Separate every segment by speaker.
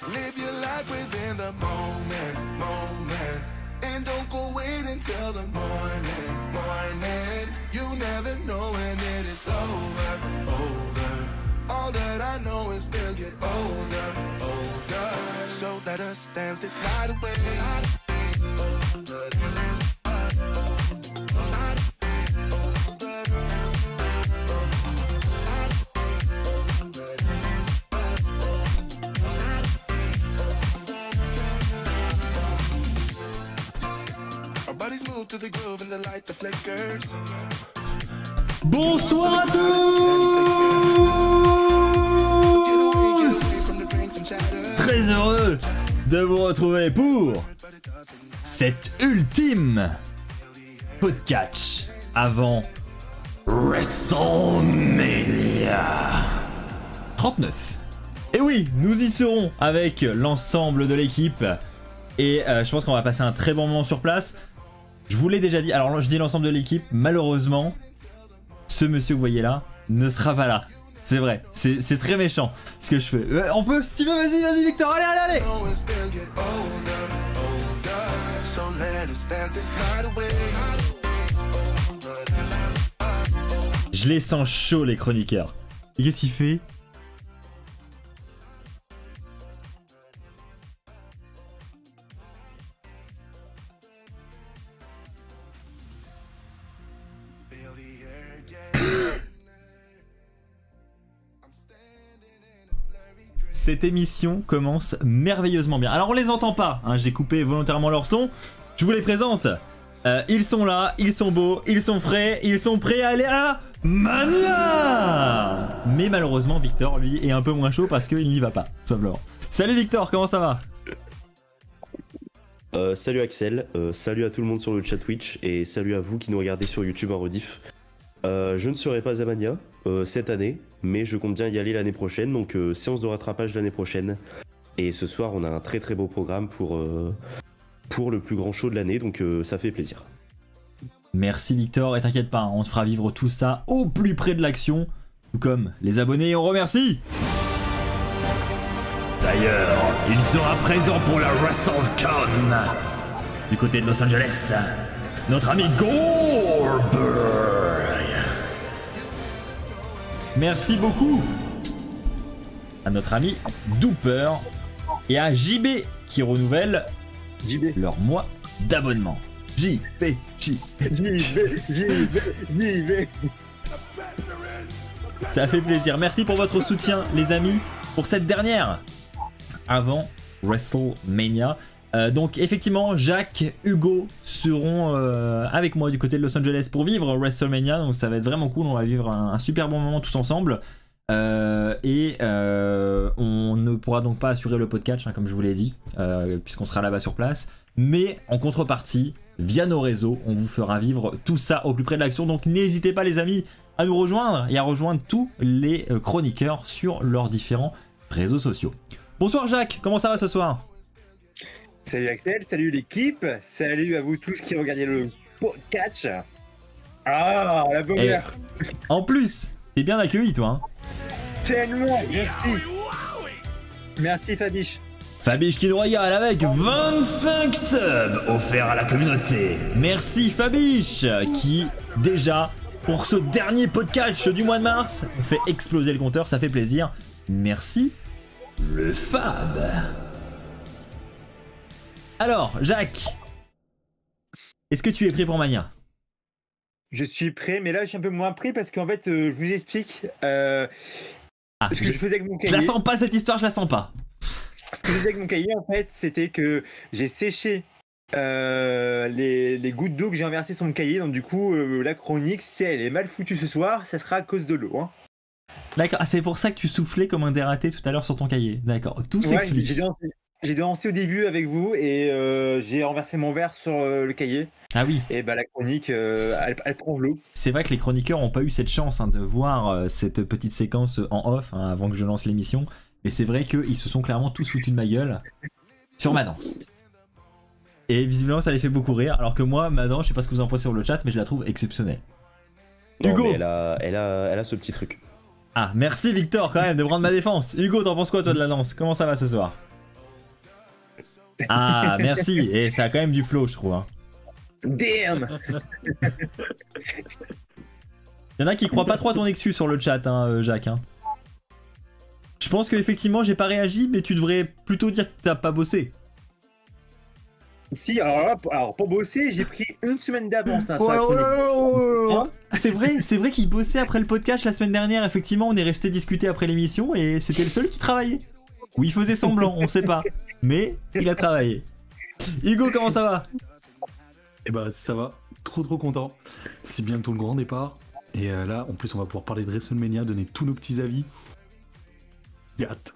Speaker 1: Live your life within the moment, moment. And don't go wait until the morning, morning. You never know when it is over, over. All that I know is we'll get older, older. So let us dance this night away.
Speaker 2: Bonsoir à tous. Très heureux de vous retrouver pour cet ultime podcast avant WrestleMania 39. Et oui, nous y serons avec l'ensemble de l'équipe et je pense qu'on va passer un très bon moment sur place. Je vous l'ai déjà dit, alors je dis l'ensemble de l'équipe, malheureusement, ce monsieur que vous voyez là ne sera pas là. C'est vrai, c'est très méchant ce que je fais. On peut, si tu veux, vas-y Victor, allez, allez, allez. Je les sens chauds les chroniqueurs. Et qu'est-ce qu'il fait ? Cette émission commence merveilleusement bien. Alors on les entend pas, hein, j'ai coupé volontairement leur son. Je vous les présente. Ils sont là, ils sont beaux, ils sont frais, ils sont prêts à aller à Mania. Mais malheureusement Victor lui est un peu moins chaud parce qu'il n'y va pas, simplement. Salut Victor, comment ça va?
Speaker 3: Salut Axel, salut à tout le monde sur le chat Twitch et salut à vous qui nous regardez sur YouTube en rediff. Je ne serai pas à Mania cette année, mais je compte bien y aller l'année prochaine, donc séance de rattrapage l'année prochaine. Et ce soir, on a un très très beau programme pour le plus grand show de l'année, donc ça fait plaisir.
Speaker 2: Merci Victor, et t'inquiète pas, on te fera vivre tout ça au plus près de l'action, tout comme les abonnés, et on remercie. D'ailleurs, il sera présent pour la WrestleCon du côté de Los Angeles, notre ami Goldberg. Merci beaucoup à notre ami Dooper et à JB qui renouvelle leur mois d'abonnement. JB. Ça fait plaisir. Merci pour votre soutien les amis pour cette dernière avant WrestleMania. Donc effectivement Jacques, Hugo seront avec moi du côté de Los Angeles pour vivre WrestleMania, donc ça va être vraiment cool, on va vivre un super bon moment tous ensemble on ne pourra donc pas assurer le podcast hein, comme je vous l'ai dit puisqu'on sera là-bas sur place, mais en contrepartie via nos réseaux on vous fera vivre tout ça au plus près de l'action, donc n'hésitez pas les amis à nous rejoindre et à rejoindre tous les chroniqueurs sur leurs différents réseaux sociaux. Bonsoir Jacques, comment ça va ce soir?
Speaker 4: Salut Axel, salut l'équipe, salut à vous tous qui regardez le podcast. Ah, la bonne heure.
Speaker 2: En plus, t'es bien accueilli toi. Hein.
Speaker 4: Tellement, merci. Merci Fabiche.
Speaker 2: Fabiche qui nous regarde avec 25 subs offerts à la communauté. Merci Fabiche qui déjà pour ce dernier podcast du mois de mars fait exploser le compteur, ça fait plaisir. Merci le Fab. Alors, Jacques, est-ce que tu es prêt pour Mania?
Speaker 4: Je suis prêt, mais là je suis un peu moins prêt parce qu'en fait, je vous explique. Ce que je faisais avec mon cahier.
Speaker 2: Je la sens pas cette histoire, je la sens pas.
Speaker 4: Ce que je faisais avec mon cahier, en fait, c'était que j'ai séché les gouttes d'eau que j'ai inversées sur mon cahier. Donc du coup, la chronique, si elle est mal foutue ce soir, ça sera à cause de l'eau. Hein.
Speaker 2: D'accord, c'est pour ça que tu soufflais comme un dératé tout à l'heure sur ton cahier. D'accord, tout s'explique.
Speaker 4: J'ai dansé au début avec vous et j'ai renversé mon verre sur le cahier.
Speaker 2: Ah oui.
Speaker 4: Et bah la chronique, elle prend l'eau.
Speaker 2: C'est vrai que les chroniqueurs n'ont pas eu cette chance hein, de voir cette petite séquence en off hein, avant que je lance l'émission. Mais c'est vrai qu'ils se sont clairement tous foutus de ma gueule sur ma danse. Et visiblement ça les fait beaucoup rire. Alors que moi, ma danse, je sais pas ce que vous en pensez sur le chat, mais je la trouve exceptionnelle.
Speaker 3: Non,
Speaker 2: Hugo,
Speaker 3: elle a ce petit truc.
Speaker 2: Ah, merci Victor quand même de prendre ma défense. Hugo, t'en penses quoi toi de la danse? Comment ça va ce soir? Ah, merci. Et ça a quand même du flow, je trouve. Hein.
Speaker 4: Damn.
Speaker 2: Il y en a qui croient pas trop à ton excuse sur le chat, hein, Jacques. Hein. Je pense qu'effectivement, j'ai pas réagi, mais tu devrais plutôt dire que t'as pas bossé.
Speaker 4: Si, alors là, pour bosser, j'ai pris une semaine d'avance. Hein, sur la chronique.
Speaker 2: C'est vrai qu'il bossait après le podcast la semaine dernière. Effectivement, on est resté discuter après l'émission et c'était le seul qui travaillait. Ou il faisait semblant, on sait pas. Mais il a travaillé. Hugo, comment ça va?
Speaker 5: Eh bah ça va, trop content. C'est bientôt le grand départ. Et là, en plus, on va pouvoir parler de WrestleMania, donner tous nos petits avis. J'ai hâte.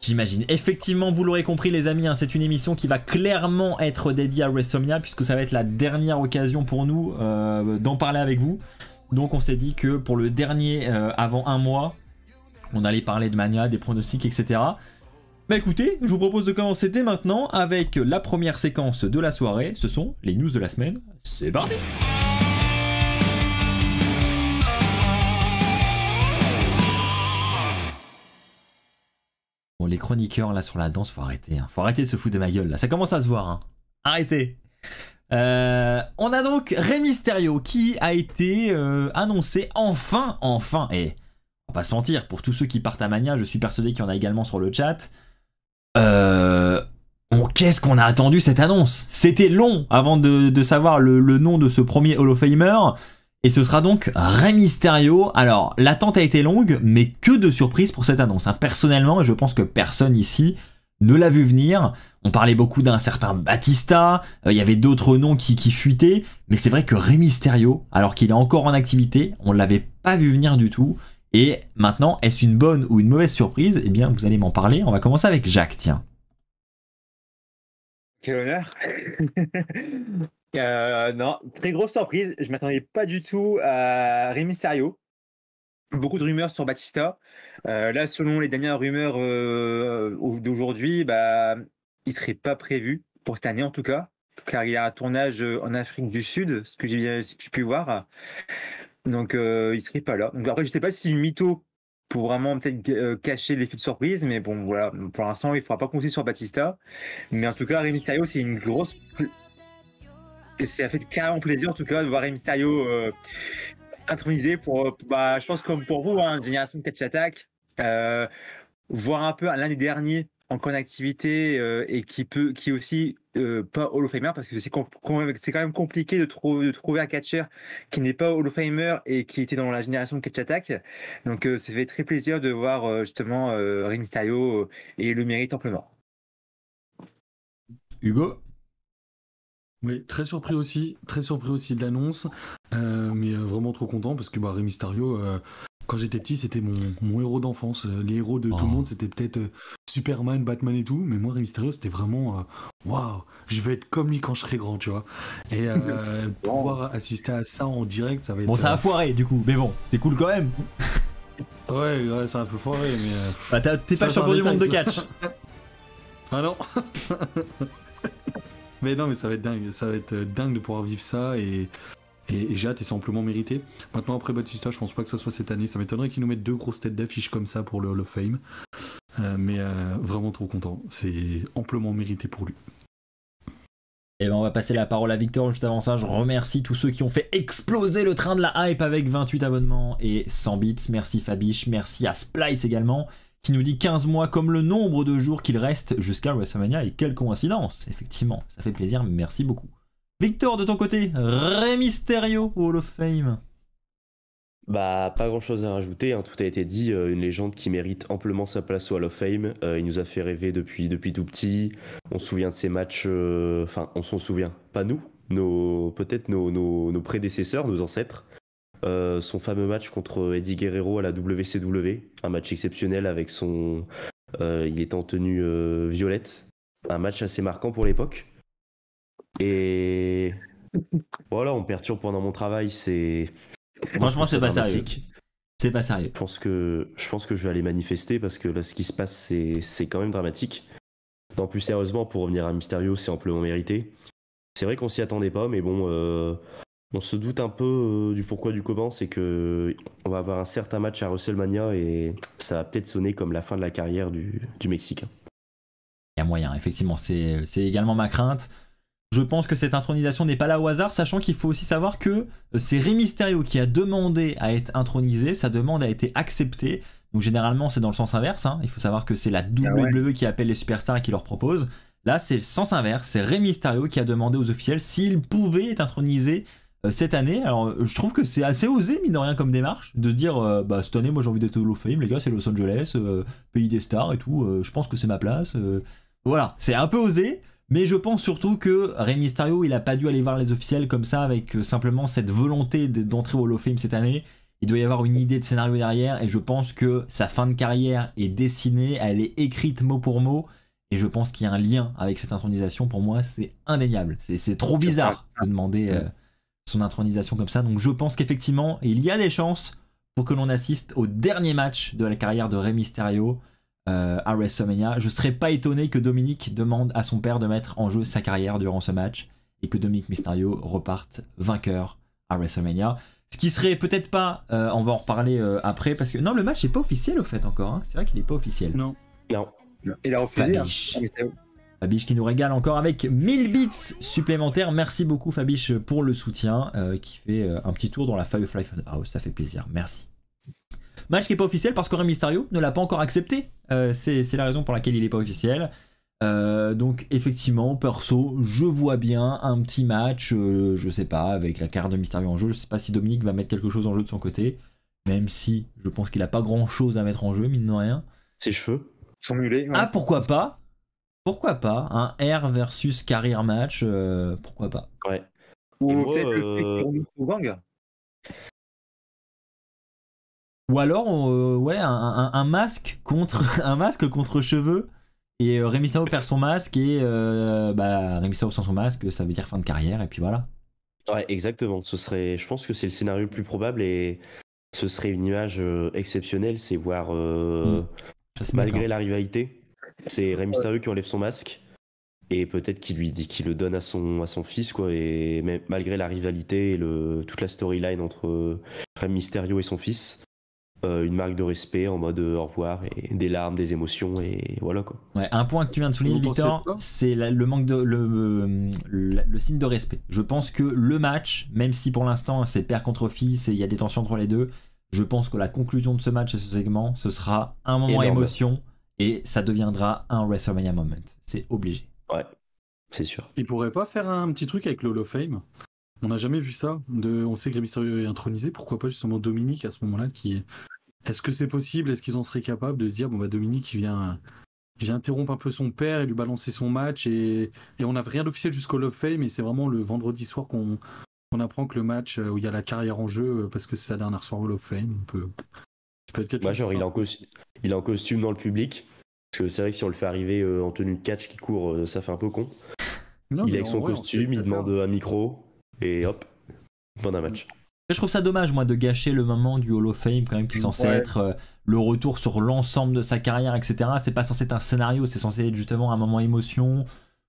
Speaker 2: J'imagine. Effectivement, vous l'aurez compris les amis, hein, c'est une émission qui va clairement être dédiée à WrestleMania puisque ça va être la dernière occasion pour nous d'en parler avec vous. Donc on s'est dit que pour le dernier avant un mois, on allait parler de Mania, des pronostics, etc. Bah écoutez, je vous propose de commencer dès maintenant avec la première séquence de la soirée. Ce sont les news de la semaine. C'est parti! Bon, les chroniqueurs là sur la danse, faut arrêter. Hein. Faut arrêter de se foutre de ma gueule là. Ça commence à se voir. Hein. Arrêtez. On a donc Rey Mysterio qui a été annoncé enfin. Et on va pas se mentir, pour tous ceux qui partent à Mania, je suis persuadé qu'il y en a également sur le chat. Qu'est-ce qu'on a attendu cette annonce? C'était long avant de savoir le nom de ce premier Hall of Famer. Et ce sera donc Rey Mysterio. Alors, l'attente a été longue, mais que de surprises pour cette annonce. Hein. Personnellement, et je pense que personne ici ne l'a vu venir. On parlait beaucoup d'un certain Batista, il y avait d'autres noms qui fuitaient, mais c'est vrai que Rey Mysterio, alors qu'il est encore en activité, on l'avait pas vu venir du tout. Et maintenant, est-ce une bonne ou une mauvaise surprise? Eh bien, vous allez m'en parler. On va commencer avec Jacques, tiens.
Speaker 4: Quel honneur. Non, très grosse surprise. Je m'attendais pas du tout à Rey Mysterio. Beaucoup de rumeurs sur Batista. Là, selon les dernières rumeurs d'aujourd'hui, bah, il serait pas prévu pour cette année en tout cas, car il y a un tournage en Afrique du Sud, ce que j'ai pu voir. Donc, il serait pas là. Donc après, je sais pas si c'est une mytho pour vraiment peut-être cacher l'effet de surprise, mais bon, voilà. Pour l'instant, il faudra pas compter sur Batista. Mais en tout cas, Rey Mysterio, c'est une grosse. Et ça fait carrément plaisir en tout cas de voir Rey Mysterio intronisé pour, bah, je pense comme pour vous, hein, Génération Catch Attack, voir un peu l'année dernière encore en activité et qui aussi pas Hall of Famer parce que c'est quand même compliqué de trouver un catcher qui n'est pas Hall of Famer et qui était dans la génération Catch Attack. Donc ça fait très plaisir de voir justement Rey Mysterio et il le mérite amplement.
Speaker 2: Hugo?
Speaker 5: Oui, très surpris aussi de l'annonce, mais vraiment trop content parce que bah, Rey Mysterio, quand j'étais petit, c'était mon héros d'enfance. Les héros de tout le monde, c'était peut-être Superman, Batman et tout, mais moi, Rey Mysterio, c'était vraiment waouh, je vais être comme lui quand je serai grand, tu vois. Et pouvoir assister à ça en direct, ça va être.
Speaker 2: Bon, ça a foiré du coup, mais bon, c'est cool quand même.
Speaker 5: Ouais, c'est un peu foiré, mais.
Speaker 2: Bah, t'es pas champion du monde de catch.
Speaker 5: Ah non. Mais non, mais ça va être dingue de pouvoir vivre ça et j'ai hâte et c'est amplement mérité. Maintenant, après Batista, je pense pas que ça soit cette année. Ça m'étonnerait qu'ils nous mettent 2 grosses têtes d'affiche comme ça pour le Hall of Fame. Mais vraiment trop content. C'est amplement mérité pour lui.
Speaker 2: Et ben on va passer la parole à Victor. Juste avant ça, je remercie tous ceux qui ont fait exploser le train de la hype avec 28 abonnements et 100 bits. Merci Fabiche, merci à Splice également, qui nous dit 15 mois comme le nombre de jours qu'il reste jusqu'à WrestleMania. Et quelle coïncidence, effectivement, ça fait plaisir, merci beaucoup. Victor, de ton côté, Rey Mysterio au Hall of Fame.
Speaker 3: Bah, pas grand chose à rajouter, hein, tout a été dit. Une légende qui mérite amplement sa place au Hall of Fame. Il nous a fait rêver depuis tout petit. On se souvient de ses matchs, enfin, on s'en souvient, pas nous, peut-être nos prédécesseurs, nos ancêtres. Son fameux match contre Eddie Guerrero à la WCW, un match exceptionnel avec son. Il était en tenue violette, un match assez marquant pour l'époque. Et voilà, on perturbe pendant mon travail, c'est.
Speaker 2: Franchement, c'est pas sérieux. C'est pas sérieux.
Speaker 3: Je pense que je vais aller manifester parce que là, ce qui se passe, c'est quand même dramatique. Non, plus sérieusement, pour revenir à Mysterio, c'est amplement mérité. C'est vrai qu'on s'y attendait pas, mais bon, on se doute un peu du pourquoi du comment. C'est que on va avoir un certain match à WrestleMania et ça va peut-être sonner comme la fin de la carrière du Mexicain.
Speaker 2: y a moyen, effectivement, c'est également ma crainte. Je pense que cette intronisation n'est pas là au hasard, sachant qu'il faut aussi savoir que c'est Rey Mysterio qui a demandé à être intronisé, sa demande a été acceptée. Donc généralement c'est dans le sens inverse, hein. Il faut savoir que c'est la WWE qui appelle les superstars et qui leur propose. Là c'est le sens inverse, c'est Rey Mysterio qui a demandé aux officiels s'il pouvait être intronisé cette année. Alors je trouve que c'est assez osé, mine de rien, comme démarche, de dire bah cette année moi j'ai envie d'être Hall of Fame, les gars, c'est Los Angeles, pays des stars et tout, je pense que c'est ma place. Voilà, c'est un peu osé. Mais je pense surtout que Rey Mysterio, il a pas dû aller voir les officiels comme ça avec simplement cette volonté d'entrer au Hall of Fame cette année. Il doit y avoir une idée de scénario derrière et je pense que sa fin de carrière est dessinée, elle est écrite mot pour mot et je pense qu'il y a un lien avec cette intronisation. Pour moi, c'est indéniable. C'est trop bizarre de demander son intronisation comme ça. Donc je pense qu'effectivement, il y a des chances pour que l'on assiste au dernier match de la carrière de Rey Mysterio à WrestleMania. Je serais pas étonné que Dominic demande à son père de mettre en jeu sa carrière durant ce match et que Dominic Mysterio reparte vainqueur à WrestleMania. Ce qui serait peut-être pas, on va en reparler après parce que non, le match n'est pas officiel au fait encore, hein. C'est vrai qu'il n'est pas officiel.
Speaker 5: Non.
Speaker 4: Il a refusé.
Speaker 2: Fabiche. Fabiche qui nous régale encore avec 1000 bits supplémentaires. Merci beaucoup Fabiche pour le soutien qui fait un petit tour dans la Firefly Funhouse, ça fait plaisir, merci. Match qui n'est pas officiel parce que Rey Mysterio ne l'a pas encore accepté. C'est la raison pour laquelle il n'est pas officiel. Donc effectivement, perso, je vois bien un petit match, je sais pas, avec la carrière de Mysterio en jeu. Je sais pas si Dominic va mettre quelque chose en jeu de son côté, même si je pense qu'il a pas grand chose à mettre en jeu, mine de rien.
Speaker 3: Ses cheveux.
Speaker 4: Son mulet. Ouais.
Speaker 2: Ah, pourquoi pas? Pourquoi pas? Un R versus carrière match, pourquoi pas?
Speaker 3: Ouais.
Speaker 4: Ou
Speaker 3: moi,
Speaker 4: peut-être le fait qu'il remonte au gang.
Speaker 2: Ou alors, ouais, un masque contre un masque contre cheveux. Et Rey Mysterio perd son masque et Rey Mysterio sans son masque, ça veut dire fin de carrière et puis voilà.
Speaker 3: Ouais, exactement. Je pense que c'est le scénario le plus probable et ce serait une image exceptionnelle, c'est voir malgré la rivalité, c'est Rey Mysterio qui enlève son masque et peut-être qu'il le donne à son fils quoi. Et même malgré la rivalité et toute la storyline entre Rey Mysterio et son fils. Une marque de respect en mode au revoir et des larmes, des émotions et voilà quoi.
Speaker 2: Ouais, un point que tu viens de souligner, Victor, c'est le manque de le signe de respect. Je pense que le match, même si pour l'instant c'est père contre fils et il y a des tensions entre les deux, je pense que la conclusion de ce match et ce segment, ce sera un moment émotion et ça deviendra un WrestleMania moment. C'est obligé.
Speaker 3: Ouais, c'est sûr.
Speaker 5: Il pourrait pas faire un petit truc avec le Hall of Fame? On n'a jamais vu ça. On sait que Rey Mysterio est intronisé. Pourquoi pas justement Dominic à ce moment-là qui... Est-ce que c'est possible? Est-ce qu'ils en seraient capables de se dire bon bah Dominic il vient interrompre un peu son père et lui balancer son match et on n'a rien d'officiel jusqu'au Hall of Fame et c'est vraiment le vendredi soir qu'on apprend que le match où il y a la carrière en jeu parce que c'est sa dernière soirée Hall of Fame. Ça peut être quelque chose.
Speaker 3: Genre il est en costume dans le public. Parce que c'est vrai que si on le fait arriver en tenue de catch qui court, ça fait un peu con. Non, il est avec son costume, il demande un micro. Et hop, fin d'un match.
Speaker 2: Je trouve ça dommage, moi, de gâcher le moment du Hall of Fame, quand même, qui est censé être le retour sur l'ensemble de sa carrière, etc. C'est pas censé être un scénario, c'est censé être justement un moment émotion,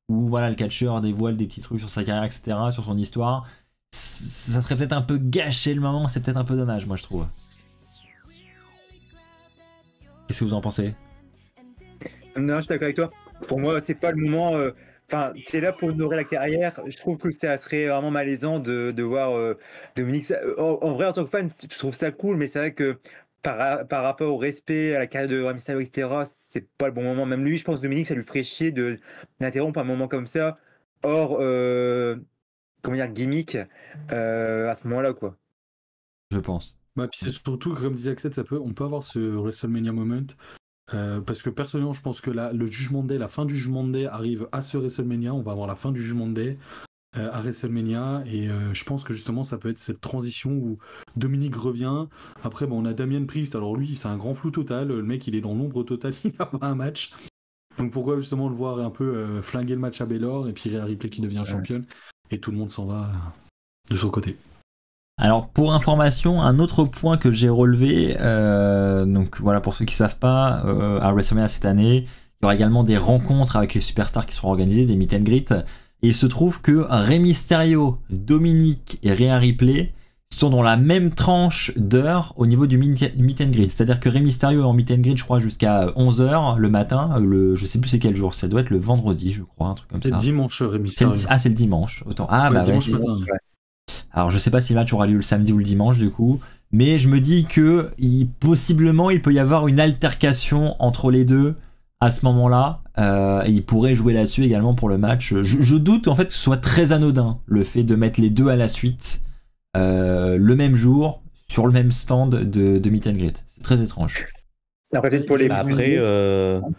Speaker 2: où voilà, le catcheur dévoile des petits trucs sur sa carrière, etc., sur son histoire. Ça serait peut-être un peu gâché le moment, c'est peut-être un peu dommage, moi, je trouve. Qu'est-ce que vous en pensez?
Speaker 4: Non, je suis d'accord avec toi. Pour moi, c'est pas le moment... Enfin, c'est là pour honorer la carrière. Je trouve que ça serait vraiment malaisant de voir Dominic. En vrai, en tant que fan, je trouve ça cool, mais c'est vrai que par rapport au respect à la carrière de Rey Mysterio, etc., c'est pas le bon moment. Même lui, je pense que Dominic, ça lui ferait chier d'interrompre un moment comme ça, hors comment dire, gimmick, à ce moment-là, quoi.
Speaker 2: Je pense.
Speaker 5: Bah, puis c'est surtout que, comme disait Axel, on peut avoir ce WrestleMania moment. Parce que personnellement je pense que le Judgment Day, la fin du Judgment Day arrive à ce WrestleMania. On va avoir la fin du Judgment Day à WrestleMania et je pense que justement ça peut être cette transition où Dominic revient. Après on a Damien Priest, alors lui c'est un grand flou total, le mec il est dans l'ombre totale, il n'a pas un match, donc pourquoi justement le voir un peu flinguer le match à Baylor et puis Rhea Ripley qui devient championne et tout le monde s'en va de son côté.
Speaker 2: Alors pour information, un autre point que j'ai relevé, donc voilà pour ceux qui savent pas, à WrestleMania cette année, il y aura également des rencontres avec les superstars qui seront organisées, des meet and greet, et il se trouve que Rey Mysterio, Dominic et Rhea Ripley sont dans la même tranche d'heure au niveau du meet and greet. C'est-à-dire que Rey Mysterio est en meet and greet, je crois, jusqu'à 11h le matin. Je sais plus c'est quel jour. Ça doit être le vendredi, je crois, un truc comme ça.
Speaker 5: C'est dimanche, Rey Mysterio.
Speaker 2: C'est le dimanche. Autant. Ah,
Speaker 5: Ouais,
Speaker 2: bah
Speaker 5: dimanche
Speaker 2: ouais.
Speaker 5: matin.
Speaker 2: Alors, je sais pas si le match aura lieu le samedi ou le dimanche, du coup. Mais je me dis que possiblement, il peut y avoir une altercation entre les deux à ce moment-là. Et il pourrait jouer là-dessus également pour le match. Je doute qu'en fait, ce soit très anodin, le fait de mettre les deux à la suite. Le même jour sur le même stand de meet and greet. C'est très étrange.
Speaker 4: Après, pour les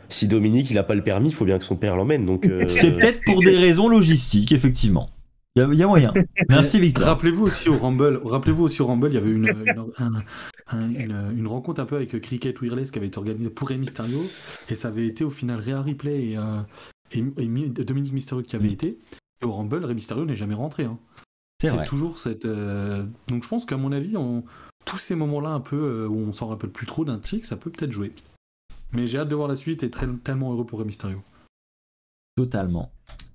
Speaker 3: si Dominique il a pas le permis, il faut bien que son père l'emmène. Donc
Speaker 2: C'est peut-être pour des raisons logistiques, effectivement. Il y a moyen. Merci Victor.
Speaker 5: Rappelez-vous aussi au Rumble, il y avait une rencontre un peu avec Cricket Wireless qui avait été organisée pour Rey Mysterio, et ça avait été au final Rhea Ripley et Dominique Mysterio qui avait été. Et au Rumble, Rey Mysterio n'est jamais rentré. Hein.
Speaker 2: C'est vrai.
Speaker 5: toujours cette. Donc je pense qu'à mon avis, tous ces moments-là un peu où on s'en rappelle plus trop d'un tic, ça peut peut-être jouer. Mais j'ai hâte de voir la suite et tellement heureux pour Rey Mysterio.
Speaker 2: Totalement.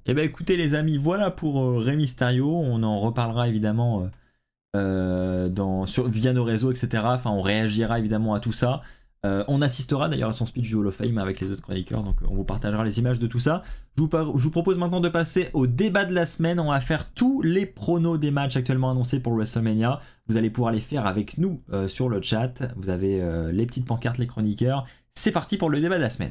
Speaker 2: Eh ben écoutez les amis, voilà pour Rey Mysterio. On en reparlera évidemment via nos réseaux, etc. Enfin, on réagira évidemment à tout ça. On assistera d'ailleurs à son speech du Hall of Fame avec les autres chroniqueurs, donc on vous partagera les images de tout ça. Je vous propose maintenant de passer au débat de la semaine. On va faire tous les pronos des matchs actuellement annoncés pour WrestleMania. Vous allez pouvoir les faire avec nous sur le chat. Vous avez les petites pancartes, les chroniqueurs. C'est parti pour le débat de la semaine.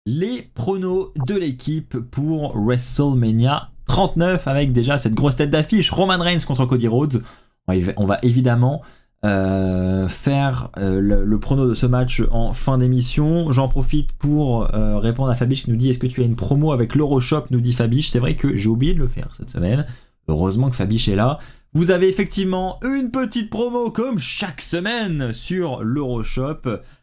Speaker 2: Les pronos de l'équipe pour WrestleMania 39 avec déjà cette grosse tête d'affiche, Roman Reigns contre Cody Rhodes. On va évidemment faire le prono de ce match en fin d'émission. J'en profite pour répondre à Fabiche qui nous dit: est-ce que tu as une promo avec l'Euroshop, nous dit Fabiche. C'est vrai que j'ai oublié de le faire cette semaine. Heureusement que Fabiche est là. Vous avez effectivement une petite promo comme chaque semaine sur l'Euroshop,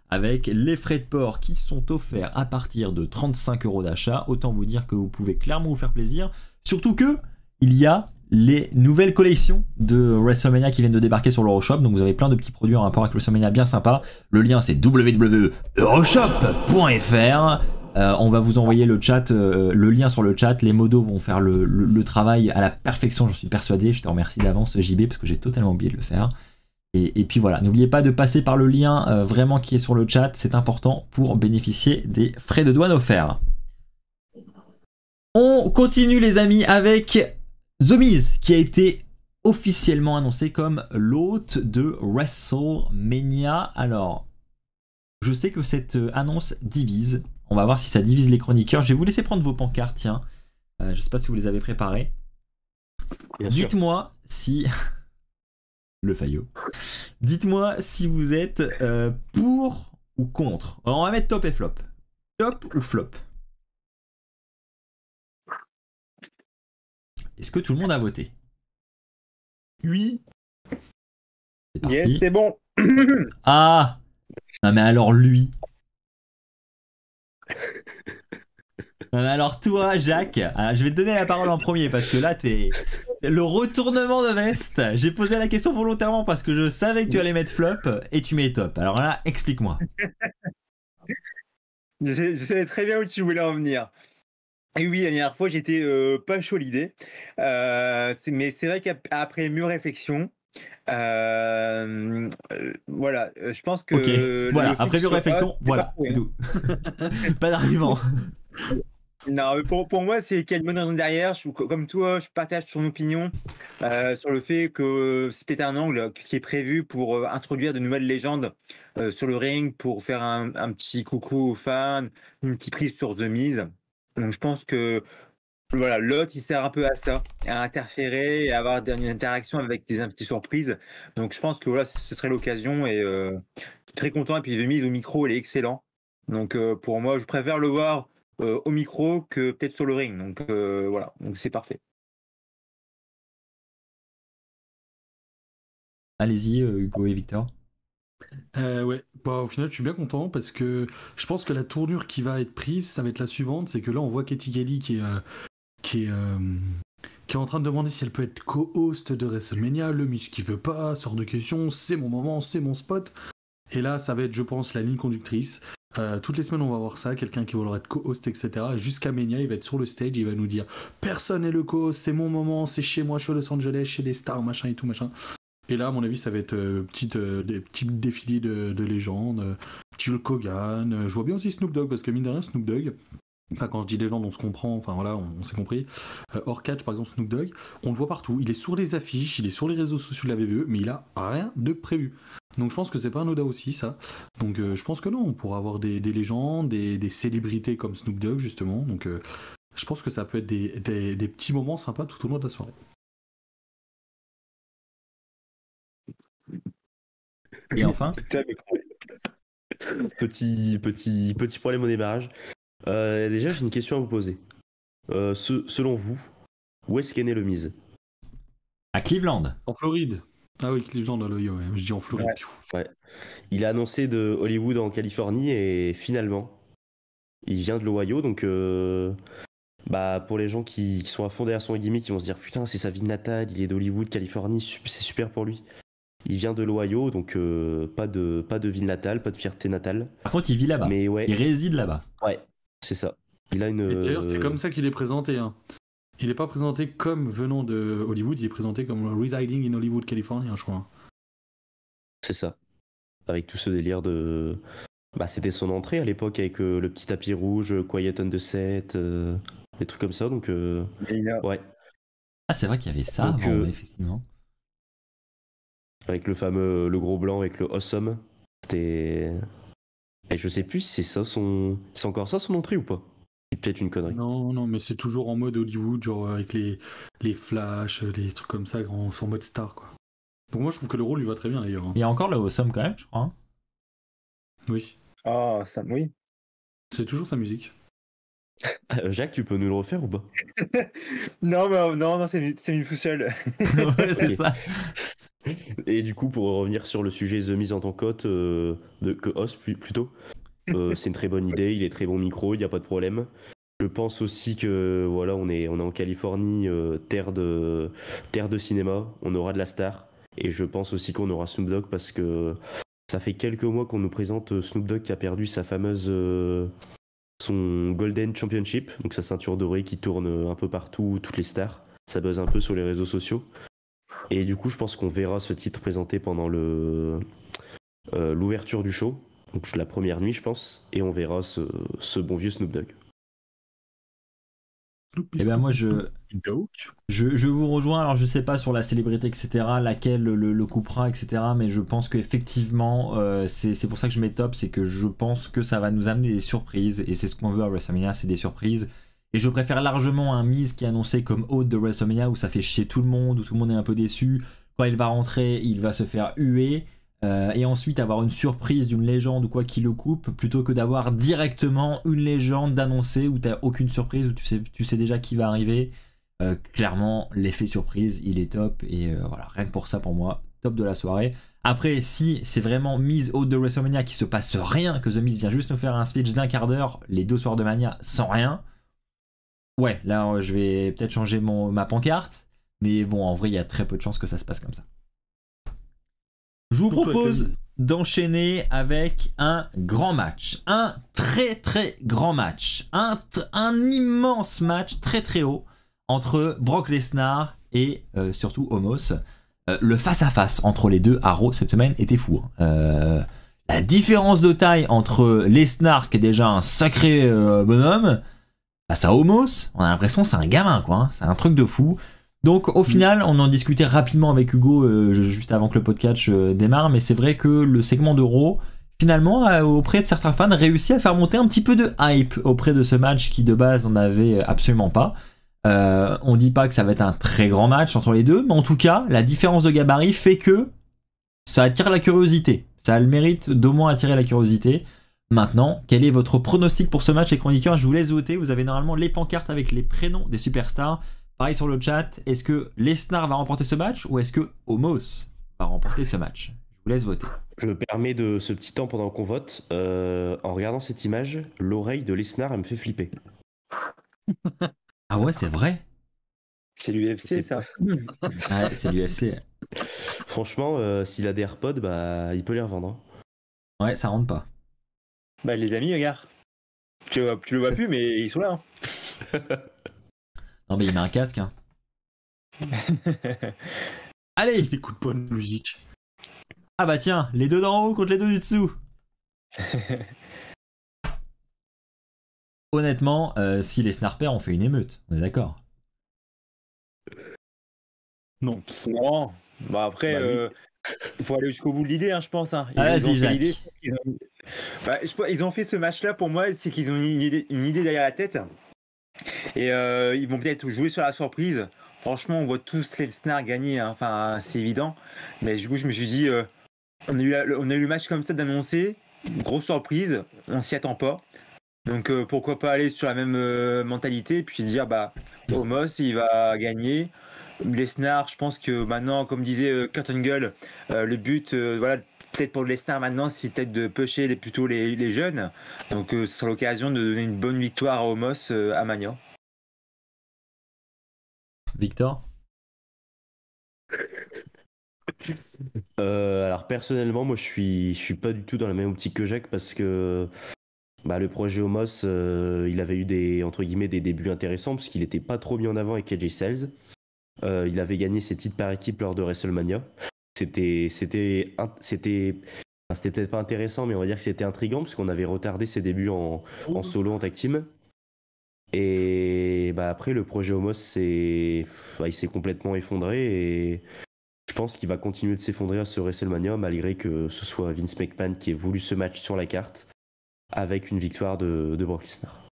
Speaker 2: avec les frais de port qui sont offerts à partir de 35 € d'achat. Autant vous dire que vous pouvez clairement vous faire plaisir. Surtout que il y a les nouvelles collections de WrestleMania qui viennent de débarquer sur l'Euroshop. Donc vous avez plein de petits produits en rapport avec WrestleMania bien sympa. Le lien c'est www.euroshop.fr. On va vous envoyer le chat, le lien sur le chat. Les modos vont faire le travail à la perfection, j'en suis persuadé. Je te remercie d'avance JB parce que j'ai totalement oublié de le faire. Et puis voilà, n'oubliez pas de passer par le lien vraiment qui est sur le chat, c'est important pour bénéficier des frais de douane offerts. On continue les amis avec The Miz qui a été officiellement annoncé comme l'hôte de WrestleMania. Alors, je sais que cette annonce divise, on va voir si ça divise les chroniqueurs. Je vais vous laisser prendre vos pancartes, tiens. Je sais pas si vous les avez préparées. Dites-moi si... Le Fayot. Dites-moi si vous êtes pour ou contre. Alors on va mettre top et flop. Top ou flop? Est-ce que tout le monde a voté?
Speaker 5: Oui.
Speaker 2: C'est parti.
Speaker 4: Yes, c'est bon.
Speaker 2: Ah! Non mais alors lui. Non mais alors toi, Jacques, je vais te donner la parole en premier parce que là t'es... Le retournement de veste. J'ai posé la question volontairement parce que je savais que tu allais mettre flop et tu mets top. Alors là, explique-moi.
Speaker 4: Je savais très bien où tu voulais en venir. Et oui, la dernière fois, j'étais pas chaud l'idée. Mais c'est vrai qu'après mûre réflexion, voilà, je pense que...
Speaker 2: Ok, voilà, après mûre réflexion, voilà, c'est tout. Pas d'argument.
Speaker 4: Non, mais pour moi, c'est qu'il y a une bonne raison derrière. Comme toi, je partage ton opinion sur le fait que c'était un angle qui est prévu pour introduire de nouvelles légendes sur le ring, pour faire un petit coucou aux fans, une petite prise sur The Miz. Donc je pense que voilà, l'hôte, il sert un peu à ça, à interférer et à avoir une interaction avec des invités surprises. Donc je pense que voilà, ce serait l'occasion et très content. Et puis The Miz au micro, il est excellent. Donc pour moi, je préfère le voir au micro que peut-être sur le ring. Donc voilà, donc c'est parfait.
Speaker 2: Allez-y, Hugo et Victor.
Speaker 5: Ouais, bah, au final, je suis bien content parce que je pense que la tournure qui va être prise, ça va être la suivante. C'est que là, on voit Katie Kelly qui est en train de demander si elle peut être co-host de WrestleMania. Le Miz qui veut pas, sort de question, c'est mon moment, c'est mon spot. Et là, ça va être, je pense, la ligne conductrice. Toutes les semaines, on va voir ça, quelqu'un qui va être co-host, etc. Et jusqu'à Mania, il va être sur le stage, il va nous dire personne n'est le co-host, c'est mon moment, c'est chez moi, je suis à Los Angeles, chez les stars, machin et tout, machin. Et là, à mon avis, ça va être des petits défilés de légendes. Petit Hulk Hogan. Je vois bien aussi Snoop Dogg, parce que mine de rien, Snoop Dogg, enfin, quand je dis légende, on se comprend, enfin voilà, on s'est compris. Hors catch, par exemple, Snoop Dogg, on le voit partout. Il est sur les affiches, il est sur les réseaux sociaux de la VVE, mais il a rien de prévu. Donc je pense que c'est pas anodin aussi, ça. Donc je pense que non, on pourra avoir des légendes, des célébrités comme Snoop Dogg, justement. Donc je pense que ça peut être des petits moments sympas tout au long de la soirée.
Speaker 2: Et enfin,
Speaker 3: Petit problème au démarrage. Déjà, j'ai une question à vous poser. Selon vous, où est-ce qu'est né le Miz?
Speaker 2: à Cleveland.
Speaker 5: En Floride. Ah oui, Cleveland, là, ouais. Je dis en Floride.
Speaker 3: Ouais. Il a annoncé de Hollywood en Californie et finalement, il vient de l'Ohio. Donc, pour les gens qui sont à fond derrière son gimmick, ils vont se dire putain, c'est sa ville natale, il est d'Hollywood, Californie, c'est super pour lui. Il vient de l'Ohio, donc pas de ville natale, pas de fierté natale.
Speaker 2: Par contre, il vit là-bas.
Speaker 3: Mais ouais,
Speaker 2: Il réside là-bas.
Speaker 3: ouais, c'est ça. Il a une.
Speaker 5: Et d'ailleurs, c'est comme ça qu'il est présenté. Hein. Il n'est pas présenté comme venant de Hollywood, il est présenté comme residing in Hollywood, Californie, je crois.
Speaker 3: C'est ça. Avec tout ce délire de. C'était son entrée à l'époque avec le petit tapis rouge, Quiet on the Set, des trucs comme ça. Donc, ouais.
Speaker 2: Ah, c'est vrai qu'il y avait ça
Speaker 3: Donc,
Speaker 2: avant, ouais, effectivement.
Speaker 3: Avec le gros blanc, avec le Awesome. C'était. Et je sais plus si c'est encore ça son entrée ou pas. C'est peut-être une connerie.
Speaker 5: Non, mais c'est toujours en mode Hollywood, genre avec les flashs, les trucs comme ça, en mode star, quoi. Donc moi, je trouve que le rôle lui va très bien, d'ailleurs. Hein.
Speaker 2: Il y a encore le Awesome quand même, je crois. Hein.
Speaker 5: Oui.
Speaker 4: Ah, ça, oui.
Speaker 5: C'est toujours sa musique.
Speaker 3: Jacques, tu peux nous le refaire ou pas?
Speaker 4: Non, c'est mieux tout seul.
Speaker 2: Ouais, c'est
Speaker 3: Ok.
Speaker 2: ça.
Speaker 3: Et du coup, pour revenir sur le sujet The Miz en tant qu'hôte, que host plutôt, c'est une très bonne idée, il est très bon micro, il n'y a pas de problème. Je pense aussi que voilà, on est en Californie, terre de cinéma, on aura de la star. Et je pense aussi qu'on aura Snoop Dogg parce que ça fait quelques mois qu'on nous présente Snoop Dogg qui a perdu sa fameuse son Golden Championship, donc sa ceinture dorée qui tourne un peu partout, toutes les stars. Ça buzz un peu sur les réseaux sociaux. Et du coup, je pense qu'on verra ce titre présenté pendant l'ouverture du show, donc la première nuit, je pense, et on verra ce bon vieux Snoop Dogg.
Speaker 2: Et ben moi, je vous rejoins. Alors, je sais pas sur la célébrité, etc., laquelle le coupera, etc., mais je pense qu'effectivement, c'est pour ça que je mets top, c'est que je pense que ça va nous amener des surprises, et c'est ce qu'on veut à WrestleMania, c'est des surprises. Et je préfère largement un Miz qui est annoncé comme hôte de WrestleMania où ça fait chier tout le monde, où tout le monde est un peu déçu. Quand il va rentrer, il va se faire huer. Et ensuite avoir une surprise d'une légende ou quoi qui le coupe, plutôt que d'avoir directement une légende d'annoncer où t'as aucune surprise, où tu sais déjà qui va arriver. Clairement, l'effet surprise, il est top. Et voilà, rien que pour ça, pour moi, top de la soirée. Après, si c'est vraiment Miz hôte de WrestleMania qui se passe rien, que The Miz vient juste nous faire un speech d'un quart d'heure, les 2 soirs de Mania, sans rien. Ouais, là je vais peut-être changer ma pancarte, mais bon, en vrai, il y a très peu de chances que ça se passe comme ça. Je vous propose d'enchaîner avec un grand match, un très très grand match, un immense match très très haut entre Brock Lesnar et surtout Omos. Le face-à-face entre les deux à Raw cette semaine était fou. La différence de taille entre Lesnar, qui est déjà un sacré bonhomme, face à Omos, on a l'impression que c'est un gamin, quoi. Hein. C'est un truc de fou. Donc au final, on en discutait rapidement avec Hugo juste avant que le podcast démarre, mais c'est vrai que le segment de Raw, finalement, auprès de certains fans, réussit à faire monter un petit peu de hype auprès de ce match qui de base on n'avait absolument pas. On dit pas que ça va être un très grand match entre les deux, mais en tout cas, la différence de gabarit fait que ça attire la curiosité. Ça a le mérite d'au moins attirer la curiosité. Maintenant, quel est votre pronostic pour ce match, les chroniqueurs? Je vous laisse voter. Vous avez normalement les pancartes avec les prénoms des superstars. Pareil sur le chat, est-ce que Lesnar va remporter ce match ou est-ce que Omos va remporter ce match? Je vous laisse voter.
Speaker 3: Je me permets de ce petit temps pendant qu'on vote. En regardant cette image, l'oreille de Lesnar, elle me fait flipper.
Speaker 2: Ah ouais, c'est vrai.
Speaker 4: C'est l'UFC, ça.
Speaker 2: Ouais, c'est l'UFC.
Speaker 3: Franchement, s'il a des AirPods, il peut les revendre. Hein.
Speaker 2: Ouais, ça rentre pas.
Speaker 4: Bah, les amis, regarde. Tu le vois plus, mais ils sont là.
Speaker 2: Non, mais il met un casque. Hein. Allez!
Speaker 5: Il écoute pas de musique.
Speaker 2: Ah bah tiens, les deux d'en haut contre les deux du dessous. Honnêtement, si les snarpers ont fait une émeute, on est d'accord.
Speaker 5: Non.
Speaker 4: Non. Bah après,
Speaker 3: Bah,
Speaker 4: il faut aller jusqu'au bout de l'idée, hein, je pense. Hein.
Speaker 2: Ah,
Speaker 4: Ils ont
Speaker 2: vas-y,
Speaker 4: fait
Speaker 2: Jacques.
Speaker 4: l'idée. Ils ont fait ce match-là, pour moi, c'est qu'ils ont une idée derrière la tête. Et ils vont peut-être jouer sur la surprise. Franchement, on voit tous les Snars gagner, hein. Enfin, c'est évident. Mais du coup, je me suis dit, on a eu le match comme ça d'annoncer. Grosse surprise, on s'y attend pas. Donc pourquoi pas aller sur la même mentalité et puis dire, bah, Omos, il va gagner. Les Snars, je pense que maintenant, comme disait Kurt Angle, le but, voilà, peut-être pour les Snars maintenant, c'est peut-être de pusher plutôt les jeunes. Donc ce sera l'occasion de donner une bonne victoire à Omos à Mania.
Speaker 2: Victor?
Speaker 3: Alors personnellement, moi je suis pas du tout dans la même optique que Jacques parce que bah, le projet Omos, il avait eu des entre guillemets des débuts intéressants parce qu'il était pas trop mis en avant avec AJ Styles. Il avait gagné ses titres par équipe lors de WrestleMania. C'était peut-être pas intéressant, mais on va dire que c'était intriguant parce qu'on avait retardé ses débuts en solo en tag team. Et bah après le projet Omos il s'est complètement effondré et je pense qu'il va continuer de s'effondrer à ce WrestleMania malgré que ce soit Vince McMahon qui ait voulu ce match sur la carte avec une victoire de Brock Lesnar.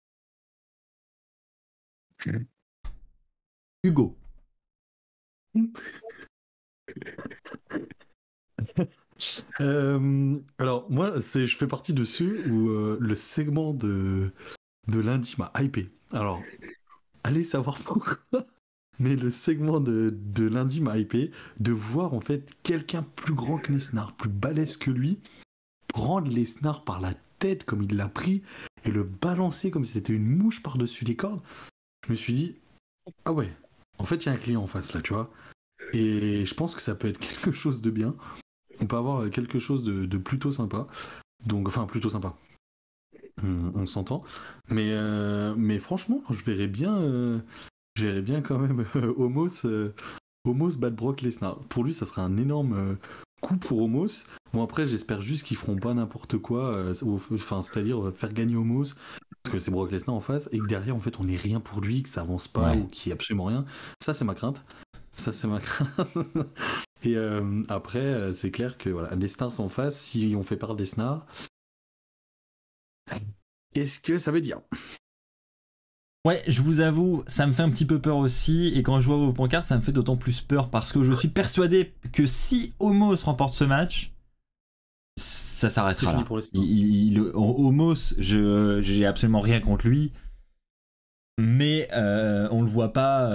Speaker 2: Hugo.
Speaker 5: Alors moi, je fais partie de ceux où le segment de lundi m'a hypé. Alors, allez savoir pourquoi. Mais le segment de lundi m'a hypé de voir en fait quelqu'un plus grand que Lesnar, plus balèze que lui, prendre Lesnar par la tête comme il l'a pris et le balancer comme si c'était une mouche par-dessus les cordes. Je me suis dit, ah ouais, en fait il y a un client en face là, tu vois. Et je pense que ça peut être quelque chose de bien. On peut avoir quelque chose de plutôt sympa. Donc, enfin, plutôt sympa. On s'entend. Mais franchement, je verrais bien quand même Omos battre Brock Lesnar. Pour lui, ça serait un énorme coup pour Omos. Bon, après, j'espère juste qu'ils feront pas n'importe quoi. Enfin, c'est-à-dire faire gagner Omos parce que c'est Brock Lesnar en face et que derrière, en fait, on n'est rien pour lui, que ça avance pas ou qu'il n'y ait absolument rien. Ça, c'est ma crainte. Et après, c'est clair que voilà, les stars sont en face. Si on fait part des snars, qu'est-ce que ça veut dire?
Speaker 2: Ouais, je vous avoue, ça me fait un petit peu peur aussi. Et quand je vois vos pancartes, ça me fait d'autant plus peur parce que je suis persuadé que si Omos remporte ce match, ça s'arrêtera là. Omos, j'ai absolument rien contre lui. Mais on le voit pas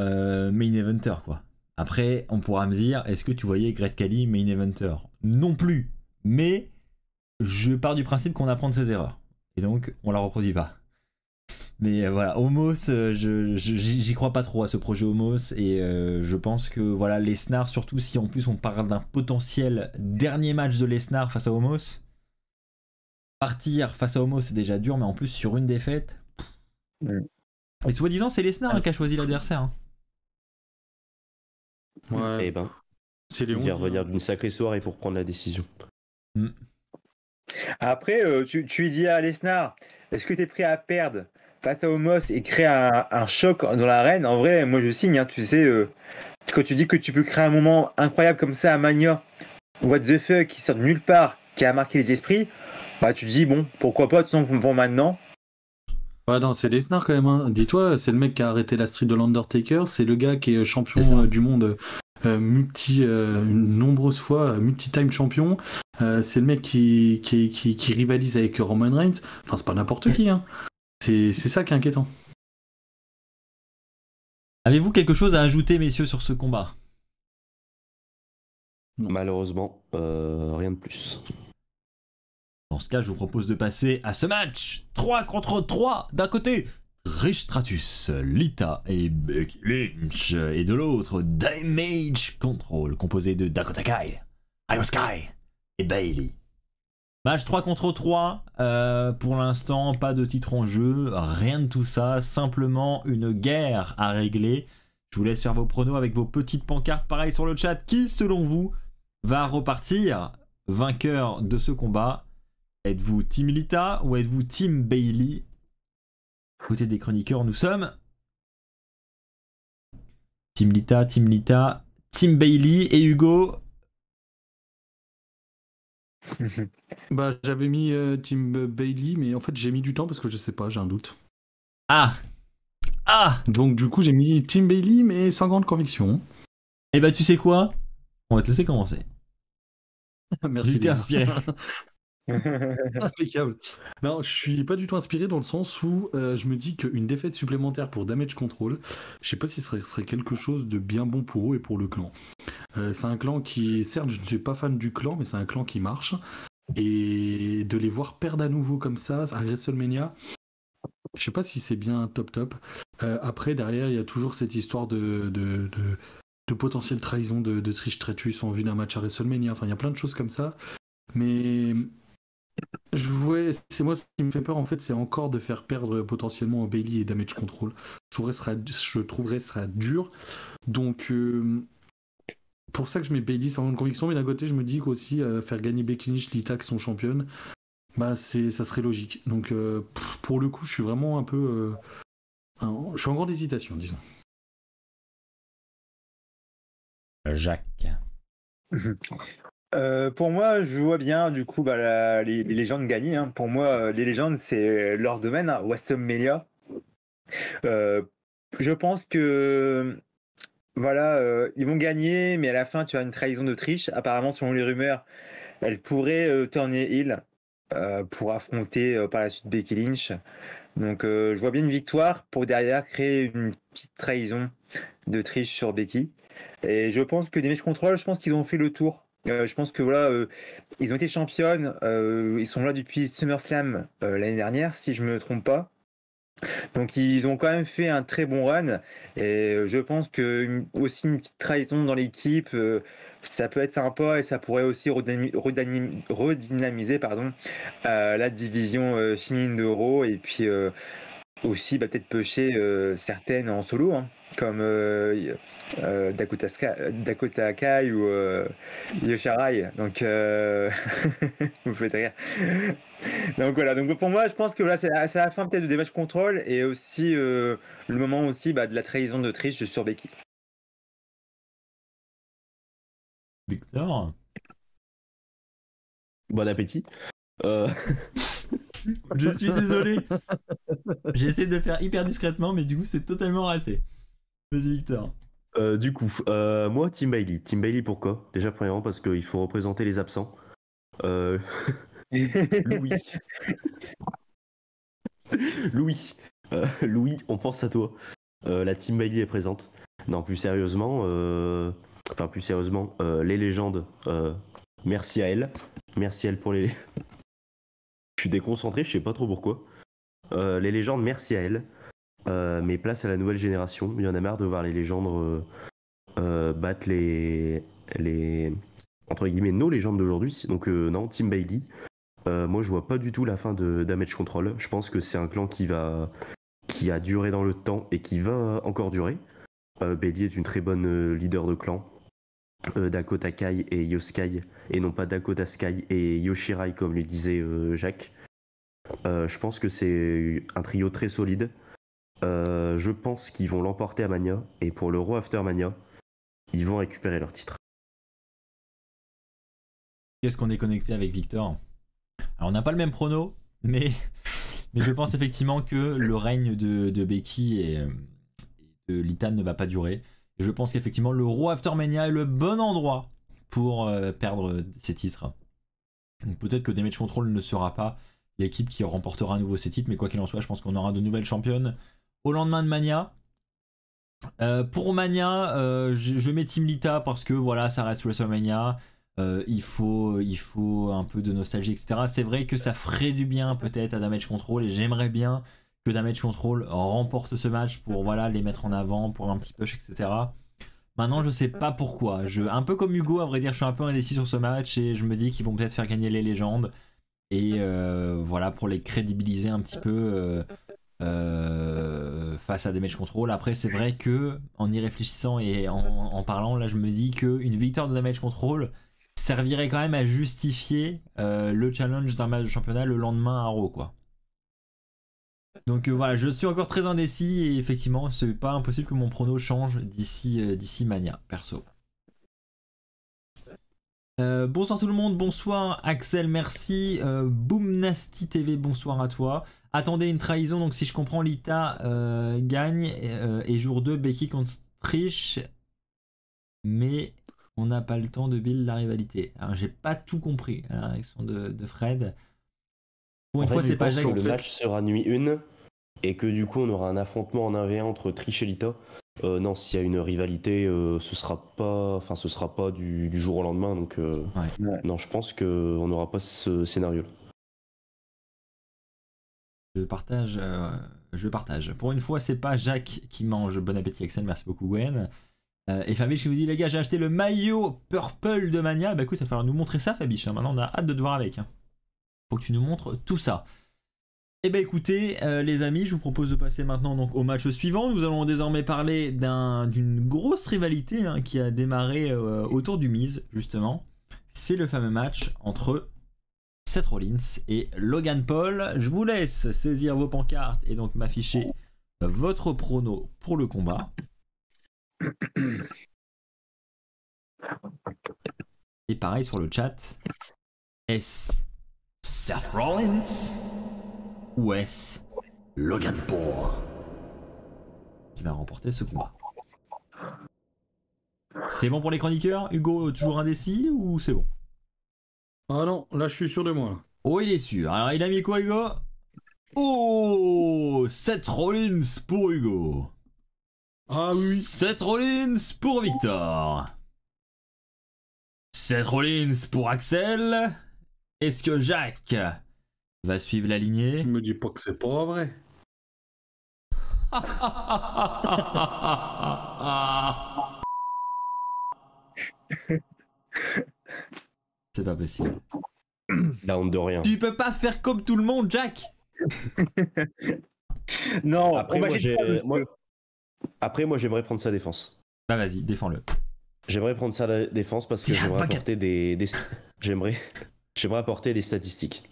Speaker 2: main eventer, quoi. Après, on pourra me dire, est-ce que tu voyais Great Khali main eventer? Non plus. Mais je pars du principe qu'on apprend de ses erreurs. Et donc, on la reproduit pas. Mais voilà, Omos, j'y crois pas trop à ce projet Omos. Et je pense que voilà, Lesnar, surtout si en plus on parle d'un potentiel dernier match de Lesnar face à Omos. Partir face à Omos, c'est déjà dur, mais en plus sur une défaite. Et soi-disant, c'est Lesnar qui a choisi l'adversaire. Hein.
Speaker 5: Ouais.
Speaker 3: Et ben,
Speaker 5: c'est Léon.
Speaker 3: il va revenir d'une sacrée soirée pour prendre la décision.
Speaker 4: Après, tu lui dis à Lesnar, est-ce que tu es prêt à perdre face à Omos et créer un choc dans l'arène? En vrai, moi je signe, hein, tu sais, quand tu dis que tu peux créer un moment incroyable comme ça à Mania, what the fuck, qui sort de nulle part, qui a marqué les esprits, bah tu te dis, bon, pourquoi pas, de toute façon, pour maintenant.
Speaker 5: Ouais, non, c'est Lesnar quand même. Hein. Dis-toi, c'est le mec qui a arrêté la streak de l'Undertaker. C'est le gars qui est champion du monde nombreuses fois, multi-time champion. C'est le mec qui rivalise avec Roman Reigns. Enfin, c'est pas n'importe qui. Hein. C'est ça qui est inquiétant.
Speaker 2: Avez-vous quelque chose à ajouter, messieurs, sur ce combat?
Speaker 3: Malheureusement, rien de plus.
Speaker 2: Dans ce cas, je vous propose de passer à ce match 3 contre 3. D'un côté, Trish Stratus, Lita et Becky Lynch. Et de l'autre, Damage Control, composé de Dakota Kai, Io Sky et Bayley. Match 3 contre 3, pour l'instant pas de titre en jeu, rien de tout ça, simplement une guerre à régler. Je vous laisse faire vos pronos avec vos petites pancartes, pareil sur le chat. Qui selon vous va repartir vainqueur de ce combat? Êtes-vous Team Lita ou êtes-vous Team Bayley? Côté des chroniqueurs, nous sommes Team Lita, Team Bayley et Hugo.
Speaker 5: Bah, j'avais mis Team Bayley, mais en fait, j'ai mis du temps parce que je sais pas, j'ai un doute.
Speaker 2: Ah.
Speaker 5: Donc, du coup, j'ai mis Team Bayley, mais sans grande conviction.
Speaker 2: Et bah, tu sais quoi? On va te laisser commencer.
Speaker 5: Merci.
Speaker 2: J'étais inspiré.
Speaker 5: Impeccable. Non, je suis pas du tout inspiré dans le sens où je me dis qu'une défaite supplémentaire pour Damage Control, je sais pas si ce serait quelque chose de bien bon pour eux et pour le clan. C'est un clan qui, certes, je ne suis pas fan du clan, mais c'est un clan qui marche. Et de les voir perdre à nouveau comme ça à WrestleMania, je sais pas si c'est bien top. Après, derrière, il y a toujours cette histoire de potentielle trahison de Trish Stratus en vue d'un match à WrestleMania. Enfin, il y a plein de choses comme ça. Mais c'est moi ce qui me fait peur en fait, c'est encore de faire perdre potentiellement Bayley et Damage Control. Je trouverais ce sera dur. Donc pour ça que je mets Bayley sans grande conviction, mais d'un côté je me dis qu'aussi faire gagner Becky Lynch, Lita qui sont championnes, bah ça serait logique. Donc pour le coup je suis vraiment un peu je suis en grande hésitation, disons.
Speaker 2: Jacques.
Speaker 4: Pour moi, je vois bien du coup les légendes gagner. Hein. Pour moi, les légendes, c'est leur domaine, hein, WrestleMania. Je pense que voilà, ils vont gagner, mais à la fin, tu as une trahison de Trish. Apparemment, selon les rumeurs, elle pourrait tourner heel pour affronter par la suite Becky Lynch. Donc, je vois bien une victoire pour derrière créer une petite trahison de Trish sur Becky. Et je pense que Damage Control, je pense qu'ils ont fait le tour. Je pense que voilà, ils ont été championnes, ils sont là depuis SummerSlam l'année dernière, si je me trompe pas. Donc ils ont quand même fait un très bon run, et je pense que aussi une petite trahison dans l'équipe, ça peut être sympa, et ça pourrait aussi redynamiser la division féminine de Raw, et puis aussi peut-être pusher certaines en solo, hein, comme Dakota Kai ou Yoshirai. Donc vous faites rire. Donc voilà, donc pour moi je pense que voilà, c'est la fin peut-être de Damage Control, et aussi le moment aussi de la trahison de Trish sur Becky.
Speaker 2: Victor.
Speaker 3: Bon appétit.
Speaker 2: Je suis désolé. J'ai essayé de le faire hyper discrètement, mais du coup c'est totalement raté. Vas-y Victor.
Speaker 3: Du coup, moi Team Bayley. Team Bayley pourquoi? Déjà premièrement parce qu'il faut représenter les absents. Louis. Louis, on pense à toi. La Team Bayley est présente. Non, plus sérieusement, les légendes, merci à elle. Merci à elle pour les... Je suis déconcentré, je sais pas trop pourquoi. Les légendes, merci à elle. Mais place à la nouvelle génération. Il y en a marre de voir les légendes battre les entre guillemets nos légendes d'aujourd'hui. Donc non, Team Bayley. Moi je vois pas du tout la fin de Damage Control. Je pense que c'est un clan qui a duré dans le temps et qui va encore durer. Bayley est une très bonne leader de clan. Dakota Kai et Yoskai, et non pas Dakota Sky et Yoshirai comme le disait Jacques. Je pense que c'est un trio très solide. Je pense qu'ils vont l'emporter à Mania, et pour le Raw After Mania, ils vont récupérer leur titre.
Speaker 2: Qu'est-ce qu'on est connecté avec Victor? Alors on n'a pas le même prono, mais je pense effectivement que le règne de Becky et de Lita ne va pas durer. Et je pense qu'effectivement le Raw After Mania est le bon endroit pour perdre ses titres. Donc peut-être que Damage Control ne sera pas l'équipe qui remportera à nouveau ses titres, mais quoi qu'il en soit, je pense qu'on aura de nouvelles championnes au lendemain de Mania. Pour Mania, je mets Team Lita parce que voilà, ça reste WrestleMania. Il faut un peu de nostalgie, etc. C'est vrai que ça ferait du bien peut-être à Damage Control, et j'aimerais bien que Damage Control remporte ce match pour voilà, les mettre en avant, pour un petit push, etc. Maintenant, je sais pas pourquoi. Un peu comme Hugo, à vrai dire, je suis un peu indécis sur ce match, et je me dis qu'ils vont peut-être faire gagner les légendes. Et voilà, pour les crédibiliser un petit peu face à des match control. Après, c'est vrai que en y réfléchissant et en parlant, là, je me dis qu'une victoire de damage control servirait quand même à justifier le challenge d'un match de championnat le lendemain à Raw, quoi. Donc voilà, je suis encore très indécis et effectivement, c'est pas impossible que mon prono change d'ici Mania, perso. Bonsoir tout le monde, bonsoir Axel, merci. Boomnasty TV, bonsoir à toi. Attendez une trahison, donc si je comprends, Lita gagne et jour 2, Becky contre Trish, mais on n'a pas le temps de build la rivalité. Alors j'ai pas tout compris à la réaction de Fred. Pour une fois, c'est pas Jacques.
Speaker 3: Le match sera nuit 1 et que du coup on aura un affrontement en 1v1 entre Trish et Lita. Non, s'il y a une rivalité, ce sera pas du jour au lendemain, donc non, je pense qu'on n'aura pas ce scénario-là.
Speaker 2: Je partage. Pour une fois, c'est pas Jacques qui mange. Bon appétit, Axel. Merci beaucoup, Gwen. Et Fabiche qui vous dit, les gars, j'ai acheté le maillot purple de Mania. Bah écoute, il va falloir nous montrer ça, Fabiche. Maintenant, on a hâte de te voir avec. Faut que tu nous montres tout ça. Et bah écoutez, les amis, je vous propose de passer maintenant donc au match suivant. Nous allons désormais parler d'une grosse rivalité qui a démarré autour du Miz, justement. C'est le fameux match entre Seth Rollins et Logan Paul. Je vous laisse saisir vos pancartes et donc m'afficher votre prono pour le combat. Et pareil sur le chat. Est-ce Seth Rollins ou est-ce Logan Paul qui va remporter ce combat? C'est bon pour les chroniqueurs? Hugo, toujours indécis ou c'est bon?
Speaker 5: Ah non, là je suis sûr de moi.
Speaker 2: Oh, il est sûr. Alors, il a mis quoi, Hugo? Oh, Seth Rollins pour Hugo.
Speaker 5: Ah oui.
Speaker 2: Seth Rollins pour Victor. Seth Rollins pour Axel. Est-ce que Jacques va suivre la lignée?
Speaker 5: Me dis pas que c'est pas vrai.
Speaker 2: C'est pas possible.
Speaker 3: La honte de rien.
Speaker 2: Tu peux pas faire comme tout le monde, Jack.
Speaker 4: Non,
Speaker 3: Après, moi, j'aimerais prendre sa défense.
Speaker 2: Bah vas-y, défends-le.
Speaker 3: J'aimerais prendre sa défense parce que j'aimerais apporter j'aimerais apporter des statistiques.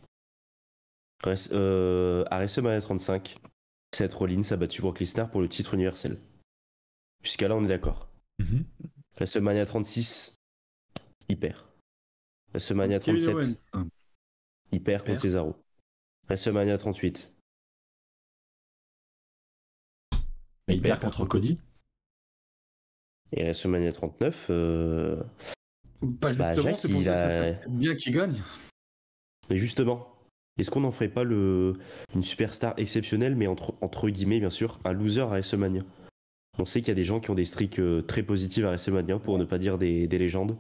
Speaker 3: À WrestleMania 35, Seth Rollins a battu Brock Lesnar pour le titre universel. Jusqu'à là, on est d'accord. WrestleMania 36, il perd. WrestleMania 37, il perd contre Cesaro. WrestleMania 38,
Speaker 2: il perd contre Cody.
Speaker 3: Et WrestleMania 39,
Speaker 5: Justement,
Speaker 3: Jacques,
Speaker 5: c'est pour ça que ça serait bien qu'il gagne.
Speaker 3: Mais justement, est-ce qu'on n'en ferait pas une superstar exceptionnelle, mais entre guillemets, bien sûr, un loser à WrestleMania? On sait qu'il y a des gens qui ont des streaks très positives à WrestleMania, pour ne pas dire des légendes,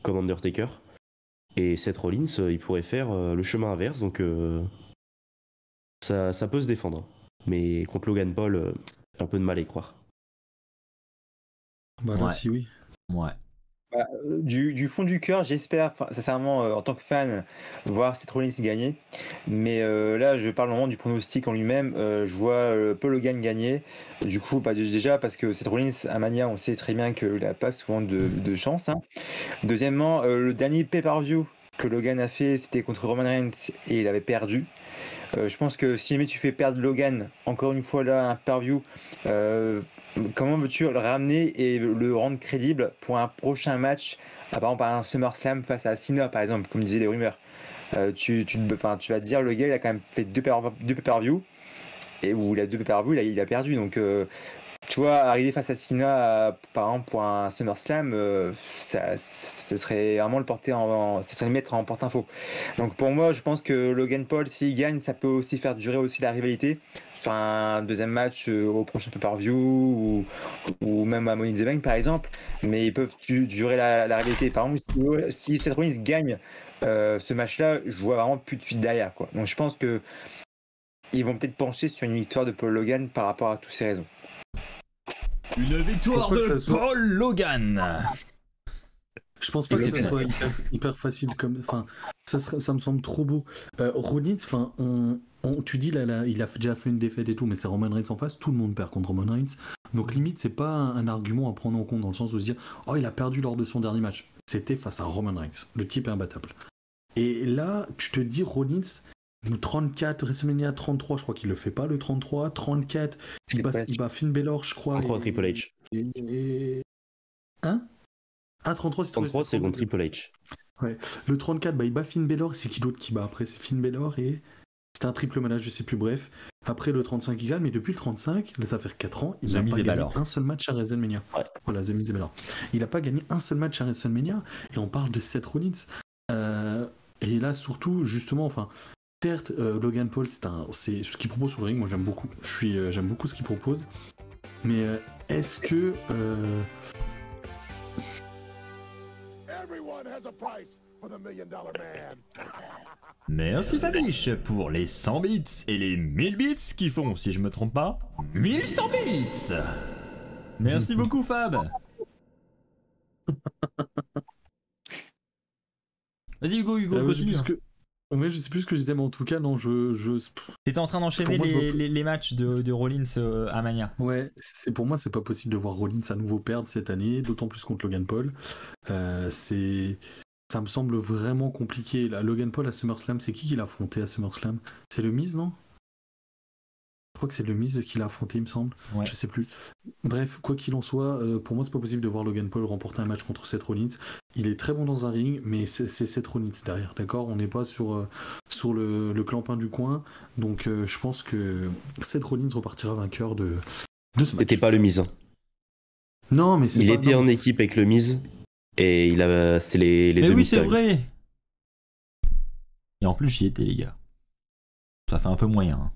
Speaker 3: comme Undertaker. Et Seth Rollins, il pourrait faire le chemin inverse, donc ça peut se défendre. Mais contre Logan Paul, j'ai un peu de mal à y croire.
Speaker 5: Bah là, si oui.
Speaker 2: Ouais.
Speaker 4: Bah, du fond du cœur, j'espère, sincèrement, en tant que fan, voir Seth Rollins gagner. Mais là, je parle vraiment du pronostic en lui-même. Je vois Paul Hogan gagner. Du coup, déjà, parce que Seth Rollins, à Mania, on sait très bien qu'il n'a pas souvent de chance. Deuxièmement, le dernier pay-per-view que Logan a fait, c'était contre Roman Reigns et il avait perdu. Je pense que si jamais tu fais perdre Logan, encore une fois là, un pay-per-view, comment veux-tu le ramener et le rendre crédible pour un prochain match, par exemple un SummerSlam face à Cena, par exemple, comme disaient les rumeurs. Tu vas te dire, le gars il a quand même fait deux pay-per-view, et où il a deux pay-per-view, il a perdu. Donc tu vois, arriver face à Cena, par exemple pour un SummerSlam, ça serait vraiment ça serait le mettre en porte-info. Donc pour moi, je pense que Logan Paul, s'il gagne, ça peut aussi faire durer aussi la rivalité. Sur un deuxième match au prochain pay-per-view ou même à Money in the Bank par exemple, mais ils peuvent durer la rivalité. Par exemple, si Seth Rollins gagne ce match-là, je vois vraiment plus de suite derrière, quoi. Donc je pense que ils vont peut-être pencher sur une victoire de Paul Logan par rapport à toutes ces raisons.
Speaker 2: Une victoire de Paul Logan.
Speaker 5: Je pense pas que ça
Speaker 2: Exceptionnel.
Speaker 5: soit hyper facile comme. Enfin, ça me semble trop beau. Rollins, enfin, tu dis là, il a déjà fait une défaite et tout, mais c'est Roman Reigns en face. Tout le monde perd contre Roman Reigns. Donc limite, c'est pas un argument à prendre en compte dans le sens où se dire, oh, il a perdu lors de son dernier match. C'était face à Roman Reigns. Le type est imbattable. Et là, tu te dis Rollins. 34, WrestleMania 33, je crois qu'il le fait pas le 33, 34, il bat Finn Balor, je crois.
Speaker 3: 33 Triple H.
Speaker 5: Hein? Ah, 33, c'est
Speaker 3: 33, c'est contre Triple H.
Speaker 5: Ouais. Le 34, il bat Finn Balor, c'est qui d'autre qui bat après? C'est Finn Balor et c'était un triple manage, je sais plus, bref. Après le 35, il gagne, mais depuis le 35, ça fait 4 ans, il n'a pas gagné un seul match à WrestleMania.
Speaker 3: Ouais.
Speaker 5: Voilà, The Miz et Balor. Il n'a pas gagné un seul match à WrestleMania, et on parle de Seth Rollins. Et là, surtout, justement, enfin, certes, Logan Paul, c'est ce qu'il propose sur le ring, moi j'aime beaucoup. J'aime beaucoup ce qu'il propose. Mais est-ce que...
Speaker 2: Merci Fabiche pour les 100 bits et les 1000 bits qui font, si je me trompe pas, 1100 bits. Merci beaucoup Fab. Vas-y Hugo, continue.
Speaker 5: Ouais, je sais plus ce que je disais, mais en tout cas, non,
Speaker 2: T'étais en train d'enchaîner les matchs de Rollins à Mania.
Speaker 5: Ouais, pour moi, c'est pas possible de voir Rollins à nouveau perdre cette année, d'autant plus contre Logan Paul. Ça me semble vraiment compliqué. Là, Logan Paul à SummerSlam, c'est qui l'a affronté à SummerSlam? C'est le Miz, non? Je crois que c'est le Miz qui l'a affronté, il me semble. Ouais. Je sais plus. Bref, quoi qu'il en soit, pour moi, c'est pas possible de voir Logan Paul remporter un match contre Seth Rollins. Il est très bon dans un ring, mais c'est Seth Rollins derrière, d'accord? On n'est pas sur le clampin du coin. Donc, je pense que Seth Rollins repartira vainqueur de ce match.
Speaker 3: C'était pas le Miz. Hein.
Speaker 5: Non, mais
Speaker 3: il était en équipe avec le Miz. Et c'était les
Speaker 2: mais
Speaker 3: deux
Speaker 2: oui, c'est vrai. Et en plus, j'y étais, les gars. Ça fait un peu moyen. Hein.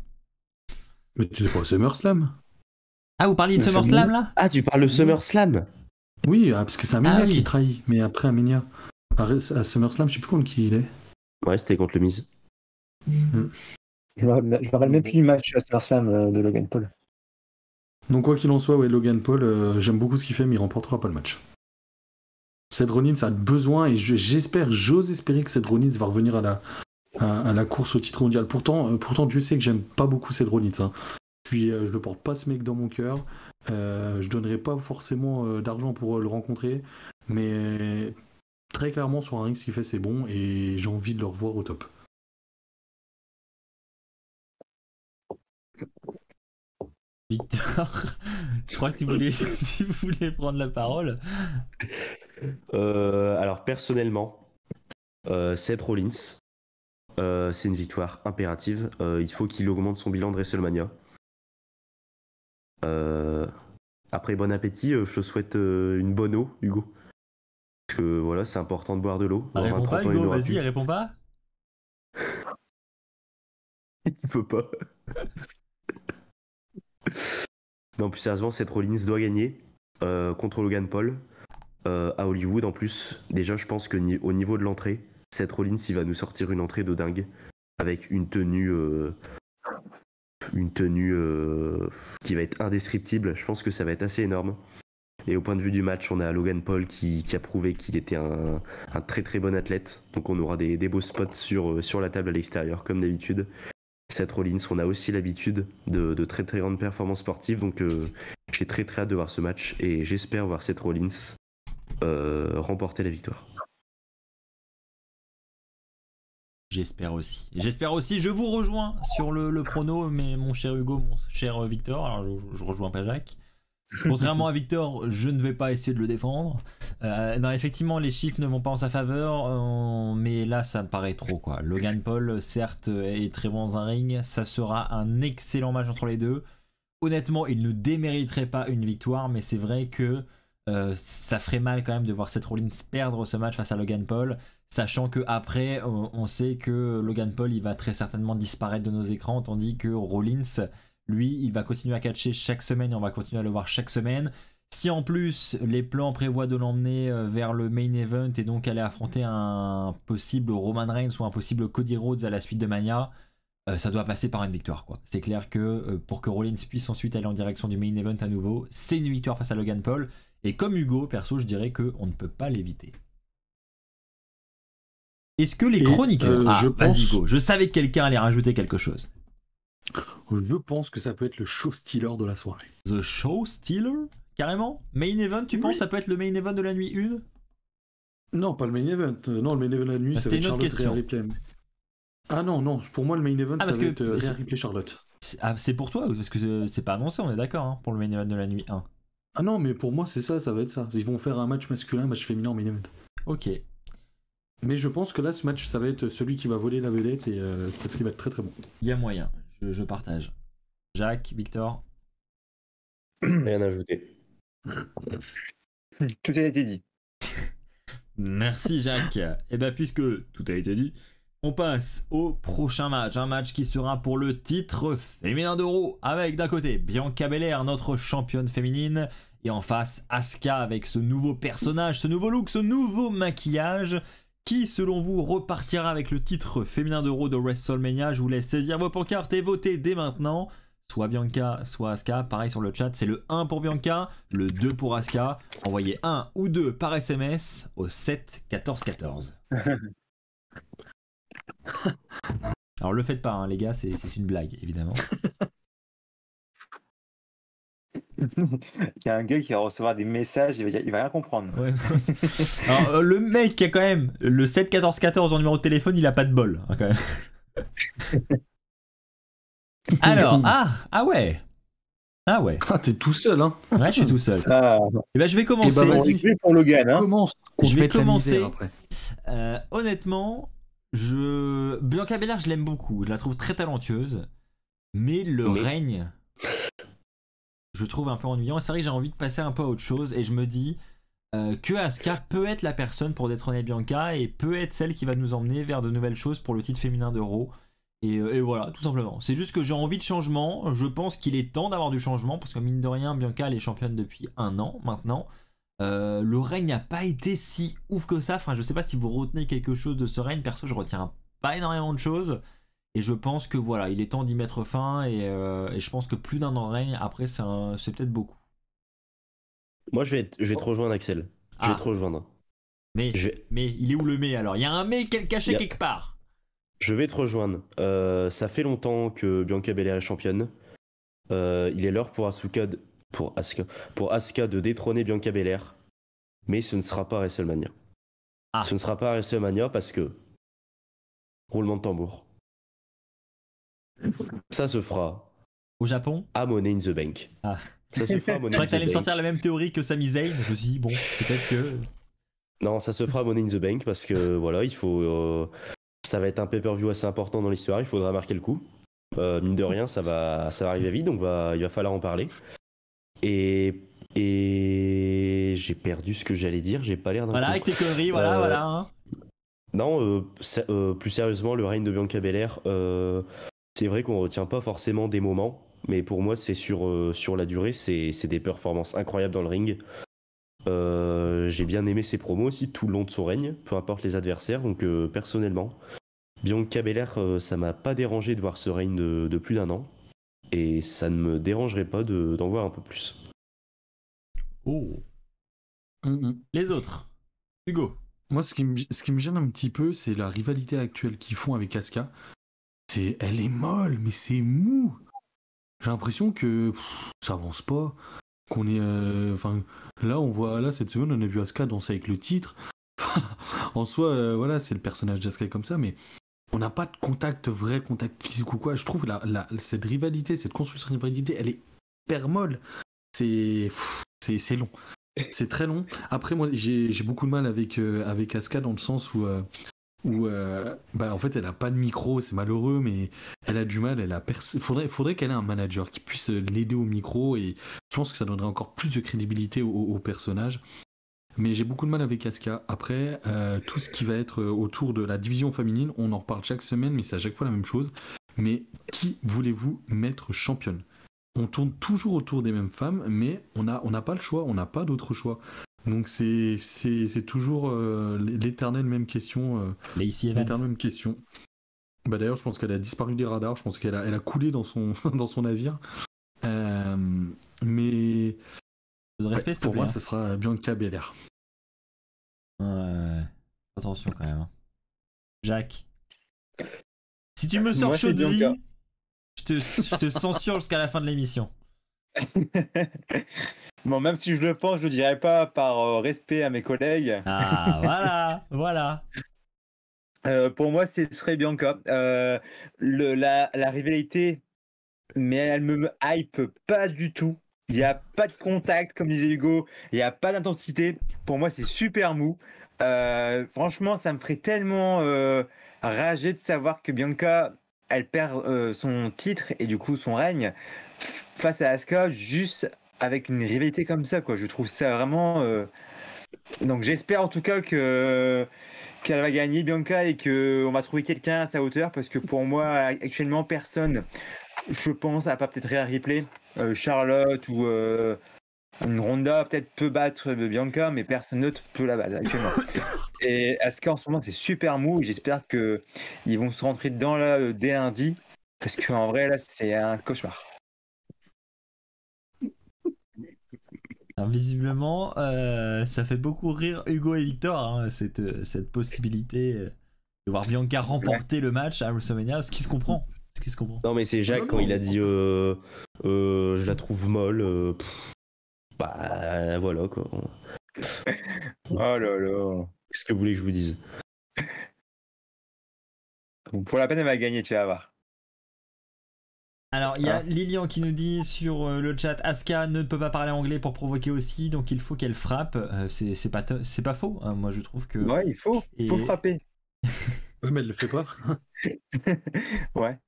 Speaker 5: Mais tu sais pas SummerSlam?
Speaker 2: Ah, vous parliez de SummerSlam là?
Speaker 3: Ah, tu parles de SummerSlam?
Speaker 5: Oui, parce que c'est Mania qui trahit. Mais après Mania, à SummerSlam, je sais plus contre qui il est.
Speaker 3: Ouais, c'était contre le Miz.
Speaker 4: Je me rappelle même plus du match à SummerSlam de Logan Paul.
Speaker 5: Donc quoi qu'il en soit, ouais, Logan Paul, j'aime beaucoup ce qu'il fait, mais il remportera pas le match. Seth Rollins a besoin, et j'ose espérer que Seth Rollins va revenir à la course au titre mondial. Pourtant, Dieu sait que j'aime pas beaucoup Seth Rollins. Hein. Puis je ne porte pas ce mec dans mon cœur. Je donnerai pas forcément d'argent pour le rencontrer, mais très clairement sur un ring, ce qu'il fait, c'est bon, et j'ai envie de le revoir au top.
Speaker 2: Victor, je crois que tu voulais prendre la parole.
Speaker 3: Alors personnellement, Seth Rollins, c'est une victoire impérative. Il faut qu'il augmente son bilan de WrestleMania. Après, bon appétit. Je te souhaite une bonne eau, Hugo. Parce que voilà, c'est important de boire de l'eau.
Speaker 2: Réponds pas, Hugo, vas-y, réponds pas.
Speaker 3: Il peut pas. Non, plus sérieusement, Seth Rollins doit gagner contre Logan Paul à Hollywood. En plus, déjà, je pense que au niveau de l'entrée, Seth Rollins, il va nous sortir une entrée de dingue avec une tenue qui va être indescriptible. Je pense que ça va être assez énorme. Et au point de vue du match, on a Logan Paul qui a prouvé qu'il était un très très bon athlète. Donc on aura des beaux spots sur la table à l'extérieur, comme d'habitude. Seth Rollins, on a aussi l'habitude de très très grandes performances sportives. Donc j'ai très très hâte de voir ce match. Et j'espère voir Seth Rollins remporter la victoire.
Speaker 2: J'espère aussi. Je vous rejoins sur le prono, mais mon cher Hugo, mon cher Victor. Alors je rejoins pas Jacques. Contrairement à Victor, je ne vais pas essayer de le défendre. Non, effectivement, les chiffres ne vont pas en sa faveur, mais là, ça me paraît trop, quoi. Logan Paul, certes, est très bon dans un ring. Ça sera un excellent match entre les deux. Honnêtement, il ne démériterait pas une victoire, mais c'est vrai que ça ferait mal quand même de voir Seth Rollins perdre ce match face à Logan Paul, sachant que après, on sait que Logan Paul, il va très certainement disparaître de nos écrans, tandis que Rollins, lui, il va continuer à catcher chaque semaine et on va continuer à le voir chaque semaine. Si en plus les plans prévoient de l'emmener vers le main event et donc aller affronter un possible Roman Reigns ou un possible Cody Rhodes à la suite de Mania, ça doit passer par une victoire, quoi. C'est clair que pour que Rollins puisse ensuite aller en direction du main event à nouveau, c'est une victoire face à Logan Paul. Et comme Hugo, perso, je dirais qu'on ne peut pas l'éviter. Est-ce que les
Speaker 5: Et,
Speaker 2: chroniqueurs...
Speaker 5: je
Speaker 2: vas-y
Speaker 5: pense-
Speaker 2: go, je savais que quelqu'un allait rajouter quelque chose.
Speaker 5: Je pense que ça peut être le show stealer de la soirée.
Speaker 2: The Show Stealer? Carrément? Main event, tu penses ça peut être le main event de la nuit 1?
Speaker 5: Non, pas le main event. Non, le main event de la nuit,
Speaker 2: Ah,
Speaker 5: ça
Speaker 2: c'était
Speaker 5: va être
Speaker 2: une autre
Speaker 5: Charlotte Rhea
Speaker 2: question.
Speaker 5: Ripley. Ah non, pour moi, le main event, ça
Speaker 2: parce
Speaker 5: va
Speaker 2: que-
Speaker 5: être Rhea Ripley Charlotte.
Speaker 2: C'est pour toi, parce que c'est pas annoncé, on est d'accord, hein, pour le main event de la nuit 1.
Speaker 5: Ah non, mais pour moi, c'est ça va être ça. Ils vont faire un match masculin, un match féminin en main event.
Speaker 2: Ok.
Speaker 5: Mais je pense que là, ce match, ça va être celui qui va voler la vedette, et parce qu'il va être très très bon.
Speaker 2: Il y a moyen, je partage. Jacques, Victor?
Speaker 3: Rien à ajouter.
Speaker 4: Tout a été dit.
Speaker 2: Merci Jacques. Et bien puisque tout a été dit, on passe au prochain match. Un match qui sera pour le titre féminin d'Euro. Avec d'un côté Bianca Belair, notre championne féminine. Et en face Asuka avec ce nouveau personnage, ce nouveau look, ce nouveau maquillage. Qui selon vous repartira avec le titre féminin d'Euro de WrestleMania? Je vous laisse saisir vos pancartes et voter dès maintenant. Soit Bianca, soit Asuka. Pareil sur le chat, c'est le 1 pour Bianca, le 2 pour Asuka. Envoyez 1 ou 2 par SMS au 7 14 14. Alors le faites pas, hein, les gars, c'est une blague, évidemment.
Speaker 4: Il y a un gars qui va recevoir des messages, il va rien comprendre.
Speaker 2: Ouais, non, alors, le mec qui a quand même le 7 14 14 en numéro de téléphone, il a pas de bol, hein, quand même. Alors, ah ouais. Ah ouais.
Speaker 5: Ah, t'es tout seul, hein.
Speaker 2: Ouais, je suis tout seul.
Speaker 4: Ah,
Speaker 2: Et ben je vais commencer.
Speaker 5: Eh ben,
Speaker 4: on
Speaker 5: vas-y.
Speaker 4: est plus pour Logan, hein.
Speaker 5: Commence.
Speaker 2: Je vais
Speaker 5: Mettre la
Speaker 2: commencer.
Speaker 5: misère après.
Speaker 2: Honnêtement, Bianca Belair, je l'aime beaucoup. Je la trouve très talentueuse. Mais le
Speaker 3: Mais-
Speaker 2: règne, je trouve un peu ennuyant. Et c'est vrai que j'ai envie de passer un peu à autre chose. Et je me dis que Asuka peut être la personne pour détrôner Bianca et peut être celle qui va nous emmener vers de nouvelles choses pour le titre féminin d'Euro. Et voilà, tout simplement. C'est juste que j'ai envie de changement. Je pense qu'il est temps d'avoir du changement. Parce que mine de rien, Bianca, elle est championne depuis 1 an maintenant. Le règne n'a pas été si ouf que ça. Enfin, je sais pas si vous retenez quelque chose de ce règne. Perso, je retiens pas énormément de choses. Et je pense que voilà, il est temps d'y mettre fin. Et je pense que plus d'1 an de règne, après, c'est peut-être beaucoup.
Speaker 3: Moi, je vais te rejoindre, Axel. Je vais
Speaker 2: Ah.
Speaker 3: te rejoindre.
Speaker 2: Mais,
Speaker 3: Je vais,
Speaker 2: mais il est où le mais alors? Il y a un mais caché
Speaker 3: Il y a-
Speaker 2: quelque part.
Speaker 3: je vais te rejoindre. Ça fait longtemps que Bianca Belair est championne. Il est l'heure pour Asuka de détrôner Bianca Belair. Mais ce ne sera pas à WrestleMania.
Speaker 2: Ah.
Speaker 3: Ce ne sera pas à WrestleMania parce que... Roulement de tambour. Ça se fera
Speaker 2: Au Japon?
Speaker 3: à Money in the Bank.
Speaker 2: Ah.
Speaker 3: Ça se fera à
Speaker 2: Je
Speaker 3: Money
Speaker 2: crois
Speaker 3: in
Speaker 2: que
Speaker 3: the
Speaker 2: t'allais me
Speaker 3: Bank.
Speaker 2: sortir la même théorie que Sami Zayn. Je me suis dit, bon, peut-être que.
Speaker 3: Non, ça se fera à Money in the Bank parce que voilà, il faut... ça va être un pay-per-view assez important dans l'histoire, il faudra marquer le coup. Mine de rien, ça va arriver vite, donc il va falloir en parler. Et j'ai perdu ce que j'allais dire, j'ai pas l'air d'un
Speaker 2: Voilà,
Speaker 3: con.
Speaker 2: avec tes conneries, voilà,
Speaker 3: Euh,
Speaker 2: voilà. Hein.
Speaker 3: Non, plus sérieusement, le règne de Bianca Belair, c'est vrai qu'on retient pas forcément des moments, mais pour moi, c'est sur la durée, c'est des performances incroyables dans le ring. J'ai bien aimé ses promos aussi tout le long de son règne, peu importe les adversaires, donc personnellement, Bianca Belair, ça m'a pas dérangé de voir ce règne de plus d'1 an, et ça ne me dérangerait pas d'en voir un peu plus.
Speaker 2: Oh.
Speaker 5: Mhm.
Speaker 2: Les autres. Hugo.
Speaker 5: Moi, ce qui me gêne un petit peu, c'est la rivalité actuelle qu'ils font avec Asuka. Elle est molle, mais c'est mou. J'ai l'impression que ça avance pas. Qu'on est, enfin, là, on voit, là cette semaine, on a vu Asuka danser avec le titre. En soi, voilà, c'est le personnage d'Asuka comme ça, mais on n'a pas de vrai contact physique ou quoi. Je trouve cette rivalité, cette construction de rivalité, elle est hyper molle. C'est long. C'est très long. Après, moi, j'ai beaucoup de mal avec Asuka dans le sens où en fait, elle a pas de micro, c'est malheureux, mais elle a du mal. Faudrait qu'elle ait un manager qui puisse l'aider au micro, et je pense que ça donnerait encore plus de crédibilité au personnage. Mais j'ai beaucoup de mal avec Asuka. Après, tout ce qui va être autour de la division féminine, on en reparle chaque semaine, mais c'est à chaque fois la même chose. Mais qui voulez-vous mettre championne? On tourne toujours autour des mêmes femmes, mais on n'a pas le choix, on n'a pas d'autre choix. Donc c'est toujours l'éternelle même question.
Speaker 2: Lacey Evans.
Speaker 5: L'éternelle même question. Bah d'ailleurs, je pense qu'elle a disparu des radars. Je pense qu'elle a coulé dans son dans son navire. Mais
Speaker 2: De respect, s'il te
Speaker 5: pour
Speaker 2: plaît.
Speaker 5: moi,
Speaker 2: hein.
Speaker 5: ça sera Bianca Belair.
Speaker 2: Ouais. Attention quand même. hein. Jacques. Si tu me sors
Speaker 4: Moi, c'est
Speaker 2: Shotzi,
Speaker 4: Bianca.
Speaker 2: je te censure jusqu'à la fin de l'émission.
Speaker 4: Bon, même si je le pense, je le dirais pas par respect à mes collègues.
Speaker 2: Ah, voilà.
Speaker 4: Pour moi, ce serait Bianca. La rivalité, mais elle me hype pas du tout. Il n'y a pas de contact, comme disait Hugo. Il n'y a pas d'intensité. Pour moi, c'est super mou. Franchement, ça me ferait tellement rager de savoir que Bianca, elle perd son titre et du coup son règne face à Asuka, juste avec une rivalité comme ça, quoi. Je trouve ça vraiment. Donc j'espère en tout cas qu'elle va gagner Bianca et qu'on va trouver quelqu'un à sa hauteur, parce que pour moi actuellement personne, je pense, à part peut-être Rhea Ripley, Charlotte ou une Ronda peut-être peut battre Bianca, mais personne d'autre peut la battre actuellement. Et Asuka en ce moment c'est super mou et j'espère que ils vont se rentrer dedans là dès lundi, parce qu'en vrai là c'est un cauchemar.
Speaker 2: Alors, visiblement, ça fait beaucoup rire Hugo et Victor, hein, cette possibilité de voir Bianca remporter le match à WrestleMania, ce qui se comprend.
Speaker 3: Non, mais c'est Jacques quand il a dit je la trouve molle. Bah voilà quoi.
Speaker 4: Oh là là.
Speaker 3: Qu'est-ce que vous voulez que je vous dise?
Speaker 4: Pour la peine elle va gagner, tu vas voir.
Speaker 2: Alors, il y a Lilian qui nous dit sur le chat, Asuka ne peut pas parler anglais pour provoquer aussi, donc il faut qu'elle frappe. C'est pas faux, hein. Moi je trouve que...
Speaker 4: Ouais, il faut frapper.
Speaker 5: Ouais, mais elle le fait pas.
Speaker 4: Ouais.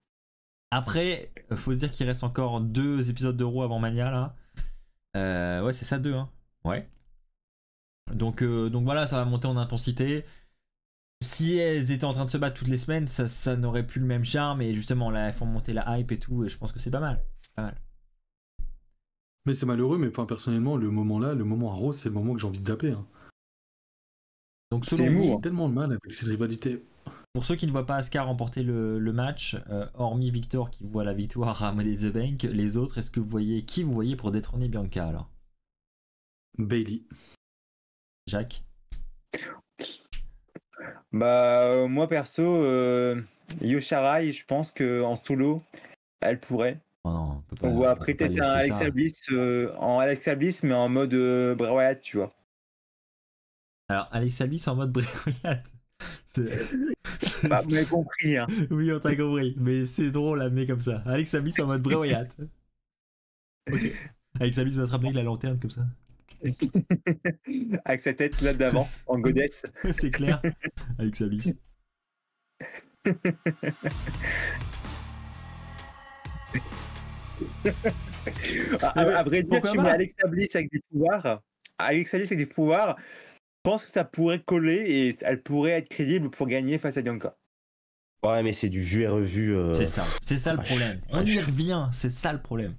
Speaker 2: Après, faut se dire qu'il reste encore 2 épisodes de Raw avant Mania, là. Ouais, c'est ça, 2, hein. Ouais. Donc voilà, ça va monter en intensité. Si elles étaient en train de se battre toutes les semaines, ça n'aurait plus le même charme, et justement là elles font monter la hype et tout, et je pense que c'est pas mal.
Speaker 5: Mais c'est malheureux, mais enfin, personnellement, le moment à Rose, c'est le moment que j'ai envie de zapper. Hein.
Speaker 2: Donc
Speaker 4: C'est
Speaker 2: selon
Speaker 4: mou,
Speaker 2: vous,
Speaker 5: J'ai tellement de mal avec cette rivalité.
Speaker 2: pour ceux qui ne voient pas Asuka remporter le match, hormis Victor qui voit la victoire à Money in the Bank, les autres, est-ce que vous voyez qui vous voyez pour détrôner Bianca alors?
Speaker 5: Bailey.
Speaker 2: Jacques?
Speaker 4: Bah moi perso, Io Shirai, je pense que en solo, elle pourrait.
Speaker 2: Oh non, on peut pas,
Speaker 4: On voit
Speaker 2: on
Speaker 4: après
Speaker 2: peut pas
Speaker 4: peut-être un
Speaker 2: laisser
Speaker 4: Alexa
Speaker 2: ça.
Speaker 4: Bliss en Alexa Bliss, mais en mode Bray Wyatt, tu vois.
Speaker 2: Alors Alexa Bliss en mode Bray Wyatt.
Speaker 4: Bah, vous m'avez compris, hein.
Speaker 2: Oui, on t'a compris, mais c'est drôle à amener comme ça. Alexa Bliss en mode Bray Wyatt. Ok. Alexa Bliss va te ramener avec la lanterne comme ça.
Speaker 4: Avec sa tête là d'avant, en goddess.
Speaker 2: C'est clair. Alexa Bliss.
Speaker 4: À vrai dire,
Speaker 2: pourquoi
Speaker 4: tu
Speaker 2: pas
Speaker 4: mets Alexa Bliss avec des pouvoirs. Alexa Bliss avec des pouvoirs, je pense que ça pourrait coller et elle pourrait être crédible pour gagner face à Bianca.
Speaker 3: Ouais, mais c'est du vu et revu.
Speaker 2: C'est ça le problème. On y revient, c'est ça le problème.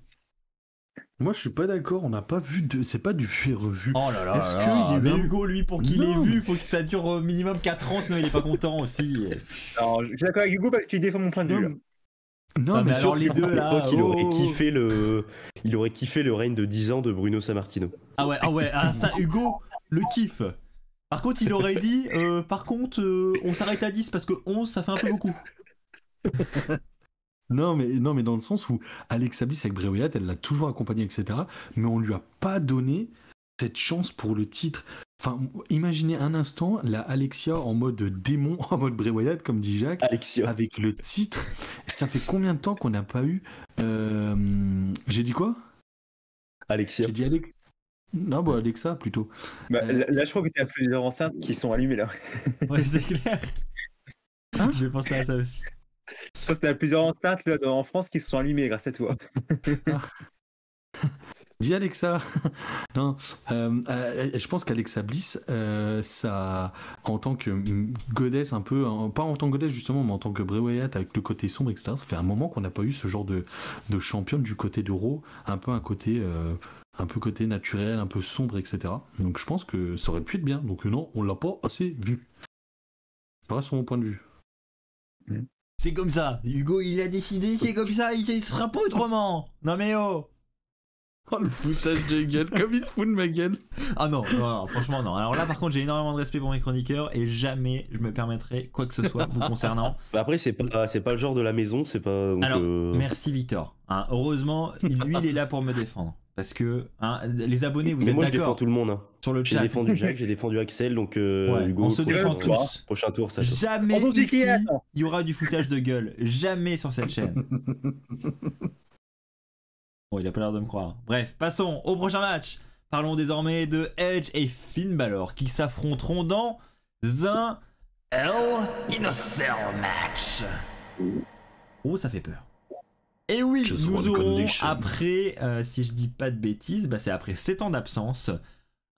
Speaker 5: Moi, je suis pas d'accord, on n'a pas vu de. C'est pas du vu et revu.
Speaker 2: Oh là là,
Speaker 5: Est-ce
Speaker 2: là
Speaker 5: qu'il
Speaker 2: là.
Speaker 5: y a
Speaker 2: Mais
Speaker 5: un-
Speaker 2: Hugo, lui, pour qu'il ait
Speaker 5: Non.
Speaker 2: vu, faut que ça dure au minimum 4 ans, sinon il est pas content aussi.
Speaker 4: Alors, je suis d'accord avec Hugo parce qu'il défend mon point de vue. là.
Speaker 5: Non,
Speaker 2: Ah, mais
Speaker 5: mais
Speaker 2: alors les deux
Speaker 3: À
Speaker 2: là.
Speaker 3: l'époque, il aurait
Speaker 2: oh.
Speaker 3: kiffé il aurait kiffé le règne de 10 ans de Bruno Sammartino.
Speaker 2: Ah ouais, ça, Hugo, le kiff. Par contre, il aurait dit, on s'arrête à 10 parce que 11, ça fait un peu beaucoup.
Speaker 5: Non, mais dans le sens où Alexa Bliss avec Bray Wyatt, elle l'a toujours accompagné, etc. Mais on lui a pas donné cette chance pour le titre. Enfin, imaginez un instant la Alexia en mode démon, en mode Bray Wyatt, comme dit Jacques,
Speaker 3: Alexia.
Speaker 5: avec le titre. Ça fait combien de temps qu'on n'a pas eu J'ai dit quoi
Speaker 3: Alexia.
Speaker 5: J'ai dit Alex. Non, bah Alexa plutôt.
Speaker 4: Bah, là, je crois que tu as plusieurs enceintes qui sont allumées là.
Speaker 2: Ouais, c'est clair.
Speaker 5: Hein
Speaker 2: J'ai pensé à ça aussi.
Speaker 4: Je pense que tu as plusieurs enceintes là, en France qui se sont allumées grâce à toi.
Speaker 5: Dis Alexa. Non, je pense qu'Alexa Bliss, ça, en tant que goddess un peu, pas en tant que goddess justement, mais en tant que Bray Wyatt avec le côté sombre, etc. Ça fait un moment qu'on n'a pas eu ce genre de championne du côté de Raw, un peu côté naturel, un peu sombre, etc. Donc je pense que ça aurait pu être bien. Donc non, on l'a pas assez vu. Pas sur mon point de vue.
Speaker 2: C'est comme ça. Hugo, il a décidé, c'est comme ça, il sera pas autrement. Non mais oh.
Speaker 5: Oh, le foutage de gueule, comme il se fout de ma gueule.
Speaker 2: Ah non, non, franchement non. Alors là par contre j'ai énormément de respect pour mes chroniqueurs et jamais je me permettrai quoi que ce soit vous concernant.
Speaker 3: Bah après, c'est pas le genre de la maison, c'est pas. Donc,
Speaker 2: Alors merci Victor. Hein, heureusement lui il est là pour me défendre. Parce que hein, les abonnés vous
Speaker 3: mais
Speaker 2: êtes
Speaker 3: moi, je défends
Speaker 2: d'accord
Speaker 3: tout le monde. Hein.
Speaker 2: sur le
Speaker 3: J'ai
Speaker 2: chat.
Speaker 3: défendu Jacques, j'ai défendu Axel, donc
Speaker 2: Ouais,
Speaker 3: Hugo.
Speaker 2: on se défend
Speaker 4: prochain
Speaker 2: tous.
Speaker 3: Prochain tour, ça. Tour.
Speaker 2: Jamais
Speaker 4: Pardon,
Speaker 2: ici
Speaker 4: Jackie, attends.
Speaker 2: il y aura du foutage de gueule. Jamais sur cette chaîne. Bon, il a pas l'air de me croire. Bref, passons au prochain match. Parlons désormais de Edge et Finn Balor qui s'affronteront dans un Hell in a Cell match. Oh, ça fait peur. Et oui,
Speaker 5: Just one
Speaker 2: nous aurons
Speaker 5: condition.
Speaker 2: après, si je dis pas de bêtises, bah c'est après 7 ans d'absence,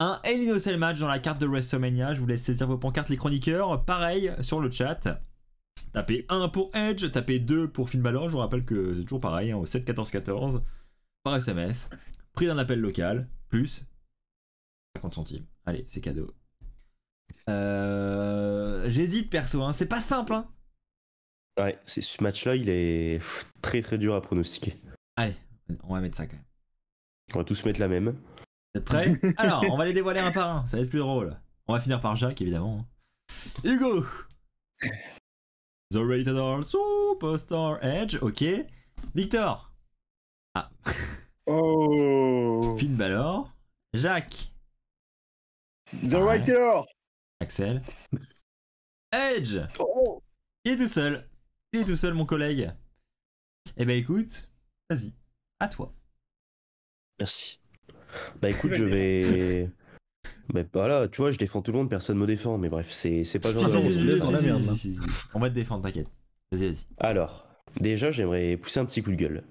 Speaker 2: un Hell in a Cell match dans la carte de WrestleMania. Je vous laisse saisir vos pancartes les chroniqueurs. Pareil sur le chat. Tapez 1 pour Edge, tapez 2 pour Finn Balor. Je vous rappelle que c'est toujours pareil, hein, au 7 14 14 par SMS. Prix d'un appel local, plus 50 centimes. Allez, c'est cadeau. J'hésite perso, hein. C'est pas simple. Hein.
Speaker 3: Ouais, ce match-là, il est très très dur à pronostiquer.
Speaker 2: Allez, on va mettre ça quand même.
Speaker 3: On va tous mettre la même.
Speaker 2: Vous êtes prêts? Alors, on va les dévoiler un par un, ça va être plus drôle. On va finir par Jacques, évidemment. Hugo! The Rated R Superstar Edge, ok. Victor! Ah.
Speaker 4: Oh.
Speaker 2: Finn Balor. Jacques.
Speaker 4: The
Speaker 2: Ouais.
Speaker 4: Writer.
Speaker 2: Axel. Edge!
Speaker 4: Oh.
Speaker 2: Il est tout seul. Il est tout seul, mon collègue. Eh ben écoute, vas-y, à toi.
Speaker 3: Merci. Bah écoute, je vais. Bah voilà, tu vois, je défends tout le monde, personne me défend, mais bref, c'est pas le genre de
Speaker 5: si, dans la merde, là.
Speaker 2: si. On va te défendre, t'inquiète. Vas-y, vas-y.
Speaker 3: Alors, déjà, j'aimerais pousser un petit coup de gueule.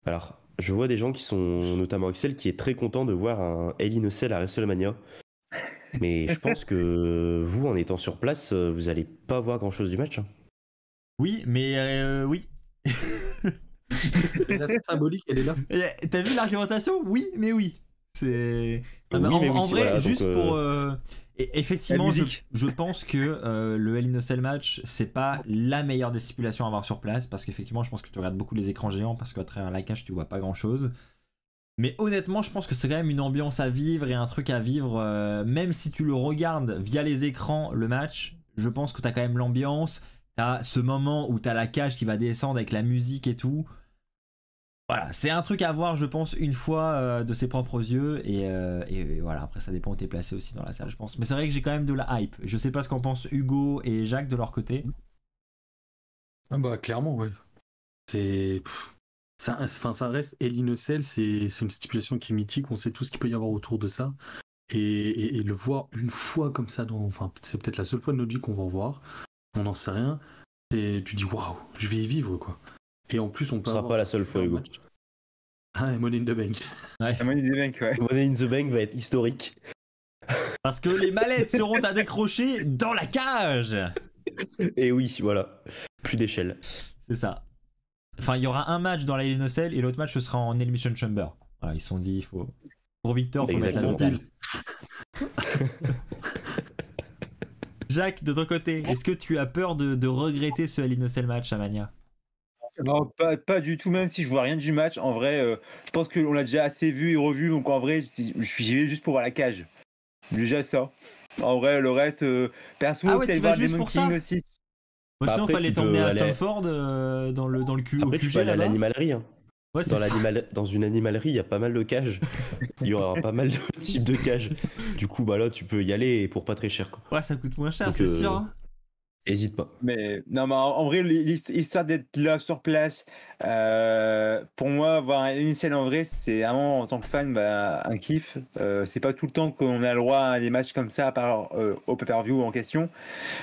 Speaker 3: Alors, je vois des gens qui sont, notamment Axel, qui est très content de voir un Hell in a Cell à WrestleMania. Mais je pense que vous, en étant sur place, vous allez pas voir grand-chose du match. Hein.
Speaker 2: Oui, mais oui.
Speaker 5: La scène symbolique, elle est là.
Speaker 2: Et, t'as vu l'argumentation? Oui, mais oui. C'est. Non, mais
Speaker 3: Oui, mais oui,
Speaker 2: en vrai,
Speaker 3: voilà,
Speaker 2: juste
Speaker 3: donc,
Speaker 2: pour. Effectivement,
Speaker 4: La
Speaker 2: je,
Speaker 4: musique.
Speaker 2: je pense que le Hell in a Cell match, c'est pas la meilleure des stipulations à avoir sur place. Parce qu'effectivement, je pense que tu regardes beaucoup les écrans géants. Parce qu'à travers la cage, tu vois pas grand chose. Mais honnêtement, je pense que c'est quand même une ambiance à vivre et un truc à vivre. Même si tu le regardes via les écrans, le match, je pense que t'as quand même l'ambiance. T'as ce moment où t'as la cage qui va descendre avec la musique et tout. Voilà, c'est un truc à voir, je pense, une fois de ses propres yeux. Et voilà, après, ça dépend où t'es placé aussi dans la salle, je pense. Mais c'est vrai que j'ai quand même de la hype. Je sais pas ce qu'en pensent Hugo et Jacques de leur côté.
Speaker 5: Ah bah clairement, ouais. C'est... ça reste Hell in a Cell, c'est une stipulation qui est mythique, on sait tout ce qu'il peut y avoir autour de ça. Et le voir une fois comme ça, enfin c'est peut-être la seule fois de notre vie qu'on va en voir, on n'en sait rien, et tu dis waouh, je vais y vivre quoi. Et en plus on peut
Speaker 3: Ce sera
Speaker 5: avoir
Speaker 3: pas la
Speaker 5: un
Speaker 3: seule
Speaker 5: super
Speaker 3: fois, Hugo.
Speaker 5: match. Ah, et Money in the Bank.
Speaker 4: La Money in the Bank, ouais.
Speaker 3: Money in the Bank va être historique.
Speaker 2: Parce que les mallettes seront à décrocher dans la cage.
Speaker 3: Et oui, voilà. Plus d'échelle.
Speaker 2: C'est ça. Enfin, il y aura un match dans la Hell in a Cell et l'autre match ce sera en Elimination Chamber. Voilà, ils se sont dit, il faut. Pour Victor, il faut mettre la
Speaker 3: Exactement.
Speaker 2: totale. Jacques, de ton côté, est-ce que tu as peur de regretter ce Hell in a Cell match à Mania?
Speaker 4: Non, pas du tout, même si je vois rien du match. En vrai, je pense qu'on l'a déjà assez vu et revu. Donc en vrai, j'y vais juste pour voir la cage. Déjà ça. En vrai, le reste, perso,
Speaker 2: Ah ouais,
Speaker 4: peut-être
Speaker 2: tu vas
Speaker 4: voir
Speaker 2: juste
Speaker 4: Demon
Speaker 2: pour
Speaker 4: King
Speaker 2: ça
Speaker 4: aussi.
Speaker 2: Moi, sinon,
Speaker 3: Après,
Speaker 2: fallait
Speaker 3: tu peux
Speaker 2: t'emmener à
Speaker 3: aller-
Speaker 2: Stamford dans le au
Speaker 3: Après, tu
Speaker 2: QG
Speaker 3: peux aller à
Speaker 2: là-bas.
Speaker 3: l'animalerie. Hein.
Speaker 2: Ouais, c'est ça.
Speaker 3: Dans une animalerie, il y a pas mal de cages. Il y aura pas mal de types de cages. Du coup, bah là, tu peux y aller et pour pas très cher. Quoi.
Speaker 2: Ouais, ça coûte moins cher,
Speaker 3: Donc,
Speaker 2: c'est sûr. Hein.
Speaker 3: Hésite pas.
Speaker 4: Mais non, mais en vrai, l'histoire d'être là sur place, pour moi, voir un Unicel en vrai, c'est vraiment en tant que fan un kiff. C'est pas tout le temps qu'on a le droit à des matchs comme ça, à part au pay-per-view en question.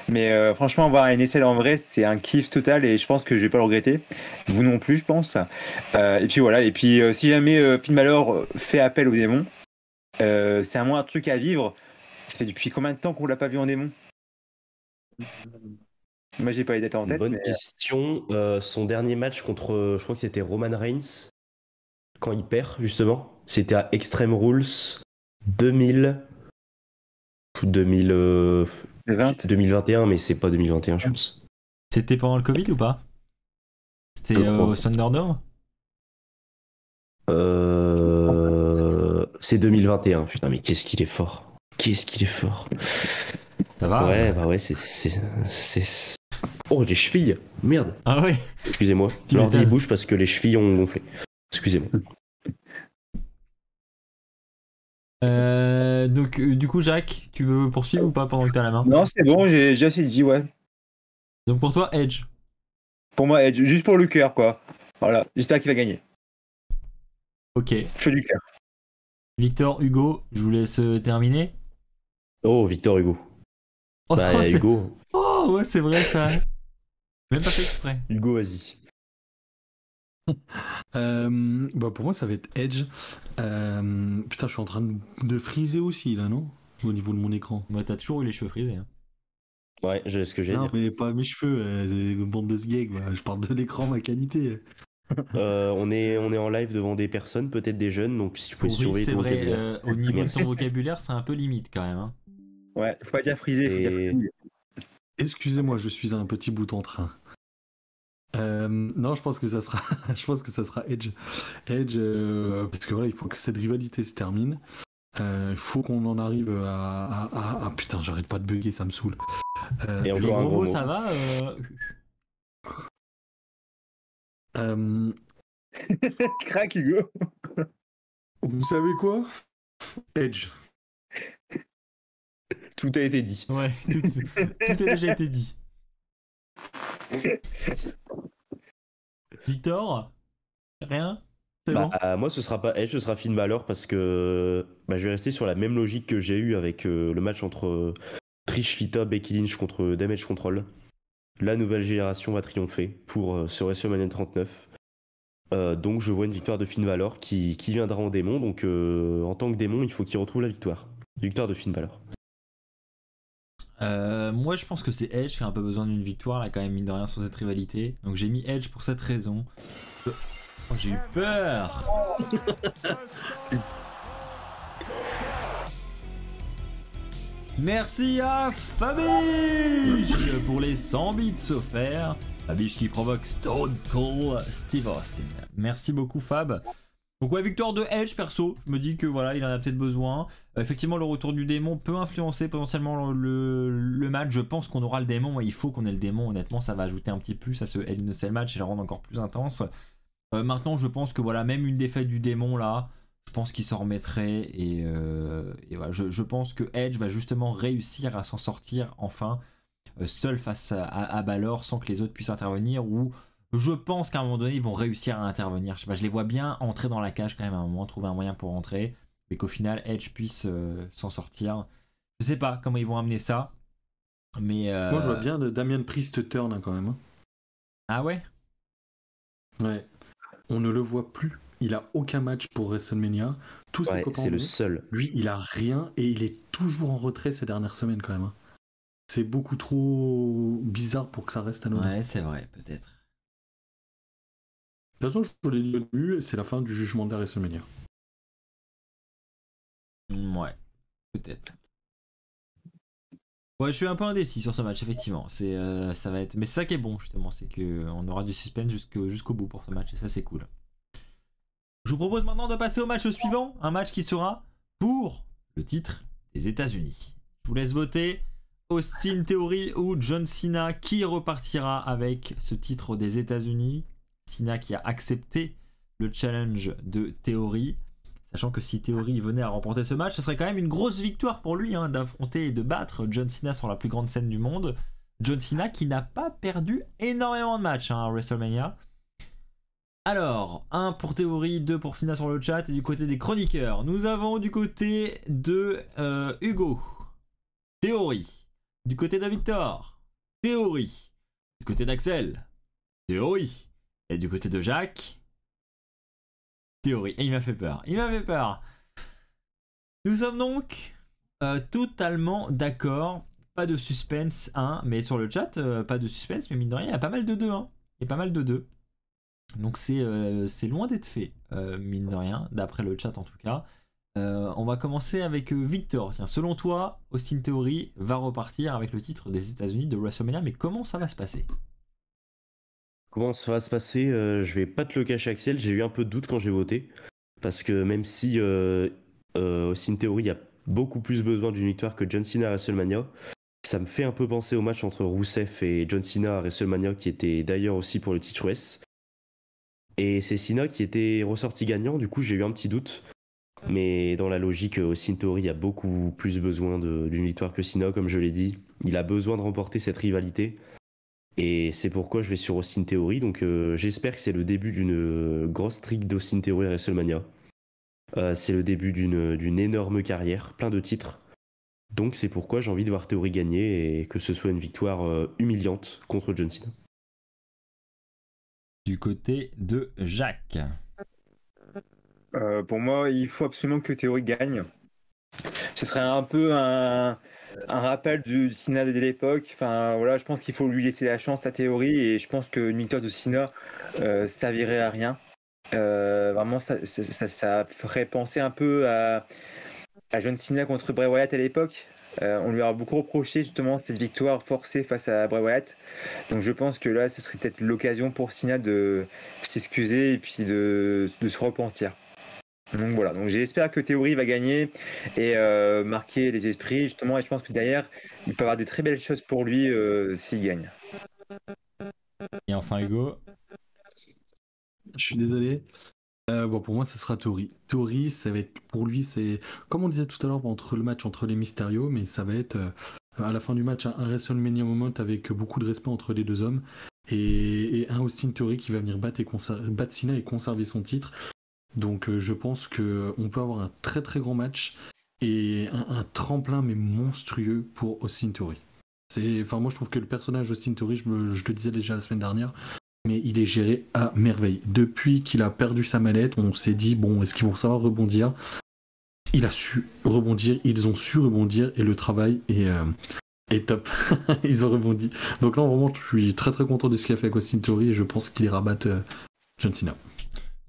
Speaker 4: Mais franchement, voir un Unicel en vrai, c'est un kiff total et je pense que je vais pas le regretter. Vous non plus, je pense. Et puis voilà. Et puis si jamais Finn Balor fait appel au démon, c'est à moi un truc à vivre. Ça fait depuis combien de temps qu'on l'a pas vu en démon? Moi, j'ai pas les dates en tête.
Speaker 3: Bonne
Speaker 4: mais...
Speaker 3: question. Son dernier match contre, je crois que c'était Roman Reigns, quand il perd, justement. C'était à Extreme Rules 2000. 2021, mais c'est pas 2021, je pense.
Speaker 2: C'était pendant le Covid ou pas? C'était
Speaker 3: Je crois.
Speaker 2: au Thunderdome?
Speaker 3: c'est 2021. Putain, mais qu'est-ce qu'il est fort. Qu'est-ce qu'il est fort.
Speaker 2: Ça va?
Speaker 3: Ouais, bah ouais, c'est... Oh, les chevilles. Merde.
Speaker 2: Ah ouais.
Speaker 3: Excusez-moi.
Speaker 2: Tu
Speaker 3: L'ordi
Speaker 2: m'étonnes.
Speaker 3: bouge parce que les chevilles ont gonflé. Excusez-moi.
Speaker 2: Donc, du coup, Jacques, tu veux poursuivre ou pas pendant que t'as la main?
Speaker 4: Non, c'est bon, j'ai assez dit, ouais.
Speaker 2: Donc, pour toi, Edge.
Speaker 4: Pour moi, Edge, juste pour le cœur, quoi. Voilà, j'espère qu'il va gagner.
Speaker 2: Ok.
Speaker 4: Je fais du cœur.
Speaker 2: Victor, Hugo, je vous laisse terminer.
Speaker 3: Oh, Victor Hugo.
Speaker 2: Oh,
Speaker 3: Bah,
Speaker 2: c'est...
Speaker 3: Hugo.
Speaker 2: oh, ouais, c'est vrai ça. Même pas fait exprès.
Speaker 3: Hugo, vas-y.
Speaker 5: Bah pour moi, ça va être Edge. Putain, je suis en train de friser aussi, là, non? Au niveau de mon écran.
Speaker 2: Moi, t'as toujours eu les cheveux frisés. Hein.
Speaker 3: Ouais, j'ai ce que j'ai à
Speaker 5: Non,
Speaker 3: dire.
Speaker 5: mais pas mes cheveux, c'est une bande de sgeg. Je parle de l'écran, ma qualité.
Speaker 3: On est en live devant des personnes, peut-être des jeunes, donc si tu pouvais
Speaker 2: Oui,
Speaker 3: surveiller
Speaker 2: c'est
Speaker 3: ton
Speaker 2: vrai.
Speaker 3: vocabulaire.
Speaker 2: Au niveau de
Speaker 3: Merci.
Speaker 2: ton vocabulaire, c'est un peu limite quand même. Hein.
Speaker 4: Ouais, faut pas dire frisé, faut dire
Speaker 3: Et-
Speaker 4: frisé.
Speaker 5: Excusez-moi, je suis un petit bout en train. Non, je pense que ça sera, je pense que ça sera Edge. Edge, parce que voilà, il faut que cette rivalité se termine. Il faut qu'on en arrive à... Putain, j'arrête pas de bugger, ça me saoule.
Speaker 3: Et
Speaker 2: Les
Speaker 3: encore un
Speaker 2: gros
Speaker 3: gros
Speaker 2: mots,
Speaker 3: mot.
Speaker 2: ça va
Speaker 4: Crac, Hugo.
Speaker 5: Vous savez quoi? Edge.
Speaker 3: Tout a été dit.
Speaker 2: Ouais, tout a déjà été dit. Victor, rien? C'est bon?
Speaker 3: Moi, ce sera pas Edge, ce sera Finn Balor parce que je vais rester sur la même logique que j'ai eu avec le match entre Trish Lita, Becky Lynch contre Damage Control. La nouvelle génération va triompher pour ce WrestleMania 39. Donc je vois une victoire de Finn Balor qui viendra en démon. Donc en tant que démon, il faut qu'il retrouve la victoire. Victoire de Finn Balor.
Speaker 2: Moi, je pense que c'est Edge qui a un peu besoin d'une victoire, là, quand même, mine de rien, sur cette rivalité. Donc, j'ai mis Edge pour cette raison. Oh, j'ai eu peur! Merci à Fabiche pour les 100 bits offerts. Fabiche qui provoque Stone Cold Steve Austin. Merci beaucoup, Fab. Donc ouais, victoire de Edge perso, je me dis que voilà, il en a peut-être besoin. Effectivement, le retour du démon peut influencer potentiellement le match. Je pense qu'on aura le démon, il faut qu'on ait le démon, honnêtement, ça va ajouter un petit plus à ce Hell in a Cell match et le rendre encore plus intense. Maintenant, je pense que voilà, même une défaite du démon là, je pense qu'il s'en remettrait et voilà, je pense que Edge va justement réussir à s'en sortir enfin, seul face à Balor sans que les autres puissent intervenir, ou je pense qu'à un moment donné ils vont réussir à intervenir. Je sais pas, je les vois bien entrer dans la cage quand même à un moment, trouver un moyen pour rentrer, mais qu'au final Edge puisse s'en sortir. Je sais pas comment ils vont amener ça, mais
Speaker 5: Moi, je vois bien Damien Priest turn hein, quand même. Hein.
Speaker 2: Ah ouais.
Speaker 5: Ouais. On ne le voit plus. Il a aucun match pour WrestleMania. Tous ses
Speaker 3: Ouais,
Speaker 5: copains
Speaker 3: c'est
Speaker 5: en
Speaker 3: le
Speaker 5: ont.
Speaker 3: seul.
Speaker 5: Lui, il a rien et il est toujours en retrait ces dernières semaines quand même. Hein. C'est beaucoup trop bizarre pour que ça reste anonyme.
Speaker 2: Ouais, c'est vrai, peut-être.
Speaker 5: De toute façon, je vous l'ai dit au début, c'est la fin du jugement de la WrestleMania.
Speaker 2: Ouais, peut-être. Ouais, je suis un peu indécis sur ce match, effectivement. Ça va être, mais c'est ça qui est bon justement, c'est que on aura du suspense jusqu'au bout pour ce match et ça c'est cool. Je vous propose maintenant de passer au match suivant, un match qui sera pour le titre des États-Unis. Je vous laisse voter. Austin Theory ou John Cena, qui repartira avec ce titre des États-Unis? Cena qui a accepté le challenge de Theory. Sachant que si Theory venait à remporter ce match, ce serait quand même une grosse victoire pour lui d'affronter et de battre John Cena sur la plus grande scène du monde. John Cena qui n'a pas perdu énormément de matchs à WrestleMania. Alors, 1 pour Theory, 2 pour Cena sur le chat. Et du côté des chroniqueurs, nous avons du côté de Hugo, Theory. Du côté de Victor, Theory. Du côté d'Axel, Theory. Et du côté de Jacques, Theory. Et il m'a fait peur. Il m'a fait peur. Nous sommes donc totalement d'accord. Pas de suspense, mais sur le chat, pas de suspense, mais mine de rien, il y a pas mal de 2. Il y a pas mal de 2. Donc c'est loin d'être fait, mine de rien, d'après le chat en tout cas. On va commencer avec Victor. Tiens, selon toi, Austin Theory va repartir avec le titre des États-Unis de WrestleMania, mais comment ça va se passer?
Speaker 3: Comment ça va se passer? Je vais pas te le cacher, Axel, j'ai eu un peu de doute quand j'ai voté. Parce que même si Austin Theory a beaucoup plus besoin d'une victoire que John Cena à WrestleMania. Ça me fait un peu penser au match entre Rusev et John Cena à WrestleMania, qui était d'ailleurs aussi pour le titre US. Et c'est Cena qui était ressorti gagnant, du coup j'ai eu un petit doute. Mais dans la logique, Austin Theory a beaucoup plus besoin d'une victoire que Cena, comme je l'ai dit. Il a besoin de remporter cette rivalité. Et c'est pourquoi je vais sur Austin Theory. Donc j'espère que c'est le début d'une grosse streak d'Austin Theory à WrestleMania. C'est le début d'une énorme carrière, plein de titres. Donc c'est pourquoi j'ai envie de voir Theory gagner et que ce soit une victoire humiliante contre John Cena.
Speaker 2: Du côté de Jacques.
Speaker 4: Pour moi, il faut absolument que Theory gagne. Ce serait un peu un rappel du Cena de l'époque. Enfin, voilà, je pense qu'il faut lui laisser la chance à Theory et je pense qu'une victoire de Cena servirait à rien. Vraiment, ça ferait penser un peu à John Cena contre Bray Wyatt à l'époque. On lui a beaucoup reproché justement cette victoire forcée face à Bray Wyatt. Donc je pense que là, ce serait peut-être l'occasion pour Cena de s'excuser et puis de se repentir. Donc voilà, donc j'espère que Theory va gagner et marquer les esprits justement, et je pense que derrière il peut avoir de très belles choses pour lui s'il gagne.
Speaker 2: Et enfin Hugo.
Speaker 5: Je suis désolé. Bon, pour moi, ce sera Theory. Theory, ça va être pour lui, c'est comme on disait tout à l'heure entre le match entre les Mysterio, mais ça va être à la fin du match un WrestleMania moment avec beaucoup de respect entre les deux hommes et un Austin Theory qui va venir battre Cena et conserver son titre. Donc je pense qu'on peut avoir un très très grand match et un tremplin mais monstrueux pour Austin Theory. Moi je trouve que le personnage Austin Theory, je le disais déjà la semaine dernière, mais il est géré à merveille. Depuis qu'il a perdu sa mallette, on s'est dit bon, est-ce qu'ils vont savoir rebondir ? Il a su rebondir, ils ont su rebondir et le travail est top. Ils ont rebondi. Donc là vraiment je suis très très content de ce qu'il a fait avec Austin Theory et je pense qu'il ira battre John Cena.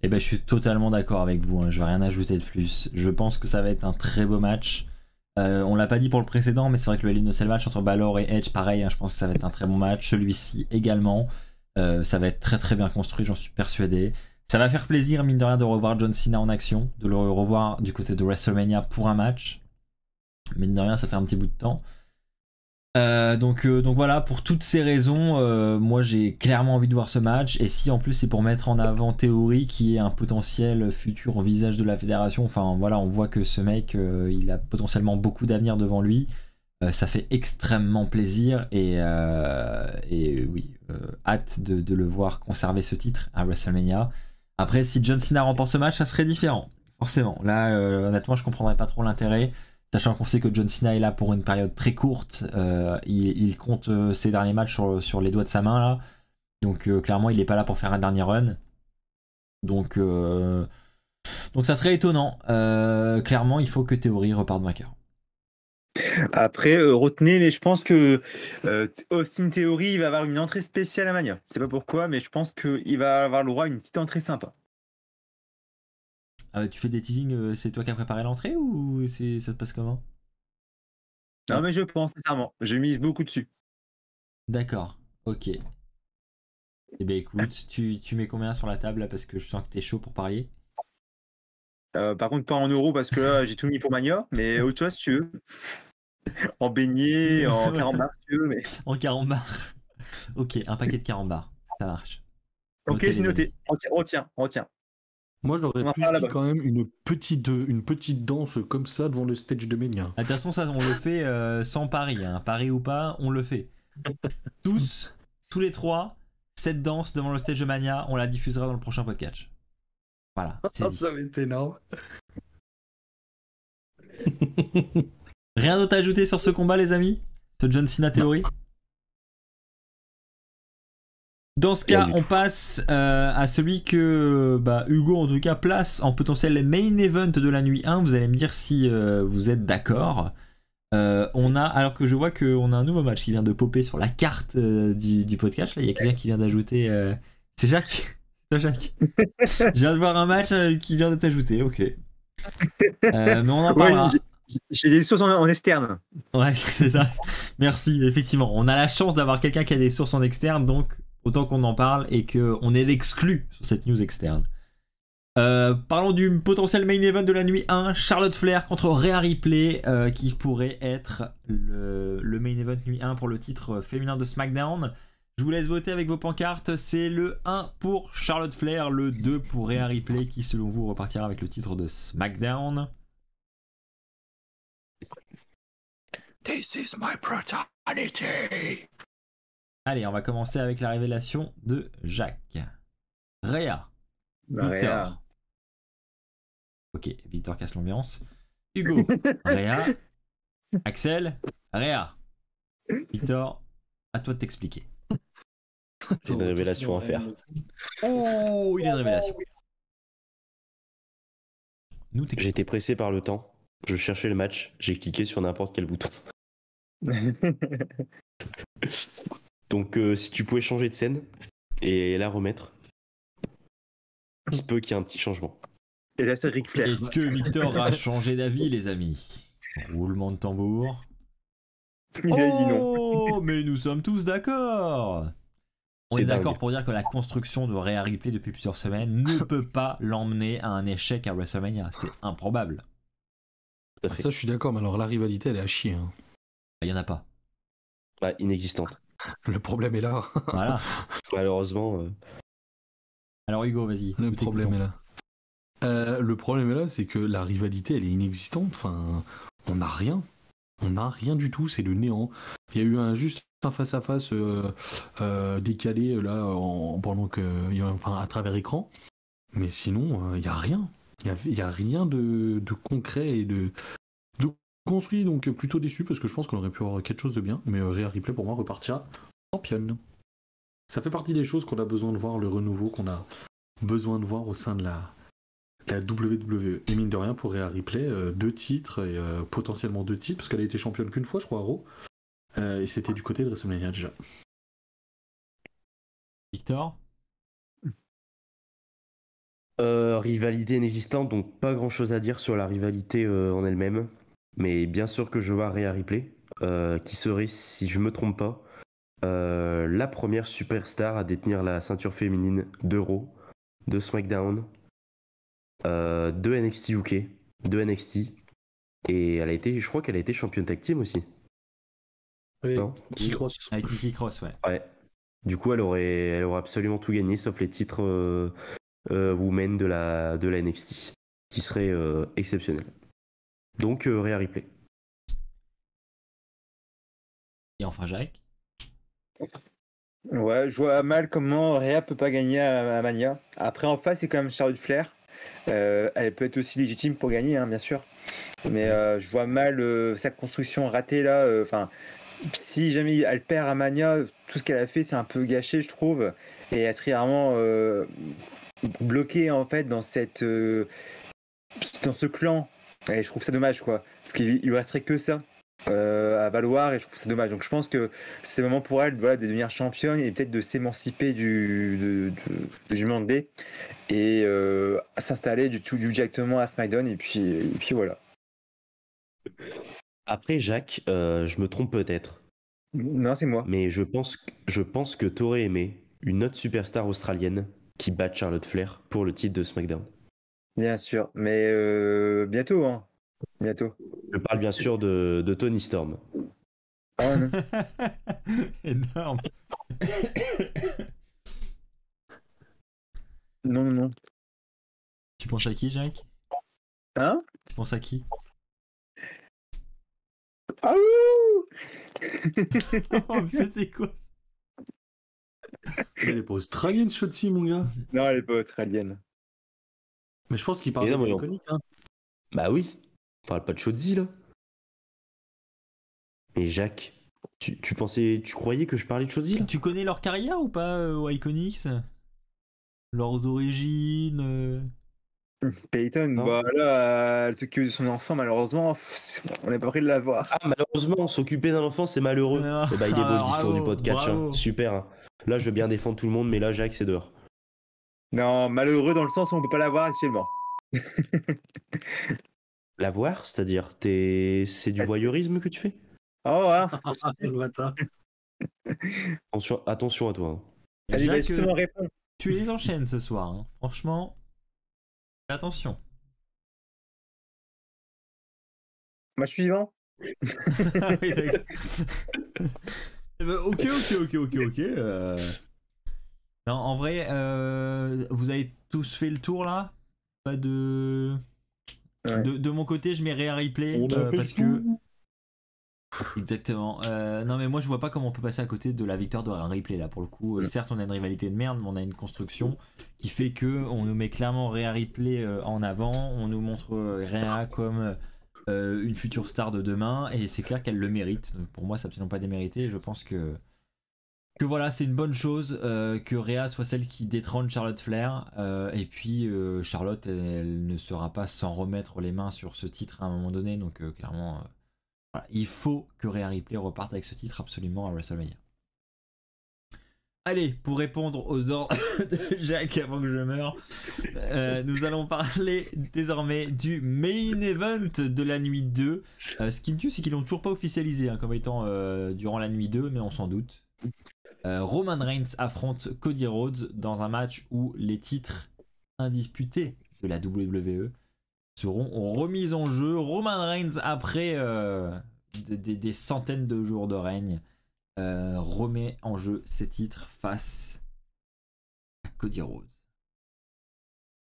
Speaker 2: Eh ben, je suis totalement d'accord avec vous, hein. Je vais rien ajouter de plus. Je pense que ça va être un très beau match. On l'a pas dit pour le précédent, mais c'est vrai que le Hell in a Cell match entre Balor et Edge, pareil, hein, je pense que ça va être un très bon match. Celui-ci également, ça va être très très bien construit, j'en suis persuadé. Ça va faire plaisir, mine de rien, de revoir John Cena en action, de le revoir du côté de WrestleMania pour un match. Mine de rien, ça fait un petit bout de temps. Donc voilà, pour toutes ces raisons, moi j'ai clairement envie de voir ce match. Et si en plus c'est pour mettre en avant Theory, qui est un potentiel futur visage de la fédération, enfin voilà, on voit que ce mec il a potentiellement beaucoup d'avenir devant lui. Ça fait extrêmement plaisir et oui, hâte de le voir conserver ce titre à WrestleMania. Après, si John Cena remporte ce match, ça serait différent, forcément. Là, honnêtement, je comprendrais pas trop l'intérêt. Sachant qu'on sait que John Cena est là pour une période très courte, il compte ses derniers matchs sur les doigts de sa main là, donc clairement il n'est pas là pour faire un dernier run, donc ça serait étonnant. Clairement il faut que Theory reparte vainqueur.
Speaker 4: Après retenez, mais je pense que Austin Theory va avoir une entrée spéciale à Mania. Je sais pas pourquoi, mais je pense qu'il va avoir le droit à une petite entrée sympa.
Speaker 2: Tu fais des teasings, c'est toi qui as préparé l'entrée ou ça se passe comment ?
Speaker 4: Non mais je pense sincèrement, je mise beaucoup dessus.
Speaker 2: D'accord, ok. Eh ben écoute, tu mets combien sur la table là, parce que je sens que t'es chaud pour parier.
Speaker 4: Par contre pas en euros parce que là j'ai tout mis pour Mania, mais autre chose si tu veux. En beignet, en carambar si tu veux, mais...
Speaker 2: En carambar. Ok, un paquet de carambar, ça marche.
Speaker 4: Ok,
Speaker 2: Notez,
Speaker 4: c'est
Speaker 2: les
Speaker 4: noté,
Speaker 2: amis.
Speaker 4: retiens.
Speaker 5: Moi, j'aurais
Speaker 4: On en
Speaker 5: plus
Speaker 4: parle
Speaker 5: dit
Speaker 4: là-bas.
Speaker 5: quand même une petite danse comme ça devant le stage de Mania.
Speaker 2: De toute façon, ça, on le fait sans pari. Hein. Pari ou pas, on le fait. Tous les trois, cette danse devant le stage de Mania, on la diffusera dans le prochain podcast. Voilà, c'est dit.
Speaker 5: Ça va être énorme.
Speaker 2: Rien d'autre à ajouter sur ce combat, les amis ? Ce John Cena Theory ? Dans ce cas, on passe à celui que Hugo, en tout cas, place en potentiel main event de la nuit 1. Vous allez me dire si vous êtes d'accord. Alors que je vois qu'on a un nouveau match qui vient de popper sur la carte du podcast. Là, il y a quelqu'un qui vient d'ajouter... C'est Jacques ? C'est toi, Jacques ? Je viens de voir un match qui vient de t'ajouter, ok. Mais on en parlera.
Speaker 4: Ouais, j'ai des sources en externe.
Speaker 2: Ouais, c'est ça. Merci, effectivement. On a la chance d'avoir quelqu'un qui a des sources en externe, donc autant qu'on en parle et qu'on ait l'exclu sur cette news externe. Parlons du potentiel main event de la nuit 1, Charlotte Flair contre Rhea Ripley, qui pourrait être le main event nuit 1 pour le titre féminin de SmackDown. Je vous laisse voter avec vos pancartes. C'est le 1 pour Charlotte Flair, le 2 pour Rhea Ripley, qui selon vous repartira avec le titre de SmackDown. This is my brutality. Allez, on va commencer avec la révélation de Jacques. Rhea. Victor. Ok, Victor casse l'ambiance. Hugo. Rhea. Axel. Rhea. Victor, à toi de t'expliquer.
Speaker 3: C'est une révélation à faire.
Speaker 2: Oh, il y a une révélation.
Speaker 3: J'étais pressé par le temps. Je cherchais le match. J'ai cliqué sur n'importe quel bouton. Donc, si tu pouvais changer de scène et la remettre, il se peut qu'il y ait un petit changement.
Speaker 4: Et là, c'est Ric Flair.
Speaker 2: Est-ce que Victor a changé d'avis, les amis? Roulement de tambour.
Speaker 4: Il a dit non.
Speaker 2: Oh, mais nous sommes tous d'accord. On est d'accord pour dire que la construction de Rhea Ripley depuis plusieurs semaines ne peut pas l'emmener à un échec à WrestleMania. C'est improbable.
Speaker 5: Ça, je suis d'accord, mais alors la rivalité, elle est à chier. Hein.
Speaker 2: Il n'y en a pas.
Speaker 3: Bah, inexistante.
Speaker 5: Le problème est là.
Speaker 2: Voilà.
Speaker 3: Malheureusement.
Speaker 2: Alors Hugo, vas-y.
Speaker 5: Le problème est là. Le problème est là, c'est que la rivalité, elle est inexistante. Enfin, on n'a rien. On n'a rien du tout, c'est le néant. Il y a eu juste un face-à-face décalé là, pendant que, enfin, à travers écran. Mais sinon, il n'y a rien. Il n'y a rien de concret et de construit, donc plutôt déçu parce que je pense qu'on aurait pu avoir quelque chose de bien. Mais Rhea Ripley, pour moi, repartira championne. Ça fait partie des choses qu'on a besoin de voir, le renouveau qu'on a besoin de voir au sein de la WWE. Et mine de rien, pour Rhea Ripley, 2 titres, et potentiellement 2 titres, parce qu'elle a été championne qu'une fois, je crois, à Raw. Et c'était du côté de WrestleMania déjà.
Speaker 2: Victor?
Speaker 3: Rivalité inexistante, donc pas grand chose à dire sur la rivalité en elle-même. Mais bien sûr que je vois Rhea Ripley, qui serait, si je me trompe pas, la première superstar à détenir la ceinture féminine de Raw, de SmackDown, de NXT UK, de NXT. Et elle a été, je crois qu'elle a été championne tag team aussi.
Speaker 5: Oui,
Speaker 3: Non
Speaker 5: Nikki Cross.
Speaker 2: Avec Nikki Cross, ouais.
Speaker 3: Ouais. Du coup, elle aurait absolument tout gagné, sauf les titres women de la NXT, qui seraient exceptionnels. Donc, Rhea Ripley.
Speaker 2: Et enfin Jacques?
Speaker 4: Ouais, je vois mal comment Rhea peut pas gagner à Mania. Après, en face, c'est quand même Charlotte Flair. Elle peut être aussi légitime pour gagner, hein, bien sûr. Mais je vois mal sa construction ratée là. Enfin, si jamais elle perd à Mania, tout ce qu'elle a fait, c'est un peu gâché, je trouve. Et elle serait vraiment bloquée en fait dans ce clan. Et je trouve ça dommage, quoi. Parce qu'il lui resterait que ça à valoir, et je trouve ça dommage. Donc je pense que c'est le moment pour elle, voilà, de devenir championne et peut-être de s'émanciper du Judgment Day et s'installer directement à SmackDown, et puis voilà.
Speaker 3: Après, Jacques, je me trompe peut-être,
Speaker 4: Non, c'est moi.
Speaker 3: mais je pense que t'aurais aimé une autre superstar australienne qui batte Charlotte Flair pour le titre de SmackDown.
Speaker 4: Bien sûr, mais bientôt, hein. Bientôt.
Speaker 3: Je parle bien sûr de Toni Storm.
Speaker 4: Ah, non.
Speaker 2: Énorme.
Speaker 4: Non, non, non.
Speaker 2: Tu penses à qui, Jacques?
Speaker 4: Hein?
Speaker 2: Tu penses à qui?
Speaker 4: Ah ouh.
Speaker 2: Oh, mais c'était quoi?
Speaker 5: Elle est pas australienne, Shotzi, mon gars.
Speaker 4: Non, elle est pas australienne.
Speaker 5: Mais je pense qu'il parle
Speaker 3: Et non,
Speaker 5: de
Speaker 3: mais non.
Speaker 5: l'iconique, hein.
Speaker 3: Bah oui, on parle pas de Shotzi là. Et Jacques, tu croyais que je parlais de Shotzi là?
Speaker 2: Tu connais leur carrière ou pas aux Iconics? Leurs origines?
Speaker 4: Peyton,
Speaker 3: Non.
Speaker 4: bah là, elle s'occupe de son enfant, malheureusement, on n'est pas prêt de la voir.
Speaker 3: Ah, malheureusement, s'occuper d'un enfant, c'est malheureux.
Speaker 2: Ah,
Speaker 3: Eh bah, il est beau le discours
Speaker 2: bravo,
Speaker 3: du podcast, hein.
Speaker 2: bravo.
Speaker 3: Super. Hein. Là, je veux bien défendre tout le monde, mais là, Jacques, c'est dehors.
Speaker 4: Non, malheureux dans le sens où on peut pas la voir actuellement.
Speaker 3: La voir, c'est-à-dire, c'est du voyeurisme que tu fais?
Speaker 4: Oh, hein.
Speaker 5: Le bâtard.
Speaker 3: Attention à toi. Hein.
Speaker 4: Elle va
Speaker 2: Jacques,
Speaker 4: justement répondre.
Speaker 2: tu les enchaînes ce soir, hein. Franchement. Fais attention.
Speaker 4: Match suivant.
Speaker 2: Ah oui, d'accord. Eh ben, ok. Non, en vrai, vous avez tous fait le tour là. Pas de...
Speaker 4: Ouais.
Speaker 2: De mon côté, je mets Rhea Ripley
Speaker 5: On a fait
Speaker 2: parce
Speaker 5: le
Speaker 2: que...
Speaker 5: tour.
Speaker 2: Exactement. Non mais moi je vois pas comment on peut passer à côté de la victoire de Rhea Ripley là pour le coup. Certes on a une rivalité de merde, mais on a une construction qui fait que on nous met clairement Rhea Ripley en avant, on nous montre Rhea comme une future star de demain et c'est clair qu'elle le mérite. Donc, pour moi c'est absolument pas démérité. Je pense que voilà c'est une bonne chose que Rhea soit celle qui détrône Charlotte Flair et puis Charlotte elle ne sera pas sans remettre les mains sur ce titre à un moment donné donc clairement voilà, il faut que Rhea Ripley reparte avec ce titre absolument à WrestleMania. Allez, pour répondre aux ordres de Jacques avant que je meure, nous allons parler désormais du main event de la nuit 2. Ce qui me tue, c'est qu'ils l'ont toujours pas officialisé hein, comme étant durant la nuit 2, mais on s'en doute. Roman Reigns affronte Cody Rhodes dans un match où les titres indisputés de la WWE seront remis en jeu. Roman Reigns, après des centaines de jours de règne, remet en jeu ses titres face à Cody Rhodes.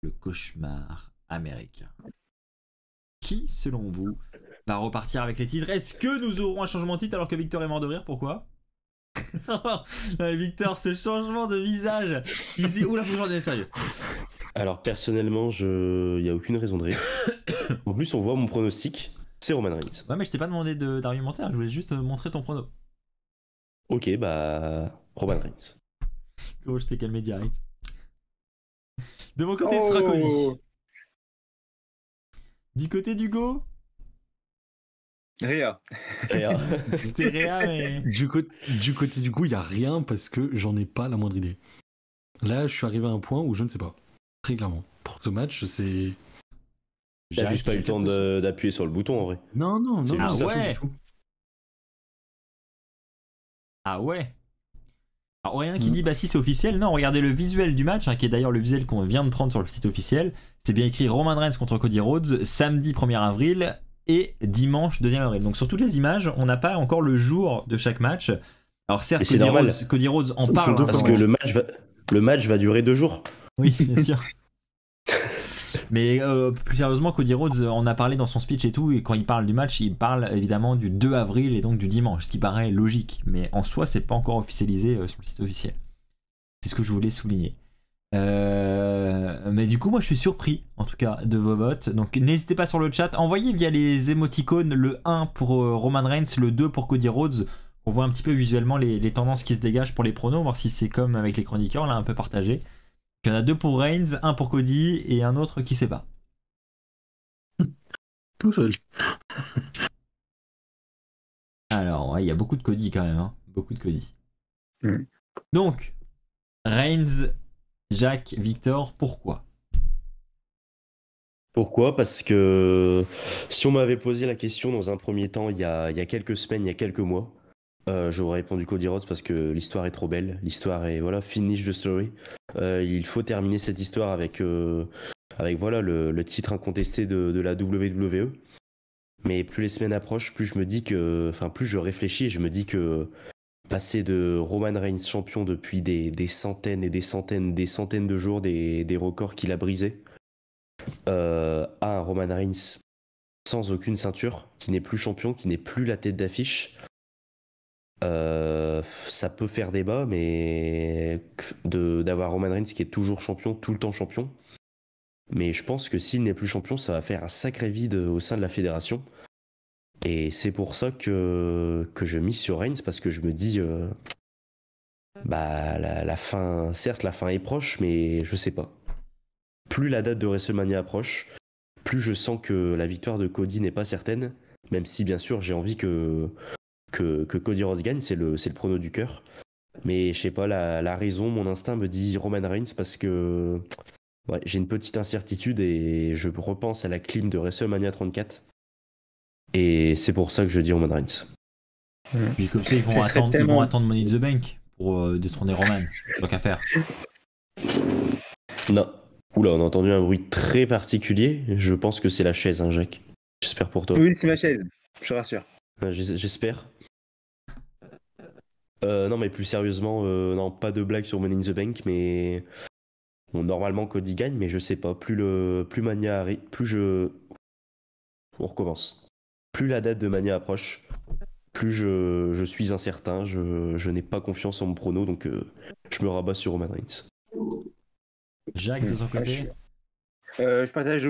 Speaker 2: Le cauchemar américain. Qui, selon vous, va repartir avec les titres? Est-ce que nous aurons un changement de titre alors que Victor est mort de rire? Pourquoi? Victor, ce changement de visage ici. Oula, faut que j'en ai sérieux.
Speaker 3: Alors personnellement, il n'y a aucune raison de rire. En plus, on voit mon pronostic, c'est Roman Reigns.
Speaker 2: Ouais, mais je t'ai pas demandé d'argumenter, hein, je voulais juste montrer ton prono.
Speaker 3: Ok, bah Roman Reigns.
Speaker 2: Comment je t'ai calmé direct. De mon côté, ce sera Cody. Du côté d'Hugo,
Speaker 4: Rhea.
Speaker 2: c'était Rhea, mais.
Speaker 5: Du côté du coup, il n'y a rien parce que j'en ai pas la moindre idée. Là, je suis arrivé à un point où je ne sais pas. Très clairement. Pour ce match, c'est.
Speaker 3: J'ai juste pas eu le temps d'appuyer sur le bouton en vrai.
Speaker 5: Non.
Speaker 3: C'est
Speaker 2: Ah
Speaker 3: juste ça.
Speaker 2: ouais. Ah ouais. Alors Aurélien qui dit bah si c'est officiel, non regardez le visuel du match hein, qui est d'ailleurs le visuel qu'on vient de prendre sur le site officiel, c'est bien écrit Roman Reigns contre Cody Rhodes samedi 1er avril et dimanche 2e avril. Donc sur toutes les images on n'a pas encore le jour de chaque match. Alors certes
Speaker 3: Mais c'est normal.
Speaker 2: Cody Rhodes en parle hein,
Speaker 3: Parce que le match va durer 2 jours.
Speaker 2: oui bien sûr. Mais plus sérieusement, Cody Rhodes en a parlé dans son speech et tout, et quand il parle du match, il parle évidemment du 2 avril et donc du dimanche, ce qui paraît logique. Mais en soi, c'est pas encore officialisé sur le site officiel. C'est ce que je voulais souligner. Mais du coup, moi je suis surpris en tout cas de vos votes. Donc n'hésitez pas sur le chat, envoyez via les émoticônes le 1 pour Roman Reigns, le 2 pour Cody Rhodes. On voit un petit peu visuellement les tendances qui se dégagent pour les pronos, voir si c'est comme avec les chroniqueurs, là un peu partagé. Il y en a 2 pour Reigns, 1 pour Cody et un autre qui sait pas.
Speaker 5: Tout seul.
Speaker 2: Alors, ouais, il y a beaucoup de Cody quand même, hein. Beaucoup de Cody.
Speaker 4: Mm.
Speaker 2: Donc, Reigns, Jacques, Victor, pourquoi?
Speaker 3: Pourquoi? Parce que si on m'avait posé la question dans un premier temps il y a quelques semaines, il y a quelques mois, j'aurais répondu Cody Rhodes parce que l'histoire est trop belle. L'histoire est, voilà, finish the story. Il faut terminer cette histoire avec voilà, le titre incontesté de la WWE. Mais plus les semaines approchent, plus je me dis que, enfin, plus je réfléchis et je me dis que passer de Roman Reigns champion depuis des centaines et des centaines de jours, des records qu'il a brisés, à un Roman Reigns sans aucune ceinture, qui n'est plus champion, qui n'est plus la tête d'affiche, ça peut faire débat, mais d'avoir Roman Reigns qui est toujours champion, tout le temps champion. Mais je pense que s'il n'est plus champion, ça va faire un sacré vide au sein de la fédération. Et c'est pour ça que je mise sur Reigns, parce que je me dis, bah la fin, certes la fin est proche, mais je sais pas. Plus la date de WrestleMania approche, plus je sens que la victoire de Cody n'est pas certaine, même si bien sûr j'ai envie que Cody Rhodes gagne, c'est le prono du cœur. Mais je sais pas, la raison, mon instinct me dit Roman Reigns parce que ouais, j'ai une petite incertitude et je repense à la clim de WrestleMania 34. Et c'est pour ça que je dis Roman Reigns.
Speaker 2: Puis comme ça, ils vont attendre Money in the Bank pour détrôner Roman. Donc à faire.
Speaker 3: Non. Oula, on a entendu un bruit très particulier. Je pense que c'est la chaise, hein, Jacques. J'espère pour toi.
Speaker 4: Oui, c'est ma chaise, je te rassure.
Speaker 3: J'espère. Non, mais plus sérieusement, non, pas de blague sur Money in the Bank, mais bon, normalement Cody gagne, mais je sais pas. Plus Mania arrive, on recommence. Plus la date de Mania approche, plus je suis incertain. Je n'ai pas confiance en mon prono, donc je me rabats sur Roman Reigns.
Speaker 2: Jacques, de ton côté?
Speaker 4: Je partage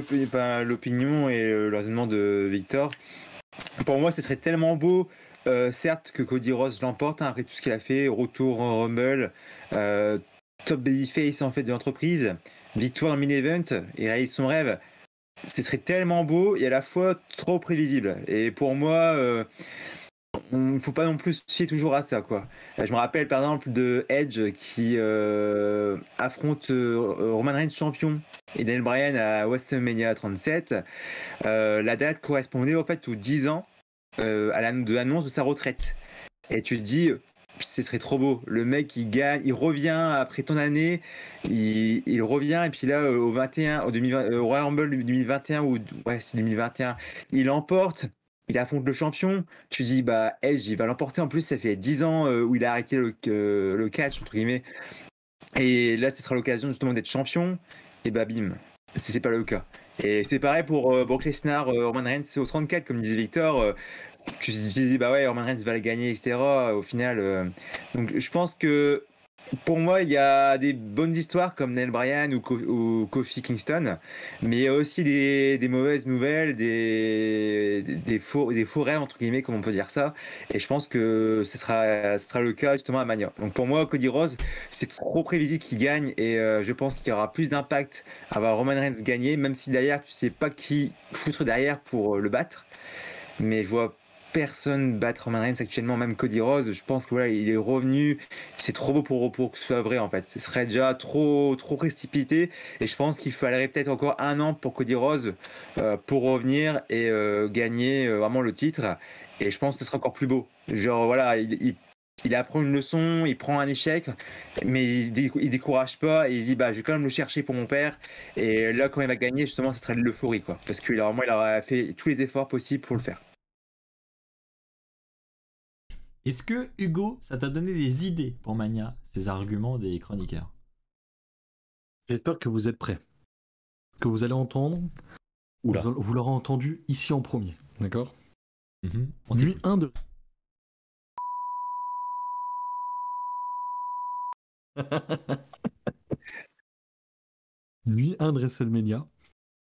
Speaker 4: l'opinion et le raisonnement de Victor. Pour moi, ce serait tellement beau, certes, que Cody Rhodes l'emporte, hein, après tout ce qu'il a fait, retour en Rumble, top babyface en fait de l'entreprise, victoire en main-event et réalise son rêve. Ce serait tellement beau et à la fois trop prévisible. Et pour moi, il ne faut pas non plus se fier toujours à ça, quoi. Je me rappelle par exemple de Edge qui affronte Roman Reigns champion et Daniel Bryan à WrestleMania 37. La date correspondait en fait aux 10 ans de l'annonce de sa retraite. Et tu te dis, ce serait trop beau. Le mec, il gagne, il revient après tant d'années, il revient et puis là au Royal Rumble 2021 c'est 2021, il l'emporte. Il affronte le champion, tu dis bah Edge il va l'emporter, en plus ça fait 10 ans où il a arrêté le catch entre guillemets, et là ce sera l'occasion justement d'être champion, et bah bim, c'est pas le cas. Et c'est pareil pour Brock Lesnar, Roman Reigns au 34 comme disait Victor, tu te dis bah ouais Roman Reigns va le gagner etc. Au final, donc je pense que pour moi, il y a des bonnes histoires comme Daniel Bryan ou Kofi Kingston, mais il y a aussi des mauvaises nouvelles, des faux rêves, entre guillemets, comme on peut dire ça. Et je pense que ce sera le cas justement à Mania. Donc pour moi, Cody Rhodes, c'est trop prévisible qu'il gagne et je pense qu'il y aura plus d'impact à voir Roman Reigns gagner, même si derrière, tu sais pas qui foutre derrière pour le battre. Mais je vois personne battre Roman Reigns actuellement, même Cody Rhodes. Je pense que voilà, il est revenu, c'est trop beau pour que ce soit vrai en fait. Ce serait déjà trop précipité et je pense qu'il faudrait peut-être encore 1 an pour Cody Rhodes pour revenir et gagner vraiment le titre, et je pense que ce sera encore plus beau. Genre voilà, il apprend une leçon, il prend un échec, mais il se décourage pas et il se dit bah je vais quand même le chercher pour mon père, et là quand il va gagner justement ça serait de l'euphorie quoi, parce que vraiment il aura fait tous les efforts possibles pour le faire.
Speaker 2: Est-ce que, Hugo, ça t'a donné des idées pour Mania, ces arguments des chroniqueurs?
Speaker 5: J'espère que vous êtes prêts. Que vous allez entendre.
Speaker 3: Oula.
Speaker 5: Vous l'aurez entendu ici en premier. D'accord?
Speaker 2: On
Speaker 5: Nuit 1 de... Nuit 1 de WrestleMania.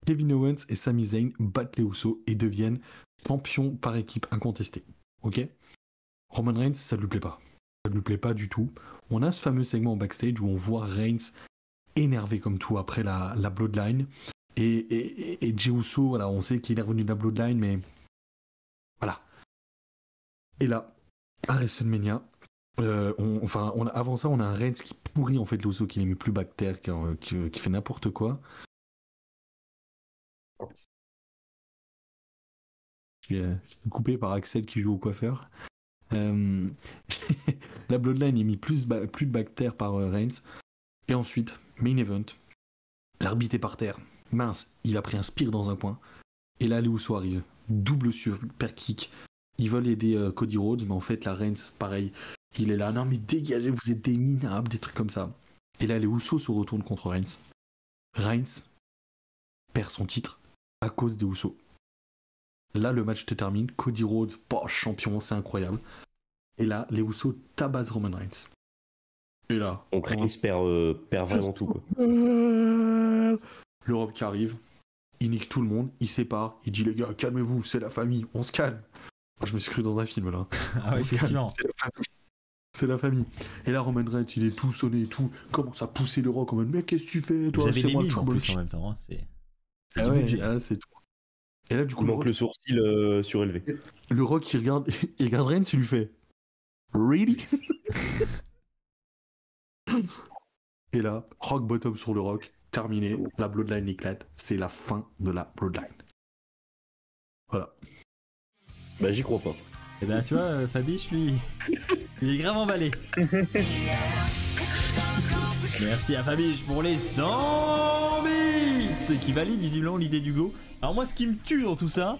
Speaker 5: Kevin Owens et Sami Zayn battent les Usos et deviennent champions par équipe incontestés. Ok? Roman Reigns, ça ne lui plaît pas. Ça ne lui plaît pas du tout. On a ce fameux segment backstage où on voit Reigns énervé comme tout après la Bloodline. Et Jey Uso, voilà, on sait qu'il est revenu de la Bloodline, mais voilà. Et là, à WrestleMania, avant ça, on a un Reigns qui pourrit en fait l'Uso, qui les met plus bactère, qui fait n'importe quoi. Je suis coupé par Axel qui joue au coiffeur. La Bloodline est mis plus de bactères par Reigns. Et ensuite, main event. L'arbitre est par terre. Mince, il a pris un spear dans un coin. Et là, les Usos arrivent. Double super kick. Ils veulent aider Cody Rhodes, mais en fait, la Reigns, pareil. Il est là, non mais dégagez, vous êtes des minables, des trucs comme ça. Et là, les Usos se retournent contre Reigns. Reigns perd son titre à cause des Usos. Là, le match se termine. Cody Rhodes, champion, c'est incroyable. Et là, les Usos tabassent Roman Reigns. Et là...
Speaker 3: Donc Reigns perd vraiment tout, quoi.
Speaker 5: L'Europe qui arrive, il nique tout le monde, il sépare, il dit les gars, calmez-vous, c'est la famille, on se calme. Je me suis cru dans un film, là.
Speaker 2: Ah oui, effectivement.
Speaker 5: C'est la famille. Et là, Roman Reigns, il est tout sonné et tout, commence à pousser le Rock en mode, mais qu'est-ce que tu fais, toi?
Speaker 2: Vous avez
Speaker 5: C'est
Speaker 2: des
Speaker 5: moi,
Speaker 2: mimes en plus en même temps, hein. C'est
Speaker 5: du budget. Là, c'est tout. Et là, du coup,
Speaker 3: il manque le sourcil surélevé.
Speaker 5: Le Rock, il regarde Reigns, il lui fait really? Et là, Rock bottom sur le Rock, terminé, la Bloodline éclate, c'est la fin de la Bloodline. Voilà.
Speaker 3: Bah j'y crois pas.
Speaker 2: Et ben tu vois, Fabiche, lui, il est grave emballé. Merci à Fabiche pour les zombies. Rhodes qui valide visiblement l'idée d'Hugo. Alors moi, ce qui me tue dans tout ça,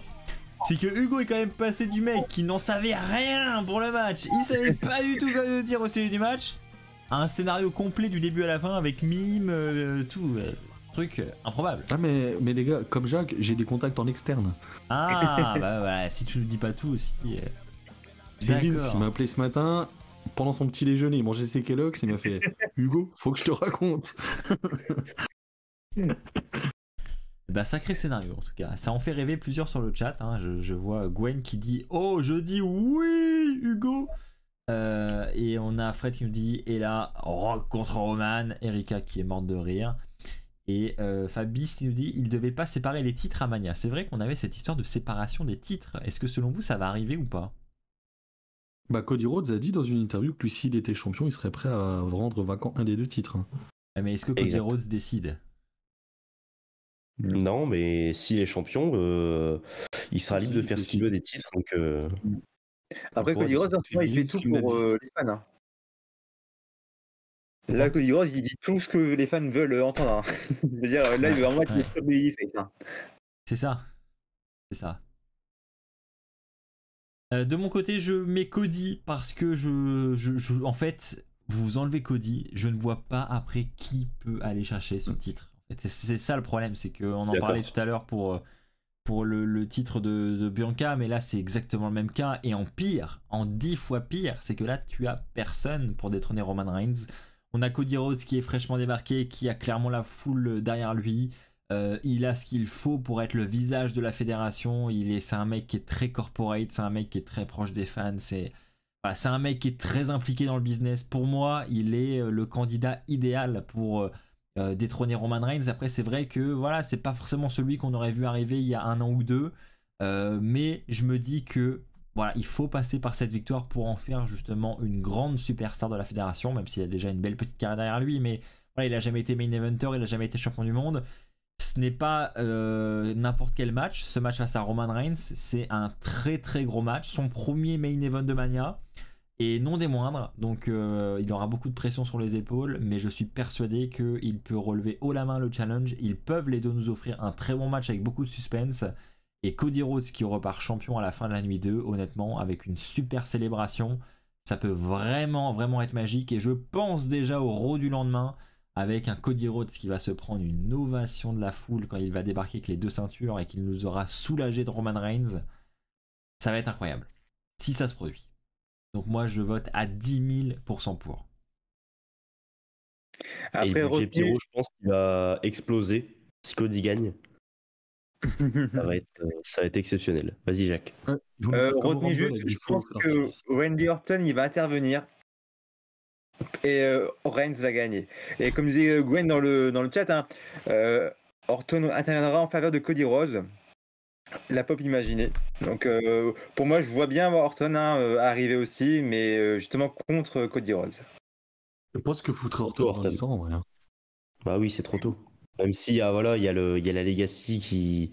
Speaker 2: c'est que Hugo est quand même passé du mec qui n'en savait rien pour le match, il savait pas du tout quoi nous dire au sujet du match, à un scénario complet du début à la fin avec mime, tout, truc improbable.
Speaker 5: Ah mais les gars, comme Jacques, j'ai des contacts en externe.
Speaker 2: Ah bah voilà, si tu nous dis pas tout aussi.
Speaker 5: C'est Vince,
Speaker 2: d'accord.
Speaker 5: il m'a appelé ce matin, pendant son petit déjeuner, il mangeait ses Kellogg's, il m'a fait Hugo, faut que je te raconte.
Speaker 2: Bah sacré scénario en tout cas, ça en fait rêver plusieurs sur le chat, hein. Je vois Gwen qui dit oh je dis oui Hugo, et on a Fred qui nous dit et là Rock contre Roman, Erika qui est morte de rire, et Fabrice qui nous dit il devait pas séparer les titres à Mania. C'est vrai qu'on avait cette histoire de séparation des titres, est-ce que selon vous ça va arriver ou pas?
Speaker 5: Bah Cody Rhodes a dit dans une interview que lui s'il était champion, il serait prêt à rendre vacant un des deux titres.
Speaker 2: Mais est-ce que Cody
Speaker 3: Exact.
Speaker 2: Rhodes décide?
Speaker 3: Non, mais s'il est champion, il sera libre de faire ce qu'il veut des titres. Donc,
Speaker 4: Après,
Speaker 3: pourra
Speaker 4: Cody Rhodes, en ce moment, il fait
Speaker 5: ce
Speaker 4: tout
Speaker 5: qu'il m'a
Speaker 4: pour
Speaker 5: dit.
Speaker 4: les fans. Hein. Là, Cody Rhodes, il dit tout ce que les fans veulent entendre. Hein. Je veux dire, là, il veut vraiment être le top babyface. Hein.
Speaker 2: C'est ça. C'est ça. De mon côté, je mets Cody parce que en fait, vous enlevez Cody, je ne vois pas après qui peut aller chercher ce titre. En fait, c'est ça le problème, c'est qu'on en
Speaker 3: D'accord.
Speaker 2: parlait tout à l'heure pour le titre de Bianca, mais là c'est exactement le même cas, et en pire, en 10 fois pire, c'est que là tu as personne pour détrôner Roman Reigns. On a Cody Rhodes qui est fraîchement débarqué, qui a clairement la foule derrière lui. Il a ce qu'il faut pour être le visage de la fédération. C'est un mec qui est très corporate, c'est un mec qui est très proche des fans. C'est un mec qui est très impliqué dans le business. Pour moi, il est le candidat idéal pour détrôner Roman Reigns. Après, c'est vrai que voilà, c'est pas forcément celui qu'on aurait vu arriver il y a 1 an ou 2. Mais je me dis que voilà, il faut passer par cette victoire pour en faire justement une grande superstar de la fédération, même s'il a déjà une belle petite carrière derrière lui. Mais voilà, il a jamais été main eventer, il a jamais été champion du monde. Ce n'est pas n'importe quel match. Ce match face à Roman Reigns, c'est un très très gros match. Son premier main event de Mania, et non des moindres. Donc il aura beaucoup de pression sur les épaules, mais je suis persuadé qu'il peut relever haut la main le challenge. Ils peuvent les deux nous offrir un très bon match avec beaucoup de suspense. Et Cody Rhodes qui repart champion à la fin de la nuit 2, honnêtement, avec une super célébration, ça peut vraiment vraiment être magique. Et je pense déjà au Raw du lendemain, avec un Cody Rhodes qui va se prendre une ovation de la foule quand il va débarquer avec les 2 ceintures et qu'il nous aura soulagé de Roman Reigns. Ça va être incroyable, si ça se produit. Donc moi je vote à 10 000% pour.
Speaker 3: et
Speaker 4: Après,
Speaker 3: le budget
Speaker 4: retenue,
Speaker 3: pyro, je pense qu'il va exploser si Cody gagne. Ça va être exceptionnel. Vas-y, Jacques.
Speaker 5: Ouais, ils vont nous faire comme au
Speaker 4: retenue
Speaker 5: Rumble
Speaker 4: juste,
Speaker 5: avec des
Speaker 4: je
Speaker 5: faux
Speaker 4: pense
Speaker 5: feux
Speaker 4: que
Speaker 5: d'artifice.
Speaker 4: Randy Orton, il va intervenir. Et Reigns va gagner. Et comme disait Gwen dans le chat, hein, Orton interviendra en faveur de Cody Rhodes. La pop imaginée. Donc pour moi, je vois bien Orton arriver aussi, mais justement contre Cody Rhodes.
Speaker 5: Je pense que foutrait Orton
Speaker 3: Orton.
Speaker 5: dans l'histoire en vrai. Hein.
Speaker 3: Bah oui, c'est trop tôt. Même s'il y a, voilà, il y a la Legacy qui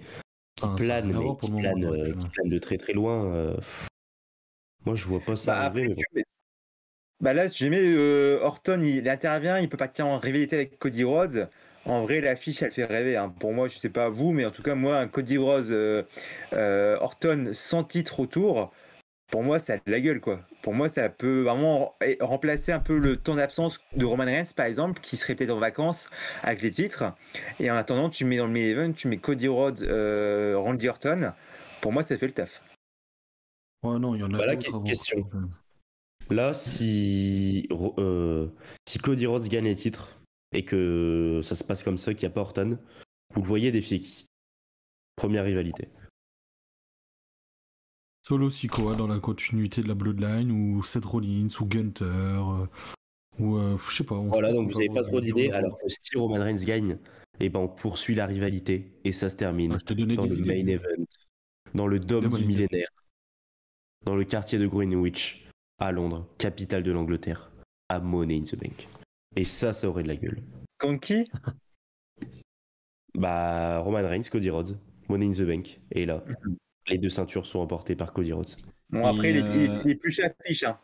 Speaker 5: Ah, ça a
Speaker 3: plane,
Speaker 5: rien à
Speaker 3: mais
Speaker 5: voir pour
Speaker 3: qui
Speaker 5: le moment,
Speaker 3: plane,
Speaker 5: donc,
Speaker 3: qui plane de très très loin. Moi, je vois pas ça
Speaker 4: Après,
Speaker 3: arriver, mais bon.
Speaker 4: là, si jamais Orton il intervient, il peut partir en rivalité avec Cody Rhodes. En vrai, l'affiche, elle fait rêver. Hein. Pour moi, je sais pas vous, mais en tout cas, moi, un Cody Rhodes Orton sans titre autour, pour moi, ça a de la gueule, quoi. Pour moi, ça peut vraiment remplacer un peu le temps d'absence de Roman Reigns, par exemple, qui serait peut-être en vacances avec les titres. Et en attendant, tu mets dans le main event, tu mets Cody Rhodes, Randy Orton. Pour moi, ça fait le taf.
Speaker 5: Ouais, non, il y en a
Speaker 3: Voilà,
Speaker 5: d'autres avant.
Speaker 3: question. Là, si Cody Rhodes gagne les titres et que ça se passe comme ça, qu'il n'y a pas Orton, vous le voyez défier qui? Première rivalité.
Speaker 5: Solo Sikoa dans la continuité de la Bloodline, ou Seth Rollins, ou Gunther, ou je sais pas.
Speaker 3: Voilà, donc vous n'avez pas trop d'idées, alors que si Roman Reigns gagne, et ben on poursuit la rivalité et ça se termine
Speaker 5: Je t'ai donné
Speaker 3: dans
Speaker 5: des
Speaker 3: le
Speaker 5: idées.
Speaker 3: main event, dans le dôme
Speaker 5: Donne-moi
Speaker 3: du
Speaker 5: les idées.
Speaker 3: millénaire, dans le quartier de Greenwich, à Londres, capitale de l'Angleterre, à Money in the Bank. Et ça aurait de la gueule.
Speaker 4: Contre qui?
Speaker 3: Bah, Roman Reigns, Cody Rhodes, Money in the Bank. Et là, les 2 ceintures sont remportées par Cody Rhodes.
Speaker 4: Bon, après,
Speaker 2: Et,
Speaker 4: il est plus chez affiche. Hein.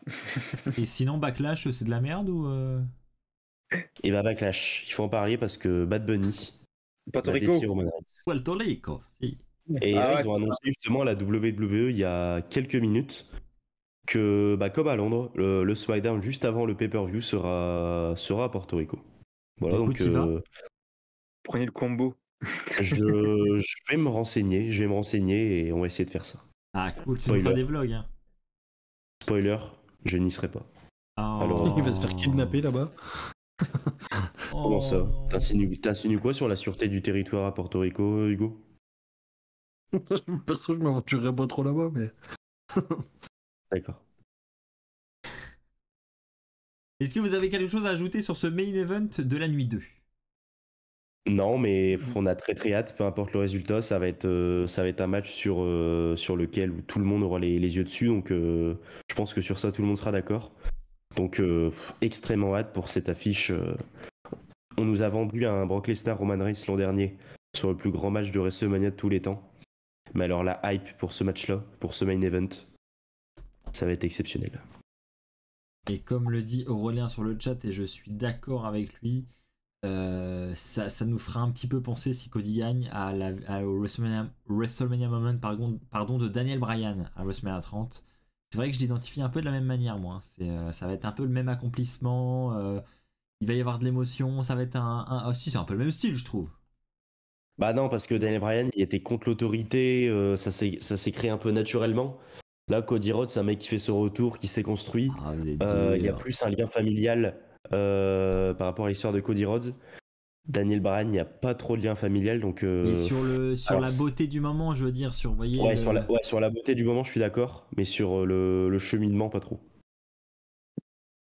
Speaker 2: Et sinon Backlash c'est de la merde ou
Speaker 3: Et bah, Backlash, il faut en parler parce que Bad Bunny
Speaker 4: Puerto
Speaker 3: Bah,
Speaker 4: Rico.
Speaker 3: défi Roman Reigns.
Speaker 2: Puerto Rico, si.
Speaker 3: Et là,
Speaker 4: Ah
Speaker 3: ils ont annoncé justement à la WWE il y a quelques minutes que, bah, comme à Londres, le SmackDown juste avant le pay-per-view sera à Porto Rico. Voilà,
Speaker 2: Du coup,
Speaker 3: donc
Speaker 2: t'y vas
Speaker 4: prenez le combo.
Speaker 3: je vais me renseigner et on va essayer de faire ça.
Speaker 2: Ah, cool, tu nous
Speaker 3: Spoiler.
Speaker 2: feras des vlogs. Hein.
Speaker 3: Spoiler, je n'y serai pas. Alors,
Speaker 5: Il va se faire kidnapper là-bas.
Speaker 3: Comment ça?
Speaker 2: Oh.
Speaker 3: T'insinues quoi sur la sûreté du territoire à Porto Rico, Hugo?
Speaker 5: Perso, je m'aventurerais pas trop là-bas, mais.
Speaker 3: D'accord.
Speaker 2: Est-ce que vous avez quelque chose à ajouter sur ce main event de la nuit 2?
Speaker 3: Non, mais on a très très hâte, peu importe le résultat, ça va être un match sur lequel tout le monde aura les yeux dessus, donc je pense que sur ça tout le monde sera d'accord. Donc extrêmement hâte pour cette affiche. On nous a vendu un Brock Lesnar Roman Reigns l'an dernier sur le plus grand match de WrestleMania de tous les temps. Mais alors la hype pour ce match-là, pour ce main event, ça va être exceptionnel.
Speaker 2: Et comme le dit Aurélien sur le chat, et je suis d'accord avec lui, ça nous fera un petit peu penser, si Cody gagne, au WrestleMania Moment pardon, de Daniel Bryan à WrestleMania 30. C'est vrai que je l'identifie un peu de la même manière, moi. Ça va être un peu le même accomplissement. Il va y avoir de l'émotion. Ça va être si, c'est un peu le même style, je trouve.
Speaker 3: Bah non, parce que Daniel Bryan, il était contre l'autorité, ça s'est créé un peu naturellement. Là, Cody Rhodes, c'est un mec qui fait son retour, qui s'est construit.
Speaker 2: Ah, vous êtes
Speaker 3: Il y a
Speaker 2: dur.
Speaker 3: plus un lien familial par rapport à l'histoire de Cody Rhodes. Daniel Bryan, il n'y a pas trop de lien familial, donc.
Speaker 2: Mais sur
Speaker 3: alors,
Speaker 2: la beauté du moment, je veux dire, vous voyez,
Speaker 3: Ouais, sur la beauté du moment, je suis d'accord, mais sur le cheminement, pas trop.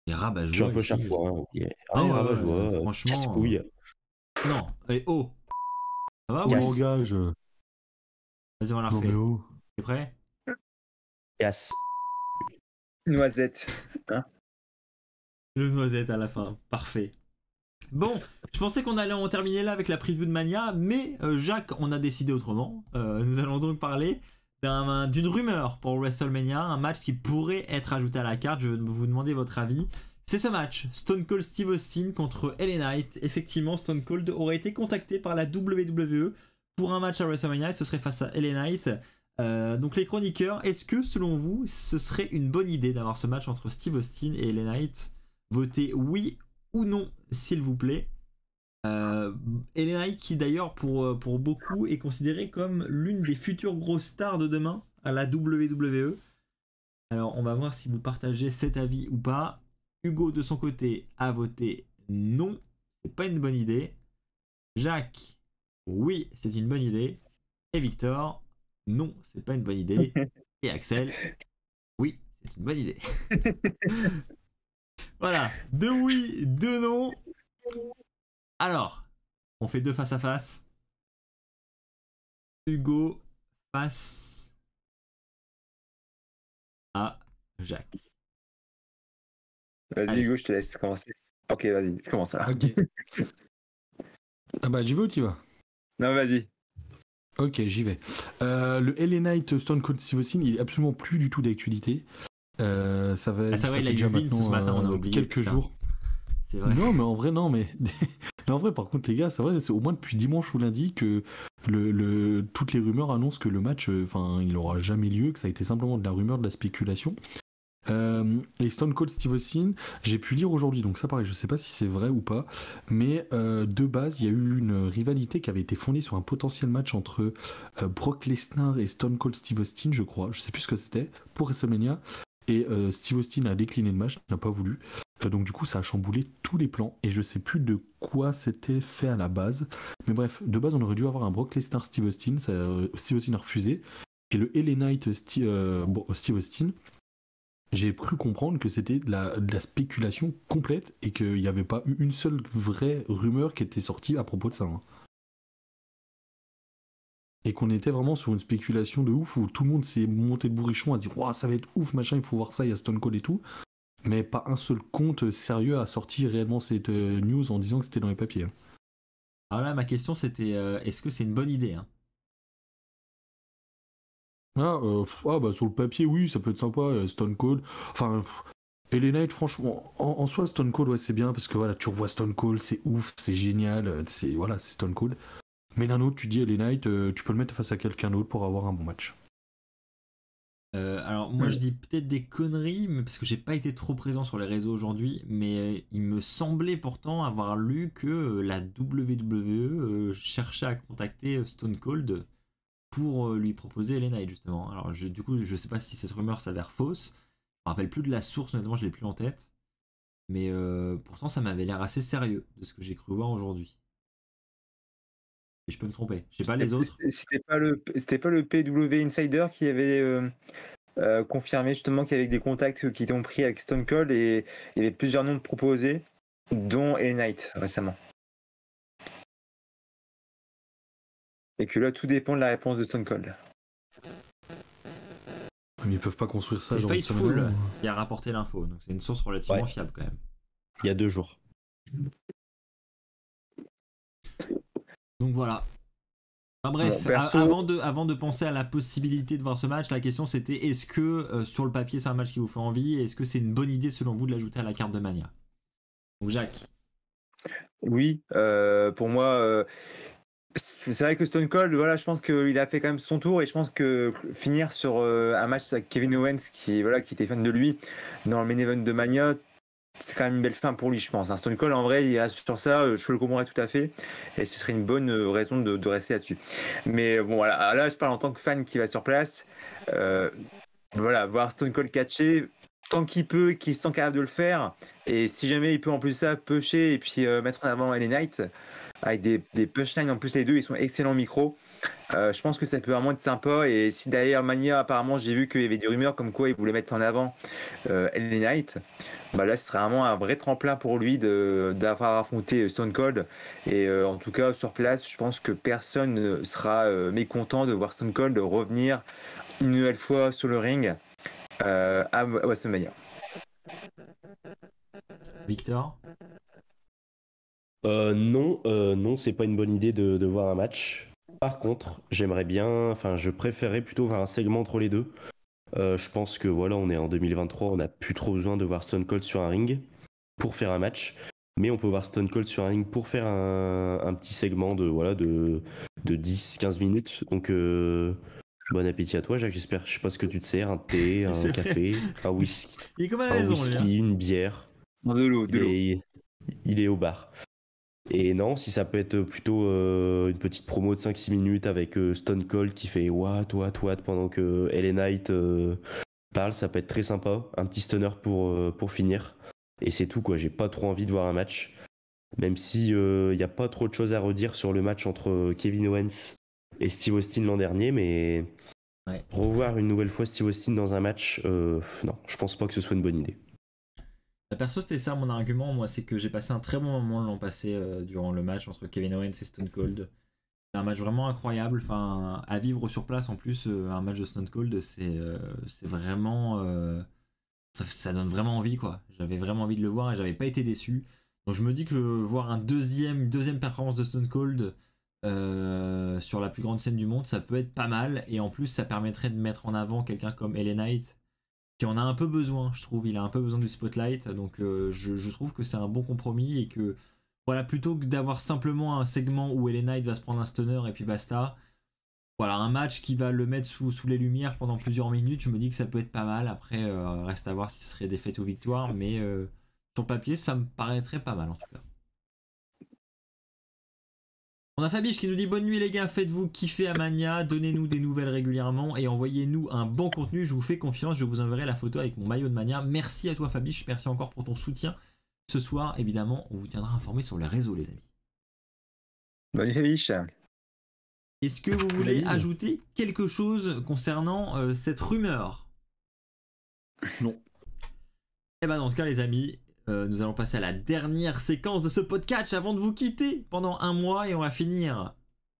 Speaker 2: les rabat-joie.
Speaker 3: Je suis un peu
Speaker 2: ici.
Speaker 3: chaque fois. Hein.
Speaker 2: Ah ouais,
Speaker 3: rabat-joie,
Speaker 2: franchement.
Speaker 3: casse-couille.
Speaker 2: Non, et oh, ça va
Speaker 5: Au
Speaker 2: ouais.
Speaker 5: langage.
Speaker 2: Vas-y, on la
Speaker 5: Non,
Speaker 2: refait.
Speaker 5: mais oh.
Speaker 2: T'es prêt?
Speaker 3: Casse.
Speaker 4: Noisette. Hein.
Speaker 2: Le noisette à la fin, parfait. Bon, je pensais qu'on allait en terminer là avec la preview de Mania, mais Jacques, on a décidé autrement. Nous allons donc parler d'une rumeur pour WrestleMania, un match qui pourrait être ajouté à la carte. Je vais vous demander votre avis. C'est ce match, Stone Cold Steve Austin contre LA Knight. Effectivement, Stone Cold aurait été contacté par la WWE pour un match à WrestleMania et ce serait face à LA Knight. Donc les chroniqueurs, est-ce que selon vous, ce serait une bonne idée d'avoir ce match entre Steve Austin et LA Knight? Votez oui ou non, s'il vous plaît. LA Knight qui d'ailleurs pour beaucoup est considéré comme l'une des futures grosses stars de demain à la WWE. Alors on va voir si vous partagez cet avis ou pas. Hugo de son côté a voté non, c'est pas une bonne idée. Jacques, oui, c'est une bonne idée. Et Victor, non, c'est pas une bonne idée. Et Axel, oui, c'est une bonne idée. Voilà, 2 oui, 2 non. Alors, on fait 2 face à face. Hugo face à Jacques.
Speaker 4: Vas-y,
Speaker 2: Allez.
Speaker 4: Hugo, je te laisse commencer. Ok, vas-y, je commence là.
Speaker 5: Ok. Ah bah, j'y vais ou t'y vas?
Speaker 4: Non, vas-y.
Speaker 5: Ok, j'y vais. Le LA Knight Stone Cold Steve Austin, il est absolument plus du tout d'actualité. Ça va.
Speaker 2: Ah, c'est vrai, il a
Speaker 5: fait
Speaker 2: eu
Speaker 5: déjà
Speaker 2: Vince
Speaker 5: maintenant
Speaker 2: ce matin, on a oublié,
Speaker 5: quelques
Speaker 2: putain.
Speaker 5: jours.
Speaker 2: C'est vrai.
Speaker 5: Non, mais en vrai, non, mais. Non, en vrai, par contre, les gars, c'est vrai, c'est au moins depuis dimanche ou lundi que toutes les rumeurs annoncent que le match, il aura jamais lieu, que ça a été simplement de la rumeur, de la spéculation. Et Stone Cold Steve Austin, j'ai pu lire aujourd'hui, donc ça pareil, je sais pas si c'est vrai ou pas, mais de base, il y a eu une rivalité qui avait été fondée sur un potentiel match entre Brock Lesnar et Stone Cold Steve Austin, je crois, je sais plus ce que c'était, pour WrestleMania. Et Steve Austin a décliné le match, n'a pas voulu. Donc du coup, ça a chamboulé tous les plans. Et je sais plus de quoi c'était fait à la base. Mais bref, de base, on aurait dû avoir un Brock Lesnar Steve Austin. Steve Austin a refusé. Et le LA Knight Steve Austin, j'ai cru comprendre que c'était de la spéculation complète et qu'il n'y avait pas eu une seule vraie rumeur qui était sortie à propos de ça. Hein. Et qu'on était vraiment sur une spéculation de ouf où tout le monde s'est monté de bourrichon à se dire wow, ça va être ouf, machin, il faut voir ça, il y a Stone Cold et tout. Mais pas un seul compte sérieux a sorti réellement cette news en disant que c'était dans les papiers.
Speaker 2: Alors là, ma question c'était est-ce que c'est une bonne idée hein?
Speaker 5: Bah sur le papier, oui, ça peut être sympa, Stone Cold. Enfin, LA Knight, franchement, en soi, Stone Cold, ouais, c'est bien parce que voilà, tu revois Stone Cold, c'est ouf, c'est génial, c'est Stone Cold. Mais d'un autre, tu dis LA Knight, tu peux le mettre face à quelqu'un d'autre pour avoir un bon match.
Speaker 2: Alors moi je dis peut-être des conneries, mais parce que j'ai pas été trop présent sur les réseaux aujourd'hui, mais il me semblait pourtant avoir lu que la WWE cherchait à contacter Stone Cold pour lui proposer LA Knight justement. Alors du coup je sais pas si cette rumeur s'avère fausse, je me rappelle plus de la source, honnêtement je l'ai plus en tête, mais pourtant ça m'avait l'air assez sérieux de ce que j'ai cru voir aujourd'hui. Et je peux me tromper, je sais pas les autres.
Speaker 4: C'était pas le PW Insider qui avait confirmé justement qu'il y avait des contacts qui étaient pris avec Stone Cold et il y avait plusieurs noms proposés, dont LA Knight récemment. Et que là tout dépend de la réponse de Stone Cold.
Speaker 5: Mais ils peuvent pas construire ça.
Speaker 2: C'est
Speaker 5: genre une semaine
Speaker 2: Fightful
Speaker 5: avant.
Speaker 2: qui a rapporté l'info, donc c'est une source relativement
Speaker 3: Ouais.
Speaker 2: fiable quand même.
Speaker 3: Il y a 2 jours.
Speaker 2: Donc voilà. Enfin, bref,
Speaker 4: Bon, perso-
Speaker 2: avant de penser à la possibilité de voir ce match, la question c'était est-ce que sur le papier c'est un match qui vous fait envie et est-ce que c'est une bonne idée selon vous de l'ajouter à la carte de Mania? Donc Jacques.
Speaker 4: Oui, pour moi, c'est vrai que Stone Cold, voilà, je pense qu'il a fait quand même son tour et je pense que finir sur un match avec Kevin Owens qui était fan de lui dans le main event de Mania, c'est quand même une belle fin pour lui, je pense. Stone Cold, en vrai, il reste sur ça, je le comprendrais tout à fait et ce serait une bonne raison de rester là-dessus. Mais bon, voilà, là, je parle en tant que fan qui va sur place. Voilà, voir Stone Cold catcher tant qu'il peut, qu'il se sent capable de le faire. Et si jamais il peut en plus ça pusher et puis mettre en avant LA Knight avec des punchlines en plus, les deux ils sont excellents micros. Je pense que ça peut vraiment être sympa. Et si derrière Mania, apparemment, j'ai vu qu'il y avait des rumeurs comme quoi il voulait mettre en avant LA Knight, bah là ce serait vraiment un vrai tremplin pour lui d'avoir affronté Stone Cold. Et en tout cas, sur place, je pense que personne ne sera mécontent de voir Stone Cold revenir une nouvelle fois sur le ring à WrestleMania.
Speaker 2: Victor.
Speaker 3: Non, c'est pas une bonne idée de voir un match. Par contre, je préférerais plutôt voir un segment entre les deux. Je pense que voilà, on est en 2023, on n'a plus trop besoin de voir Stone Cold sur un ring pour faire un match, mais on peut voir Stone Cold sur un ring pour faire un petit segment de 10-15 minutes. Donc bon appétit à toi, Jacques. J'espère, je sais pas ce que tu te sers, un thé, un
Speaker 2: C'est vrai.
Speaker 3: café, un whisky,
Speaker 2: Il est comme à la maison, lui, hein.
Speaker 3: une bière.
Speaker 4: De l'eau.
Speaker 3: Il est au bar. Et non, si ça peut être plutôt une petite promo de 5-6 minutes avec Stone Cold qui fait what pendant que LA Knight parle, ça peut être très sympa. Un petit stunner pour finir. Et c'est tout, quoi. J'ai pas trop envie de voir un match. Même si il n'y a pas trop de choses à redire sur le match entre Kevin Owens et Steve Austin l'an dernier, mais
Speaker 2: Ouais.
Speaker 3: revoir une nouvelle fois Steve Austin dans un match, non, je pense pas que ce soit une bonne idée.
Speaker 2: Perso, c'était ça mon argument, moi, c'est que j'ai passé un très bon moment l'an passé durant le match entre Kevin Owens et Stone Cold. C'est un match vraiment incroyable, enfin, à vivre sur place en plus, un match de Stone Cold, c'est vraiment... ça donne vraiment envie, quoi. J'avais vraiment envie de le voir et j'avais pas été déçu. Donc je me dis que voir une deuxième performance de Stone Cold sur la plus grande scène du monde, ça peut être pas mal. Et en plus, ça permettrait de mettre en avant quelqu'un comme LA Knight, qui en a un peu besoin, je trouve. Il a un peu besoin du spotlight. Donc je trouve que c'est un bon compromis et que, voilà, plutôt que d'avoir simplement un segment où LA Knight va se prendre un stunner et puis basta, voilà, un match qui va le mettre sous les lumières pendant plusieurs minutes, je me dis que ça peut être pas mal. Après, reste à voir si ce serait défaite ou victoire, mais sur le papier, ça me paraîtrait pas mal en tout cas. On a Fabiche qui nous dit bonne nuit les gars, faites-vous kiffer à Mania, donnez-nous des nouvelles régulièrement et envoyez-nous un bon contenu, je vous fais confiance, je vous enverrai la photo avec mon maillot de Mania. Merci à toi Fabiche, merci encore pour ton soutien. Ce soir, évidemment, on vous tiendra informé sur les réseaux les amis.
Speaker 4: Bonne nuit Fabiche.
Speaker 2: Est-ce que vous voulez ajouter quelque chose concernant cette rumeur?
Speaker 5: Non.
Speaker 2: Et ben dans ce cas les amis, nous allons passer à la dernière séquence de ce podcast avant de vous quitter pendant un mois et on va finir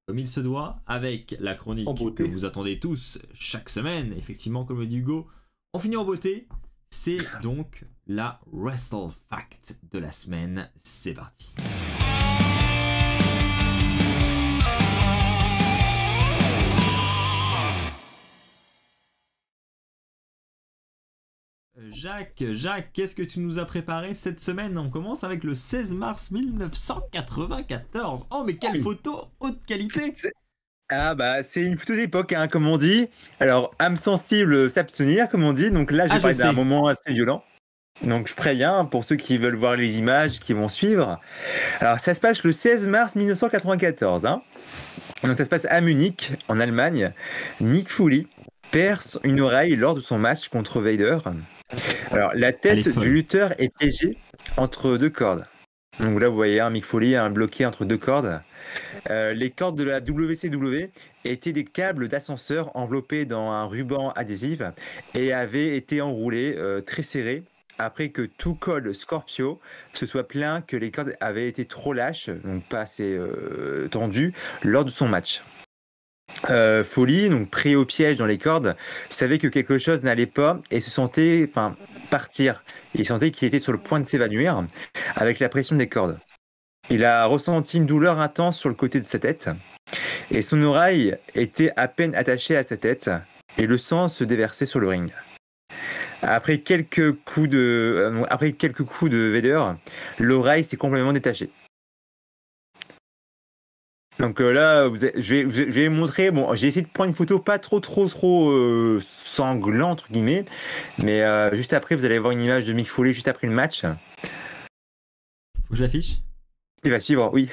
Speaker 2: comme il se doit avec la chronique que vous attendez tous chaque semaine. Effectivement, comme le dit Hugo, on finit en beauté. C'est donc la Wrestle Fact de la semaine. C'est parti. Jacques, qu'est-ce que tu nous as préparé cette semaine? On commence avec le 16 mars 1994. Oh, mais quelle photo haute qualité!
Speaker 4: Ah bah c'est une photo d'époque, hein, comme on dit. Alors, âme sensible, s'abstenir, comme on dit. Donc là, j'ai
Speaker 2: Ah, je
Speaker 4: parlé d'un
Speaker 2: sais.
Speaker 4: moment assez violent. Donc je préviens pour ceux qui veulent voir les images qui vont suivre. Alors ça se passe le 16 mars 1994. Hein. Donc ça se passe à Munich, en Allemagne. Nick Foley perd une oreille lors de son match contre Vader. Alors la
Speaker 2: Elle
Speaker 4: tête
Speaker 2: est folle.
Speaker 4: du lutteur est piégée entre deux cordes. Donc là vous voyez un Mick Foley bloqué entre deux cordes. Les cordes de la WCW étaient des câbles d'ascenseur enveloppés dans un ruban adhésif et avaient été enroulés très serrés après que tout col Scorpio se soit plaint que les cordes avaient été trop lâches, donc pas assez tendues, lors de son match. Foley, donc pris au piège dans les cordes, savait que quelque chose n'allait pas et se sentait partir. Il sentait qu'il était sur le point de s'évanouir avec la pression des cordes. Il a ressenti une douleur intense sur le côté de sa tête et son oreille était à peine attachée à sa tête et le sang se déversait sur le ring. Après quelques coups de Vader, l'oreille s'est complètement détachée. Donc là, je vais vous montrer. Bon, j'ai essayé de prendre une photo pas trop sanglante entre guillemets, mais juste après, vous allez voir une image de Mick Foley juste après le match.
Speaker 2: Faut que je l'affiche?
Speaker 4: Il va suivre, oui.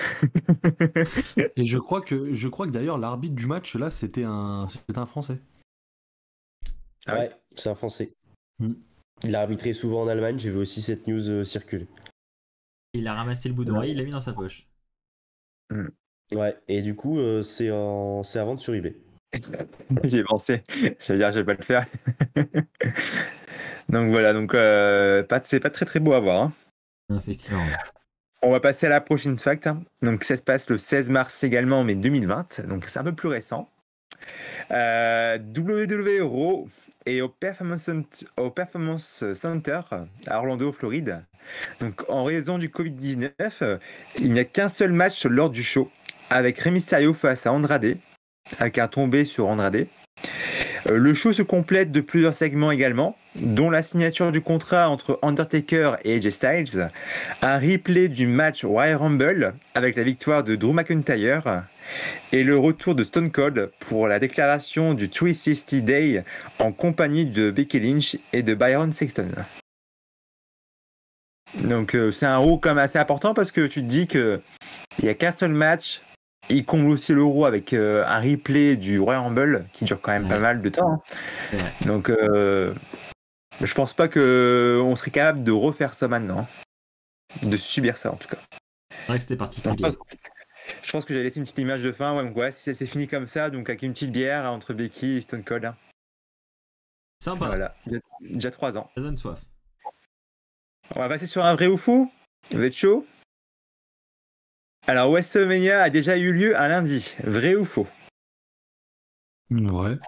Speaker 5: Et je crois que d'ailleurs l'arbitre du match là c'était un Français.
Speaker 4: Ah
Speaker 3: Ouais, c'est un Français.
Speaker 5: Mm.
Speaker 3: Il a arbitré souvent en Allemagne, j'ai vu aussi cette news circuler.
Speaker 2: Il a ramassé le bout d'oreille, il l'a mis dans sa poche.
Speaker 3: Ouais, et du coup, c'est à vendre sur eBay.
Speaker 4: J'ai pensé. J'allais dire, je vais pas le faire. Donc voilà, donc c'est pas très très beau à voir. Hein.
Speaker 2: Effectivement.
Speaker 4: On va passer à la prochaine fact. Hein. Donc ça se passe le 16 mars également, mais 2020. Donc c'est un peu plus récent. WWE Raw est au Performance Center à Orlando, Floride. Donc en raison du Covid-19, il n'y a qu'un seul match lors du show, avec Rey Mysterio face à Andrade, avec un tombé sur Andrade. Le show se complète de plusieurs segments également, dont la signature du contrat entre Undertaker et AJ Styles, un replay du match Royal Rumble avec la victoire de Drew McIntyre, et le retour de Stone Cold pour la déclaration du 360 Day en compagnie de Becky Lynch et de Byron Saxton. Donc c'est un Raw quand même assez important parce que tu te dis qu'il n'y a qu'un seul match. Il comble aussi l'Euro avec un replay du Royal Rumble qui dure quand même pas mal de temps. Hein. Donc je pense pas qu'on serait capable de refaire ça maintenant. De subir ça en tout cas.
Speaker 2: C'est vrai que c'était particulier.
Speaker 4: Je pense que j'ai laissé une petite image de fin. Ouais, donc ouais, si c'est fini comme ça, donc avec une petite bière entre Becky et Stone Cold. Hein.
Speaker 2: Sympa.
Speaker 4: Voilà, déjà 3 ans.
Speaker 2: Ça donne soif.
Speaker 4: On va passer sur un vrai ou faux. Vous êtes chaud? Alors, WrestleMania a déjà eu lieu un lundi. Vrai ou faux?
Speaker 5: Ouais.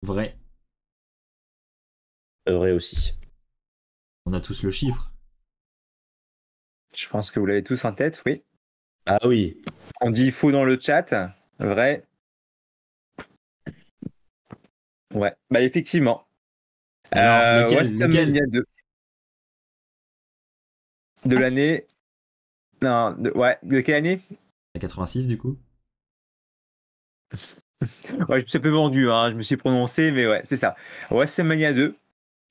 Speaker 2: Vrai.
Speaker 3: Vrai aussi.
Speaker 2: On a tous le chiffre.
Speaker 4: Je pense que vous l'avez tous en tête, oui.
Speaker 3: Ah oui.
Speaker 4: On dit faux dans le chat. Vrai. Ouais, bah effectivement.
Speaker 2: Alors,
Speaker 4: WrestleMania 2. De l'année. Non, de quelle année?
Speaker 2: La 86 du coup.
Speaker 4: Ouais, je me suis un peu vendu, hein, je me suis prononcé, mais ouais, c'est ça. WrestleMania 2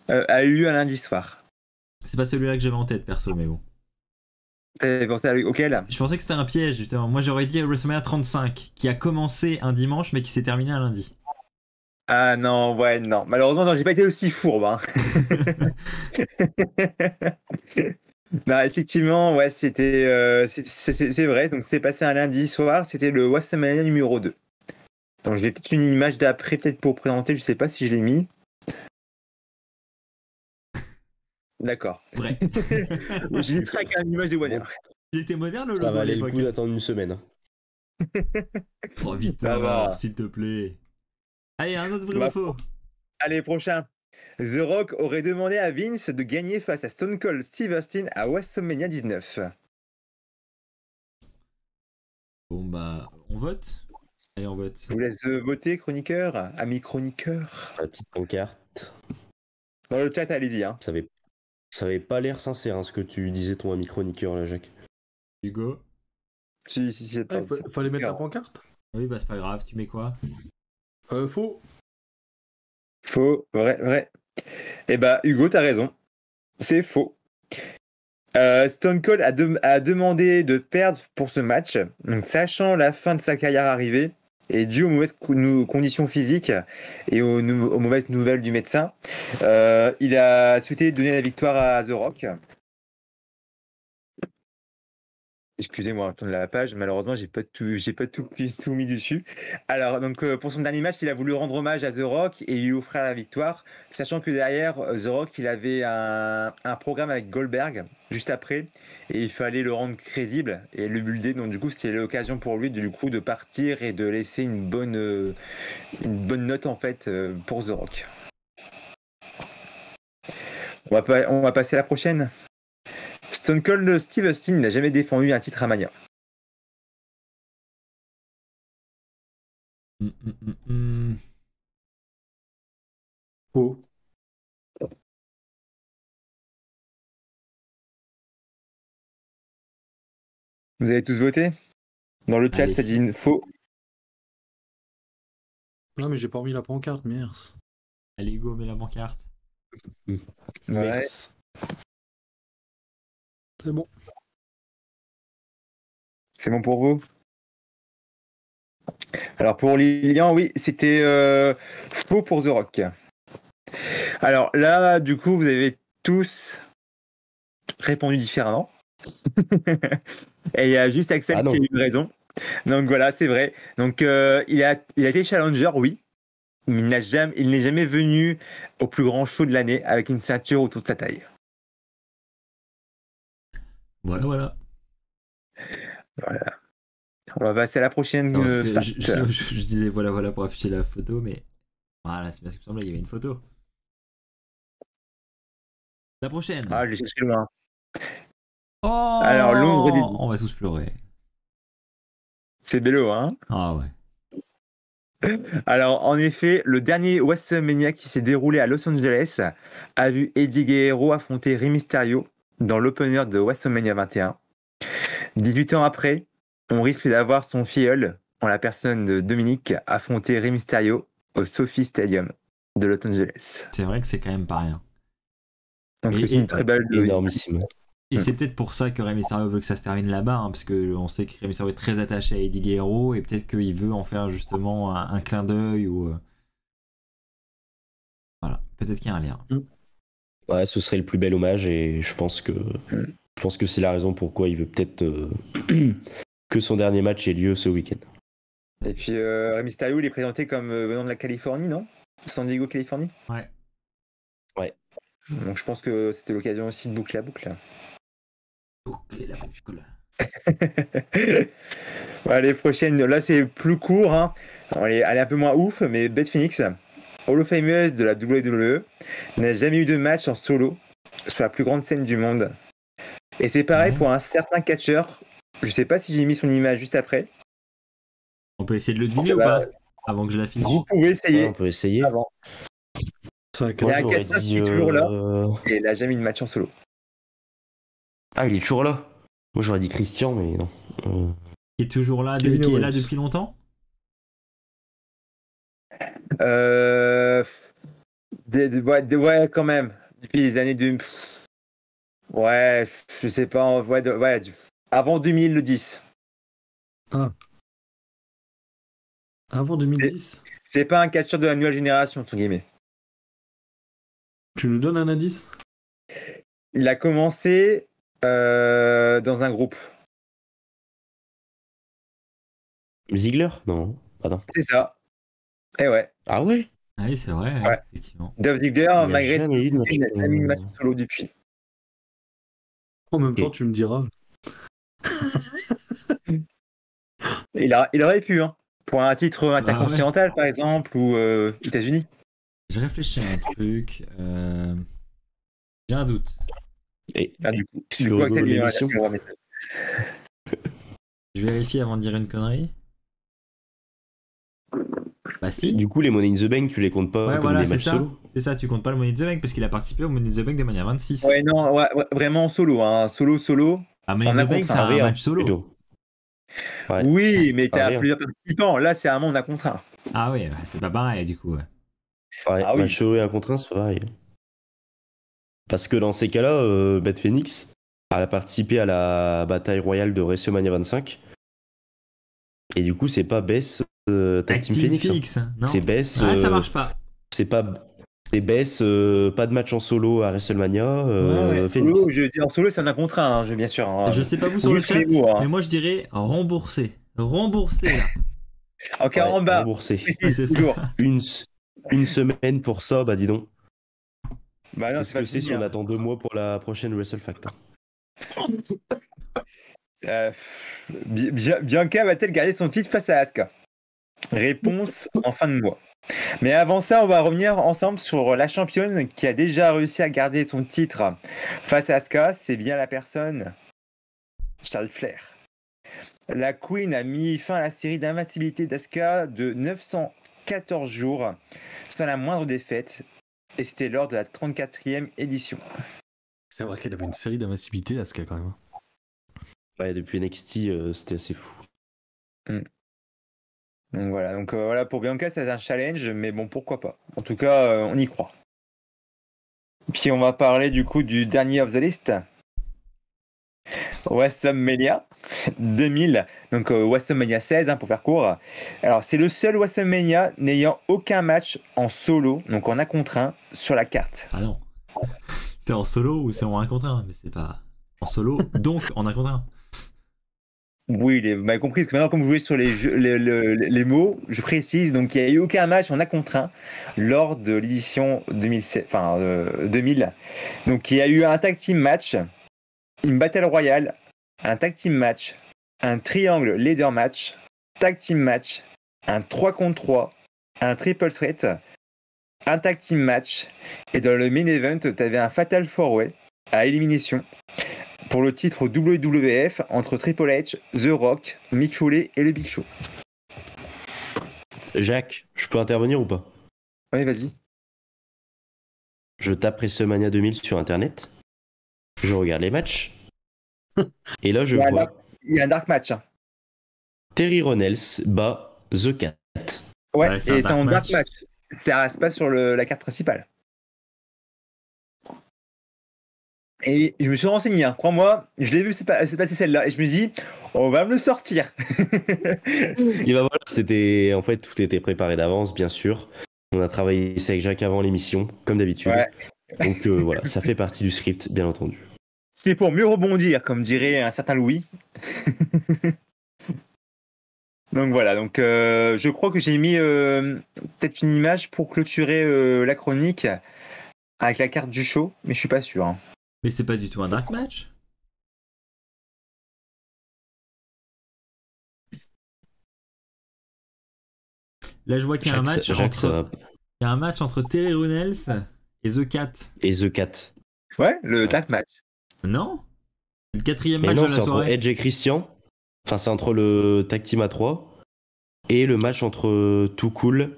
Speaker 4: a eu lieu un lundi soir.
Speaker 2: C'est pas celui-là que j'avais en tête perso, mais bon.
Speaker 4: T'avais pensé auquel?
Speaker 2: Je pensais que c'était un piège justement. Moi j'aurais dit WrestleMania 35 qui a commencé un dimanche mais qui s'est terminé un lundi.
Speaker 4: Ah non, ouais, non. Malheureusement, non, j'ai pas été aussi fourbe. Hein. Non, effectivement, ouais, c'était, c'est vrai. Donc, c'est passé un lundi soir. C'était le WrestleMania numéro 2. Donc, j'ai peut-être une image d'après, peut-être pour présenter. Je sais pas si je l'ai mis. D'accord.
Speaker 2: Vrai.
Speaker 4: J'ai mis avec une image de Warner.
Speaker 2: Il était moderne le
Speaker 3: Ça
Speaker 2: logo à
Speaker 3: valait le
Speaker 2: l'époque.
Speaker 3: coup d'attendre une semaine. Hein.
Speaker 2: Oh
Speaker 4: Ça
Speaker 2: Victor,
Speaker 4: va.
Speaker 2: s'il te plaît. Allez, un autre vrai
Speaker 4: Bah,
Speaker 2: ou faux.
Speaker 4: Allez, prochain. The Rock aurait demandé à Vince de gagner face à Stone Cold Steve Austin à WrestleMania 19.
Speaker 2: Bon bah, on vote. Allez, on vote.
Speaker 4: Je vous laisse voter, chroniqueur. Ami chroniqueur.
Speaker 3: La petite pancarte.
Speaker 4: Dans le chat, allez-y. Hein.
Speaker 3: Ça avait pas l'air sincère, hein, ce que tu disais, ton ami chroniqueur, là, Jacques.
Speaker 2: Hugo?
Speaker 4: Si, c'est pas.
Speaker 5: Fallait mettre la pancarte.
Speaker 2: Oui, bah c'est pas grave, tu mets quoi?
Speaker 5: Faux.
Speaker 4: Faux, vrai. Eh bah, Hugo, t'as raison. C'est faux. Stone Cold a demandé de perdre pour ce match, donc sachant la fin de sa carrière arrivée et dû aux mauvaises conditions physiques et aux mauvaises nouvelles du médecin, il a souhaité donner la victoire à The Rock. Excusez-moi, tourne la page. Malheureusement, j'ai pas tout mis dessus. Alors, donc, pour son dernier match, il a voulu rendre hommage à The Rock et lui offrir la victoire, sachant que derrière The Rock, il avait un programme avec Goldberg juste après, et il fallait le rendre crédible et le builder. Donc, du coup, c'était l'occasion pour lui de partir et de laisser une bonne note en fait pour The Rock. On va passer à la prochaine. Stone Cold Steve Austin n'a jamais défendu un titre à Mania.
Speaker 5: Faux.
Speaker 4: Vous avez tous voté? Dans le chat,
Speaker 2: Allez.
Speaker 4: ça dit faux.
Speaker 5: Non, mais j'ai pas remis la pancarte, merde.
Speaker 2: Allez Hugo, mets la pancarte.
Speaker 3: Merci.
Speaker 5: C'est bon.
Speaker 4: C'est bon pour vous? Alors pour Lilian, oui, c'était faux pour The Rock. Alors là, du coup, vous avez tous répondu différemment. Et il y a juste Axel qui a eu raison. Donc voilà, c'est vrai. Donc il a été challenger, oui. Mais il n'est jamais venu au plus grand show de l'année avec une ceinture autour de sa taille.
Speaker 2: Voilà.
Speaker 4: On va passer à la prochaine.
Speaker 2: Non, je disais voilà pour afficher la photo, mais voilà, c'est bien ce qui me semblait, il y avait une photo. La prochaine.
Speaker 4: Ah, je l'ai cherché loin.
Speaker 2: Oh,
Speaker 4: alors, l'ombre des...
Speaker 2: On va tous pleurer.
Speaker 4: C'est Bello, hein?
Speaker 2: Ah ouais.
Speaker 4: Alors, en effet, le dernier WrestleMania qui s'est déroulé à Los Angeles a vu Eddie Guerrero affronter Rey Mysterio dans l'opener de WrestleMania 21. 18 ans après, on risque d'avoir son filleul, en la personne de Dominique, affronter Rey Mysterio au SoFi Stadium de Los Angeles.
Speaker 2: C'est vrai que c'est quand même pas rien.
Speaker 4: Donc, c'est une très belle...
Speaker 3: Énormissime.
Speaker 2: Et c'est peut-être pour ça que Rey Mysterio veut que ça se termine là-bas, hein, parce qu'on sait que Rey Mysterio est très attaché à Eddie Guerrero, et peut-être qu'il veut en faire justement un clin d'œil, ou... Voilà, peut-être qu'il y a un lien.
Speaker 3: Ouais, ce serait le plus bel hommage, et je pense que c'est la raison pourquoi il veut peut-être que son dernier match ait lieu ce week-end.
Speaker 4: Et puis, Rey Mysterio, il est présenté comme venant de la Californie, non? San Diego, Californie?
Speaker 2: Ouais.
Speaker 4: Donc, je pense que c'était l'occasion aussi de boucler la boucle.
Speaker 2: Boucler la boucle.
Speaker 4: Les prochaines, là c'est plus court, hein. Elle est un peu moins ouf, mais Beth Phoenix, Hall of Fameuse de la WWE, n'a jamais eu de match en solo sur la plus grande scène du monde. Et c'est pareil pour un certain catcheur. Je sais pas si j'ai mis son image juste après.
Speaker 2: On peut essayer de le deviner ou pas? Avant que je l'affiche.
Speaker 4: Vous pouvez essayer.
Speaker 3: Ouais, on peut essayer.
Speaker 4: Avant.
Speaker 5: Ça,
Speaker 4: Il y a un catcheur qui est toujours là et il n'a jamais eu de match en solo.
Speaker 3: Ah, il est toujours là. Moi j'aurais dit Christian, mais non.
Speaker 2: Qui est toujours là,
Speaker 5: Kevin
Speaker 2: qui est
Speaker 5: Owens.
Speaker 2: là depuis longtemps?
Speaker 4: Ouais, quand même. Depuis les années de... Ouais, je sais pas. Avant 2010.
Speaker 5: Ah. Avant 2010.
Speaker 4: C'est pas un catcheur de la nouvelle génération, entre guillemets.
Speaker 5: Tu nous donnes un indice?
Speaker 4: Il a commencé dans un groupe.
Speaker 3: Ziggler? Non, pardon.
Speaker 4: C'est ça. Eh ouais.
Speaker 3: Ah ouais?
Speaker 2: Ah oui, c'est vrai,
Speaker 4: Ouais.
Speaker 2: effectivement.
Speaker 4: Dolph Ziggler,
Speaker 3: a
Speaker 4: malgré
Speaker 3: jamais eu de match
Speaker 4: il n'a jamais eu de match
Speaker 3: solo.
Speaker 4: solo depuis.
Speaker 5: En même
Speaker 3: Ok.
Speaker 5: temps, tu me diras.
Speaker 4: Il aurait pu, hein. Pour un titre
Speaker 2: ouais.
Speaker 4: intercontinental, par exemple, ou États-Unis.
Speaker 2: Je réfléchis à un truc. J'ai un doute.
Speaker 3: Et
Speaker 4: Ah, du coup,
Speaker 3: sur
Speaker 4: Axel, il
Speaker 3: l'émission.
Speaker 2: Je vérifie avant de dire une connerie. Bah si.
Speaker 3: Du coup, les Money in the Bank, tu les comptes pas
Speaker 2: Ouais,
Speaker 3: comme
Speaker 2: voilà,
Speaker 3: des
Speaker 2: c'est
Speaker 3: matchs
Speaker 2: ça.
Speaker 3: solo.
Speaker 2: C'est ça, tu comptes pas le Money in the Bank parce qu'il a participé au Money in the Bank de manière 26.
Speaker 4: Ouais, non, ouais, vraiment en solo, hein. Solo.
Speaker 2: Ah, Money in
Speaker 4: On a
Speaker 2: the Bank,
Speaker 4: contre
Speaker 2: c'est
Speaker 4: un
Speaker 2: un
Speaker 3: vrai,
Speaker 2: match solo.
Speaker 3: plutôt. Ouais.
Speaker 4: Oui, mais t'as
Speaker 3: Pareil, hein.
Speaker 4: plusieurs participants. Là, c'est vraiment on a contre un.
Speaker 2: Ah oui, bah, c'est pas pareil du coup. Ouais.
Speaker 3: Ouais,
Speaker 4: Ah oui.
Speaker 3: match solo et un contre un, c'est pas pareil. Parce que dans ces cas-là, Beth Phoenix a participé à la bataille royale de WrestleMania 25. Et du coup, c'est pas Bess Tag Team Phoenix. Hein.
Speaker 2: Fix, non.
Speaker 3: C'est Bess.
Speaker 2: Ah, ça marche pas.
Speaker 3: C'est pas. C'est Bess, pas de match en solo à WrestleMania.
Speaker 2: Ouais.
Speaker 3: Phoenix.
Speaker 4: Solo, je dis en solo, c'est un contre un, bien sûr. Hein.
Speaker 2: Je sais pas vous sur le
Speaker 4: Juste
Speaker 2: chat,
Speaker 4: les mots, hein.
Speaker 2: mais moi je dirais rembourser. Rembourser là.
Speaker 4: En caramba,
Speaker 3: Remboursé.
Speaker 2: Ouais, c'est ça.
Speaker 4: toujours.
Speaker 3: Une semaine pour ça, bah dis donc.
Speaker 4: Bah non,
Speaker 3: Qu'est-ce
Speaker 4: pas
Speaker 3: que c'est
Speaker 4: fini,
Speaker 3: si on
Speaker 4: hein.
Speaker 3: attend 2 mois pour la prochaine WrestleFact?
Speaker 4: Bianca va-t-elle garder son titre face à Asuka? Réponse en fin de mois. Mais avant ça, on va revenir ensemble sur la championne qui a déjà réussi à garder son titre face à Asuka. C'est bien la personne Charlotte Flair. La Queen a mis fin à la série d'invincibilité d'Asuka de 914 jours sans la moindre défaite. Et c'était lors de la 34e édition.
Speaker 5: C'est vrai qu'elle avait une série d'invincibilité, Asuka, quand même.
Speaker 3: Ouais, depuis NXT, c'était assez fou.
Speaker 4: Donc voilà, pour Bianca, c'est un challenge, mais bon, pourquoi pas. En tout cas, on y croit. Puis on va parler du coup du dernier of the list. WrestleMania 2000, donc WrestleMania 16 hein, pour faire court. Alors c'est le seul WrestleMania n'ayant aucun match en solo, donc en 1 contre 1 sur la carte.
Speaker 2: Ah non. C'est en solo ou c'est en 1 contre 1, mais c'est pas en solo, donc en 1 contre 1.
Speaker 4: Oui, vous m'avez compris, parce que maintenant comme vous jouez sur les mots, je précise, donc il n'y a eu aucun match en 1 contre 1 lors de l'édition 2000. Donc il y a eu un tag team match, une battle royale, un tag team match, un triangle leader match, tag team match, un 3 contre 3, un triple threat, un tag team match, et dans le main event, tu avais un fatal 4-way à élimination pour le titre WWF entre Triple H, The Rock, Mick Foley et le Big Show.
Speaker 3: Jacques, je peux intervenir ou pas?
Speaker 4: Ouais, vas-y.
Speaker 3: Je tape WrestleMania 2000 sur internet, je regarde les matchs, et là je vois
Speaker 4: Il y a un dark match. Hein.
Speaker 3: Terry Runnels bat The Cat.
Speaker 4: Ouais,
Speaker 2: c'est un
Speaker 4: et c'est en dark
Speaker 2: match.
Speaker 4: match. Ça se passe sur la carte principale. Et je me suis renseigné, hein. Crois-moi, je l'ai vu, c'est passé celle-là, et je me dis, on va me le sortir.
Speaker 3: Et bah voilà, c'était en fait tout était préparé d'avance, bien sûr. On a travaillé ça avec Jacques avant l'émission, comme d'habitude.
Speaker 4: Ouais.
Speaker 3: Donc voilà, ça fait partie du script, bien entendu.
Speaker 4: C'est pour mieux rebondir, comme dirait un certain Louis. Donc voilà, donc je crois que j'ai mis peut-être une image pour clôturer la chronique avec la carte du show, mais je suis pas sûr. Hein.
Speaker 2: Mais c'est pas du tout un dark match. Là, je vois qu'il y a un match
Speaker 3: Jacques, ça
Speaker 2: entre,
Speaker 3: va.
Speaker 2: il y a un match entre Terry Runnels et The Cat.
Speaker 3: Et The Cat.
Speaker 4: Ouais, le dark match.
Speaker 2: Non? C'est le 4e
Speaker 3: Mais
Speaker 2: match
Speaker 3: non,
Speaker 2: de
Speaker 3: c'est
Speaker 2: la
Speaker 3: entre
Speaker 2: soirée.
Speaker 3: Edge et Christian. Enfin, c'est entre le tag team à 3 et le match entre Too Cool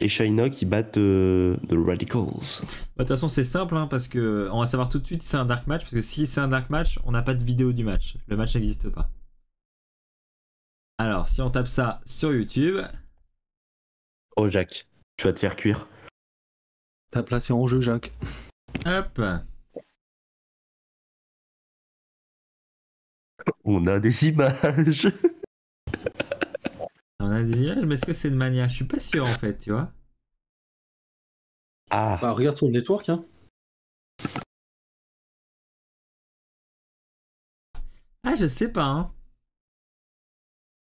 Speaker 3: et Shayna qui battent The Radicals.
Speaker 2: De toute façon, c'est simple hein, parce que on va savoir tout de suite si c'est un dark match. Parce que si c'est un dark match, on n'a pas de vidéo du match. Le match n'existe pas. Alors, si on tape ça sur YouTube.
Speaker 3: Oh Jacques, tu vas te faire cuire.
Speaker 5: T'as placé en jeu, Jacques.
Speaker 2: Hop.
Speaker 3: On a des images.
Speaker 2: On a des images, mais est-ce que c'est de Mania? Je suis pas sûr en fait, tu vois.
Speaker 3: Ah,
Speaker 5: Bah, regarde sur le network, hein.
Speaker 2: Ah, je sais pas, hein.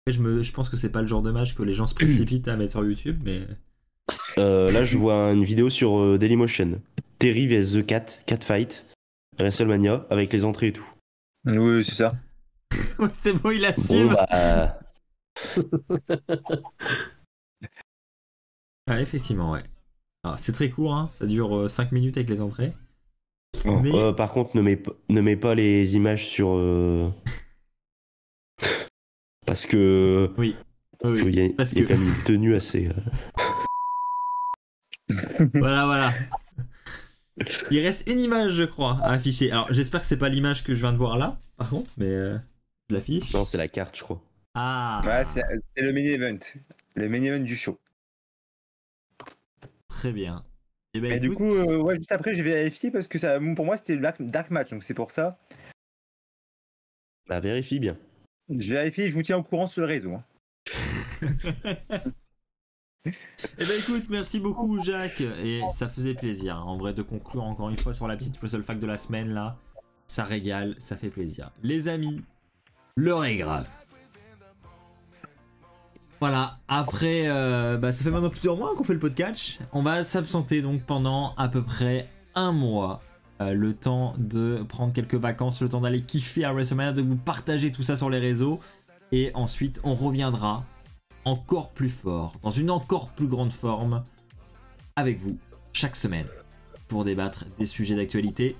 Speaker 2: Je pense que c'est pas le genre de match que les gens se précipitent à mettre sur YouTube, mais.
Speaker 3: là je vois une vidéo sur Dailymotion. Terry vs The Cat, Cat Fight, WrestleMania, avec les entrées et tout.
Speaker 4: Oui, c'est ça.
Speaker 2: Ouais, c'est bon, il
Speaker 3: Bon
Speaker 2: assume.
Speaker 3: bah,
Speaker 2: Ah, effectivement, ouais. Alors, c'est très court, hein. Ça dure 5 minutes avec les entrées.
Speaker 3: bon,
Speaker 2: Mais-
Speaker 3: par contre ne mets pas les images sur... Parce que...
Speaker 2: Oui. Oui,
Speaker 3: Il y a,
Speaker 2: parce
Speaker 3: il y a
Speaker 2: que
Speaker 3: quand même une tenue assez.
Speaker 2: voilà. Il reste une image, je crois, à afficher. Alors, j'espère que c'est pas l'image que je viens de voir là, par contre, mais je l'affiche.
Speaker 3: Non, c'est la carte, je crois.
Speaker 2: Ah,
Speaker 4: Ouais, c'est le main event. Le main event du show.
Speaker 2: très bien. Et ben
Speaker 4: Et du
Speaker 2: écoute,
Speaker 4: coup, ouais, juste après, j'ai vérifié parce que ça, pour moi, c'était le dark match, donc c'est pour ça.
Speaker 3: Bah, vérifie bien.
Speaker 4: Je vérifie, je vous tiens au courant sur le réseau. Hein.
Speaker 2: eh ben écoute, merci beaucoup Jacques, et ça faisait plaisir, hein, en vrai, de conclure encore une fois sur la petite Wrestle Fact de la semaine là. Ça régale, ça fait plaisir. Les amis, l'heure est grave. Voilà, après, ça fait maintenant plusieurs mois qu'on fait le podcast. On va s'absenter donc pendant à peu près un mois. Le temps de prendre quelques vacances, le temps d'aller kiffer à WrestleMania, de vous partager tout ça sur les réseaux. Et ensuite, on reviendra encore plus fort, dans une encore plus grande forme, avec vous, chaque semaine, pour débattre des sujets d'actualité.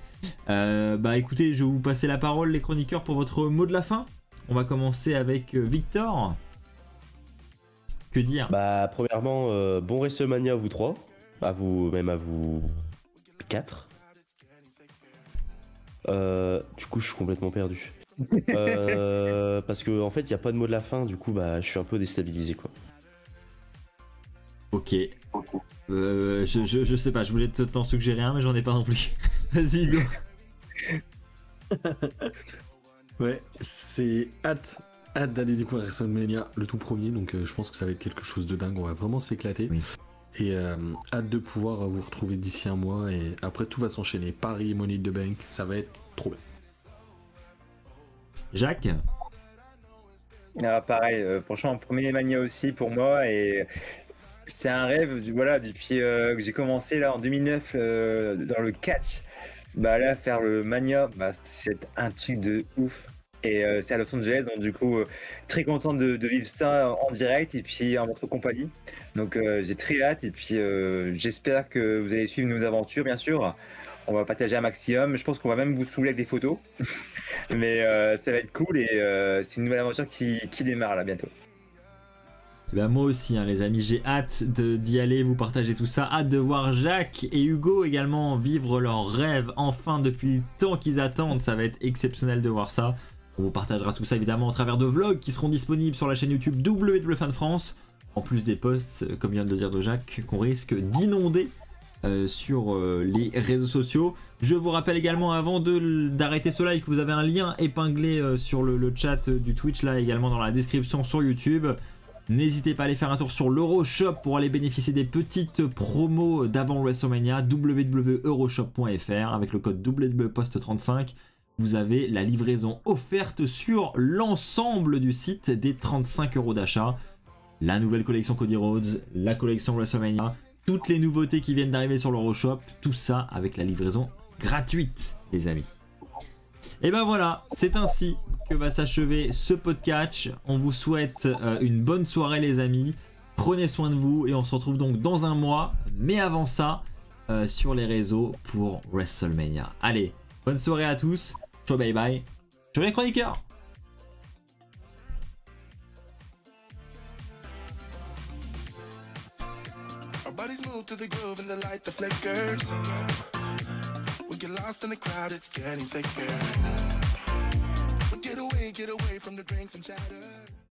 Speaker 2: Écoutez, je vais vous passer la parole, les chroniqueurs, pour votre mot de la fin. On va commencer avec Victor. Que dire?
Speaker 3: Bah, premièrement, bon WrestleMania à vous trois. À vous, même à vous quatre. Du coup, je suis complètement perdu. Parce que en fait, il n'y a pas de mot de la fin. Du coup, bah, je suis un peu déstabilisé, quoi.
Speaker 2: Ok. Je sais pas, je voulais t'en suggérer un, mais j'en ai pas non plus. Vas-y, Hugo.
Speaker 5: Ouais, c'est hâte d'aller découvrir WrestleMania, le tout premier, donc je pense que ça va être quelque chose de dingue, on va vraiment s'éclater.
Speaker 2: Oui.
Speaker 5: Et hâte de pouvoir vous retrouver d'ici un mois, et après tout va s'enchaîner. Paris, Money in the Bank, ça va être trop bien.
Speaker 2: Jacques?
Speaker 4: Ah, pareil, franchement, premier Mania aussi pour moi, et c'est un rêve, depuis que j'ai commencé là en 2009 dans le catch. Bah là, faire le Mania, c'est un truc de ouf. Et c'est à Los Angeles, donc du coup, très content de vivre ça en direct et puis en votre compagnie. Donc j'ai très hâte, et puis j'espère que vous allez suivre nos aventures, bien sûr. On va partager un maximum. Je pense qu'on va même vous saouler avec des photos. Mais ça va être cool, et c'est une nouvelle aventure qui démarre là bientôt.
Speaker 2: Moi aussi, hein, les amis, j'ai hâte d'y aller, vous partager tout ça. Hâte de voir Jacques et Hugo également vivre leurs rêves enfin depuis le temps qu'ils attendent. Ça va être exceptionnel de voir ça. On vous partagera tout ça évidemment au travers de vlogs qui seront disponibles sur la chaîne YouTube WWFan France. En plus des posts, comme vient de le dire de Jacques, qu'on risque d'inonder sur les réseaux sociaux. Je vous rappelle également, avant d'arrêter ce live, que vous avez un lien épinglé sur le chat du Twitch, là également dans la description sur YouTube. N'hésitez pas à aller faire un tour sur l'Euroshop pour aller bénéficier des petites promos d'avant WrestleMania, www.euroshop.fr avec le code WWPost35. Vous avez la livraison offerte sur l'ensemble du site des 35 € d'achat. La nouvelle collection Cody Rhodes, la collection WrestleMania, toutes les nouveautés qui viennent d'arriver sur l'Euroshop, tout ça avec la livraison gratuite, les amis. Et ben voilà, c'est ainsi que va s'achever ce podcast. On vous souhaite une bonne soirée, les amis. Prenez soin de vous et on se retrouve donc dans un mois. Mais avant ça, sur les réseaux pour WrestleMania. Allez, bonne soirée à tous. Ciao, bye bye. Ciao les chroniqueurs.
Speaker 1: Our bodies move to the groove and the light that flickers. We get lost in the crowd, it's getting thicker. We get away from the drinks and chatter.